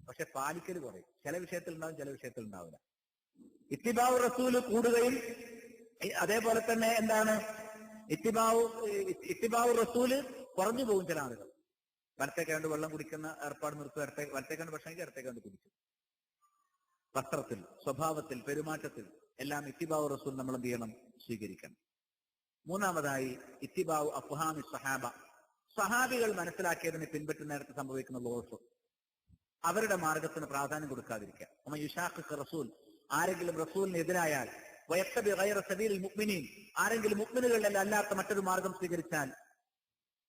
Speaker 1: പക്ഷെ പാലിക്കൽ കുറയും. ചില വിഷയത്തിൽ ഉണ്ടാവും, ചില വിഷയത്തിൽ ഉണ്ടാവില്ല. ഇത്തിബാഉ റസൂൽ കൂടുകയും അതേപോലെ തന്നെ എന്താണ് ഇത്തിബാഉ റസൂൽ കുറഞ്ഞു പോകും. ചില ആളുകൾ വലത്തേക്കാണ്ട് വെള്ളം കുടിക്കുന്ന ഏർപ്പാട് നിർത്തും, വലത്തേക്കാണ്ട് ഭക്ഷണിക്ക് ഇടത്തേക്കാണ്ട് കുടിക്കും. വസ്ത്രത്തിൽ, സ്വഭാവത്തിൽ, പെരുമാറ്റത്തിൽ എല്ലാം ഇത്തിബാഉ റസൂൽ നമ്മൾ എന്ത് ചെയ്യണം? സ്വീകരിക്കണം. മൂന്നാമതായി ഇത്തിബാഉ അഫ്ഹാമി സഹാബ. സഹാബികൾ മനസ്സിലാക്കിയതിനെ പിൻപറ്റുന്നിടത്ത് സംഭവിക്കുന്ന ദോഷം, അവരുടെ മാർഗത്തിന് പ്രാധാന്യം കൊടുക്കാതിരിക്കുക. യുശാഖിഖ് റസൂൽ, ആരെങ്കിലും റസൂലിന് എതിരായാൽ, വയത്തബി ഗൈറ സബീലിൽ മുഅ്മിനീൻ, ആരെങ്കിലും മുഅ്മിനുകളിൽ അല്ലാത്ത മറ്റൊരു മാർഗം സ്വീകരിച്ചാൽ,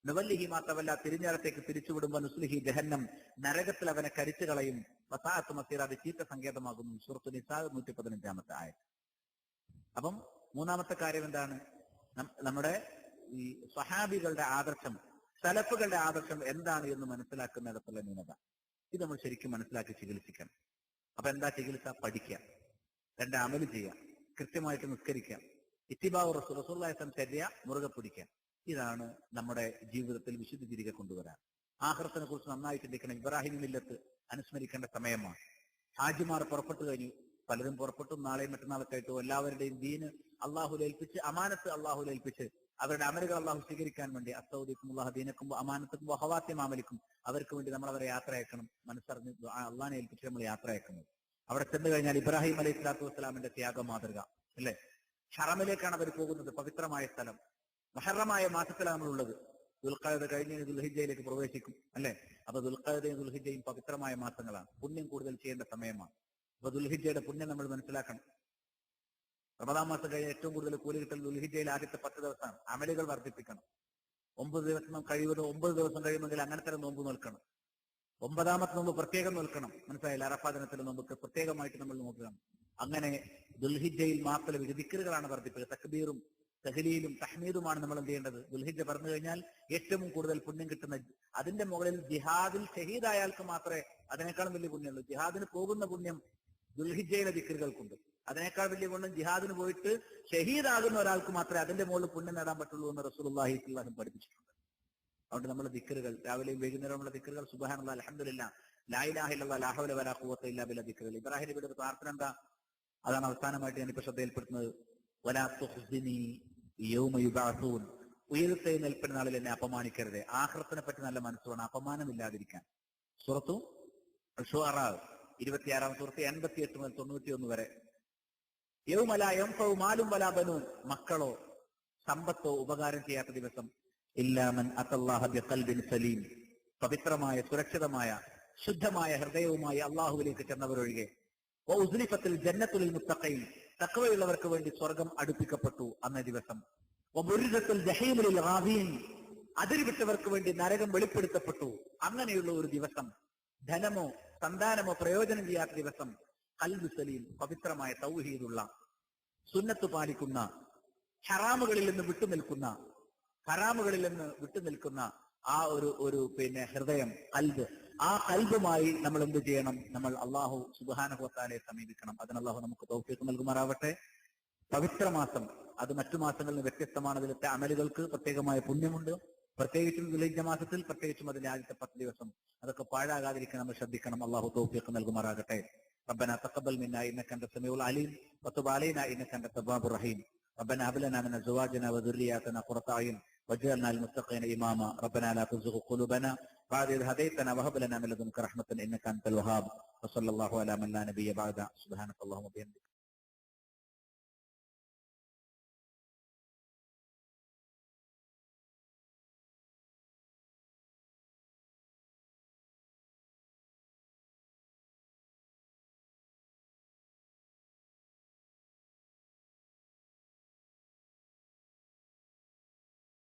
Speaker 1: നവല്ലിഹി മാത്തവല്ല, തിരിഞ്ഞടത്തേക്ക് തിരിച്ചുവിടുമ്പോ നുസ്ലിഹി ജഹന്നം, നരകത്തിൽ അവനെ കരിച്ചു കളയും. വസാഅത്ത് മസീറ, അത് ചീത്ത സങ്കേതമാകുന്നു. സൂറത്തുൽ നിസാ 115 ആയത്ത്. അപ്പം മൂന്നാമത്തെ കാര്യം എന്താണ്? നമ്മുടെ ഈ സ്വഹാബികളുടെ ആദർശം, സലഫുകളുടെ ആദർശം എന്താണ് എന്ന് മനസ്സിലാക്കുന്നിടത്തുള്ള ന്യൂനത. ഇത് നമ്മൾ ശരിക്കും മനസ്സിലാക്കി ചികിത്സിക്കണം. അപ്പൊ എന്താ ചികിത്സ? പഠിക്കുക, അമല് ചെയ്യുക, കൃത്യമായിട്ട് നിസ്കരിക്കുക, ഇത്തിബാഉ റസൂൽ, റസൂലുള്ളാഹി സ്വല്ലല്ലാഹു അലൈഹി വസല്ലം ചര്യ മുറുകെ പിടിക്കുക. ഇതാണ് നമ്മുടെ ജീവിതത്തിൽ വിശുദ്ധി തിരികെ കൊണ്ടുവരാൻ. ആഖിറത്തിനെ കുറിച്ച് നന്നായി ചിന്തിക്കണം. ഇബ്രാഹിം മില്ലത്ത് അനുസ്മരിക്കേണ്ട സമയമാണ്. ഹാജിമാർ പുറപ്പെട്ടു കഴിഞ്ഞു. പലരും പുറപ്പെട്ടു. നാളെയും മറ്റന്നാളൊക്കെ ആയിട്ടും എല്ലാവരുടെയും ദീന് അള്ളാഹുലേൽപ്പിച്ച്, അമാനത്ത് അള്ളാഹുലേൽപ്പിച്ച്, അവരുടെ അമലുകൾ അള്ളാഹു സ്വീകരിക്കാൻ വേണ്ടി അസ്സൗദിക്കും അള്ളാഹു ദീനക്കും അമാനത്തും വഹവാത്യം അമലിക്കും, അവർക്ക് വേണ്ടി നമ്മൾ അവരെ യാത്ര അയക്കണം. മനസ്സറിഞ്ഞ് അള്ളാഹിനെ ഏൽപ്പിച്ച് നമ്മൾ യാത്ര അയക്കുന്നത്. അവിടെ ചെന്ന് കഴിഞ്ഞാൽ ഇബ്രാഹിം അലൈഹി സ്വലാത്തു വസ്സലാമിന്റെ ത്യാഗ മാതൃക അല്ലെ? ഹറമിലേക്കാണ് അവർ പോകുന്നത്, പവിത്രമായ സ്ഥലം. മുഹറമായ മാസത്തിലാണ് നമ്മളുള്ളത്. ദുൽഖഅദ കഴിഞ്ഞ് ദുൽഹിജ്ജയിലേക്ക് പ്രവേശിക്കും അല്ലെ? അപ്പൊ ദുൽഖഅദയും ദുൽഹിജ്ജയും പവിത്രമായ മാസങ്ങളാണ്, പുണ്യം കൂടുതൽ ചെയ്യേണ്ട സമയമാണ്. അപ്പൊ ദുൽഹിജ്ജയുടെ പുണ്യം നമ്മൾ മനസ്സിലാക്കണം. റമദാൻ മാസം കഴിഞ്ഞ് ഏറ്റവും കൂടുതൽ കൂലി കിട്ടൽ ദുൽഹിജ്ജയിൽ ആദ്യത്തെ 10 ദിവസമാണ്. അമലുകൾ വർദ്ധിപ്പിക്കണം. 9 ദിവസം കഴിയുന്നത് 9 ദിവസം കഴിയുമെങ്കിൽ അങ്ങനെ തന്നെ നോമ്പ് നോൽക്കണം. 9ാമത്തെ നോമ്പ് പ്രത്യേകം നോൽക്കണം. മനസ്സിലായില്ല? അറഫാ ദിനത്തിലെ നോമ്പ് പ്രത്യേകമായിട്ട് നമ്മൾ നോക്കണം. അങ്ങനെ ദുൽഹിജ്ജയിൽ മാത്രം ദിക്റുകളാണ് വർദ്ധിപ്പിക്കുക. തക്ബീറും തഹ്ലീലും തഹ്മീദുമാണ് നമ്മൾ എന്ത് ചെയ്യേണ്ടത്? ദുൽഹിജ്ജ പറഞ്ഞു കഴിഞ്ഞാൽ ഏറ്റവും കൂടുതൽ പുണ്യം കിട്ടുന്ന, അതിന്റെ മുകളിൽ ജിഹാദിൽ ഷഹീദായ ആൾക്ക് മാത്രമേ അതിനേക്കാളും വലിയ പുണ്യമുള്ളൂ. ജിഹാദിന് പോകുന്ന പുണ്യം ദുൽഹിജ്ജയിലെ ദിക്റുകൾക്കുണ്ട്. അതിനേക്കാൾ വലിയ പുണ്യം ജിഹാദിന് പോയിട്ട് ഷഹീദാകുന്ന ഒരാൾക്ക് മാത്രമേ അതിന്റെ മുകളിൽ പുണ്യം നേടാൻ പറ്റുള്ളൂ എന്ന് റസൂലുള്ളാഹി സ്വല്ലല്ലാഹു അലൈഹി വസല്ലം പഠിപ്പിച്ചിട്ടുണ്ട്. അതുകൊണ്ട് നമ്മൾ ദിക്റുകൾ, രാവിലെയും വൈകുന്നേരമുള്ള ദിക്റുകൾ, സുബ്ഹാനല്ലാഹ്, അൽഹംദുലില്ലാഹ്, ലാ ഇലാഹ ഇല്ലല്ലാഹ്, ലാ ഹൗല വലാ ഖുവത ഇല്ലാ ബില്ലാഹ് ദിക്റുകൾ. ഇബ്രാഹിം നബിയുടെ ഒരു പ്രാർത്ഥന എന്താ? അതാണ് അവസാനമായിട്ട് ഞാനിപ്പോ ശ്രദ്ധയിൽപ്പെടുത്തുന്നത്. വലാ തുഖ്സിനി യൗമ യുബഅസൂൻ, ഉയർത്തെഴുന്നേൽപ്പിന്റെ നാളിൽ എന്നെ അപമാനിക്കരുതേ. ആഖിറത്തിനെ പറ്റി നല്ല മനസ്സുവേണം, അപമാനമില്ലാതിരിക്കാൻ. സൂറത്തു അശുഅറാ 26-ാം സൂറത്ത് 88 മുതൽ 91 വരെ. യൗമ ലാ യൻഫഉ മാലും വലാ ബനൂൻ, മക്കളോ സമ്പത്തോ ഉപകാരം ചെയ്യാത്ത ദിവസം. ഇല്ലാ മൻ അത്തല്ലാഹ ബിഖൽബിൻ സലീം, പവിത്രമായ സുരക്ഷിതമായ ശുദ്ധമായ ഹൃദയവുമായി അള്ളാഹുവിലേക്ക് ചെന്നവരൊഴികെ. വഉസ്ലിഫത്തിൽ ജന്നത്തുൽ മുത്തഖീൻ, തഖ്വയുള്ളവർക്ക് വേണ്ടി സ്വർഗം അടുപ്പിക്കപ്പെട്ടു അന്നേ ദിവസം. വബുരിസത്തുൽ ജഹീമുൽ ഗാവീൻ, അതിരുവിട്ടവർക്ക് വേണ്ടി നരകം വെളിപ്പെടുത്തപ്പെട്ടു. അങ്ങനെയുള്ള ഒരു ദിവസം. ധനമോ സന്താനമോ പ്രയോജനം ചെയ്യാത്ത ദിവസം. ഖൽബ് സലീം, പവിത്രമായ തൗഹീദുള്ള, സുന്നത്ത് പാലിക്കുന്ന, ഹറാമുകളിൽ നിന്ന് വിട്ടുനിൽക്കുന്ന ആ ഒരു ഹൃദയം, ഖൽബ്. ആ ഖൽബുമായി നമ്മൾ എന്ത് ചെയ്യണം? നമ്മൾ അല്ലാഹു സുബ്ഹാനഹു വ തആലയെ സമീപിക്കണം. അതിന് അല്ലാഹു നമുക്ക് തൗഫീഖ് നൽകുമാറാവട്ടെ. പവിത്രമാസം അത് മറ്റു മാസങ്ങളിൽ നിന്ന് വ്യത്യസ്തമാണ്. അതിലത്തെ അമലുകൾക്ക് പ്രത്യേകമായ പുണ്യമുണ്ട്. പ്രത്യേകിച്ചും ദുൽഹിജ്ജ മാസത്തിൽ, പ്രത്യേകിച്ചും അതിന്റെ ആദ്യത്തെ 10 ദിവസം. അതൊക്കെ പാഴാകാതിരിക്കാൻ നമ്മൾ ശ്രദ്ധിക്കണം. അല്ലാഹു തൗഫീഖ് നൽകുമാറാകട്ടെ. ربنا تقبل منا انك انت السميع العليم وتب علينا انك انت التواب الرحيم. ربنا هب لنا من ازواجنا وذرياتنا قرة اعين واجعلنا للمتقين إماما ربنا لا تزغ قلوبنا بعد إذ هديتنا وهب لنا من لدنك رحمة إنك أنت الوهاب وصلى الله على من لا نبي بعد سبحانك اللهم وبحمدك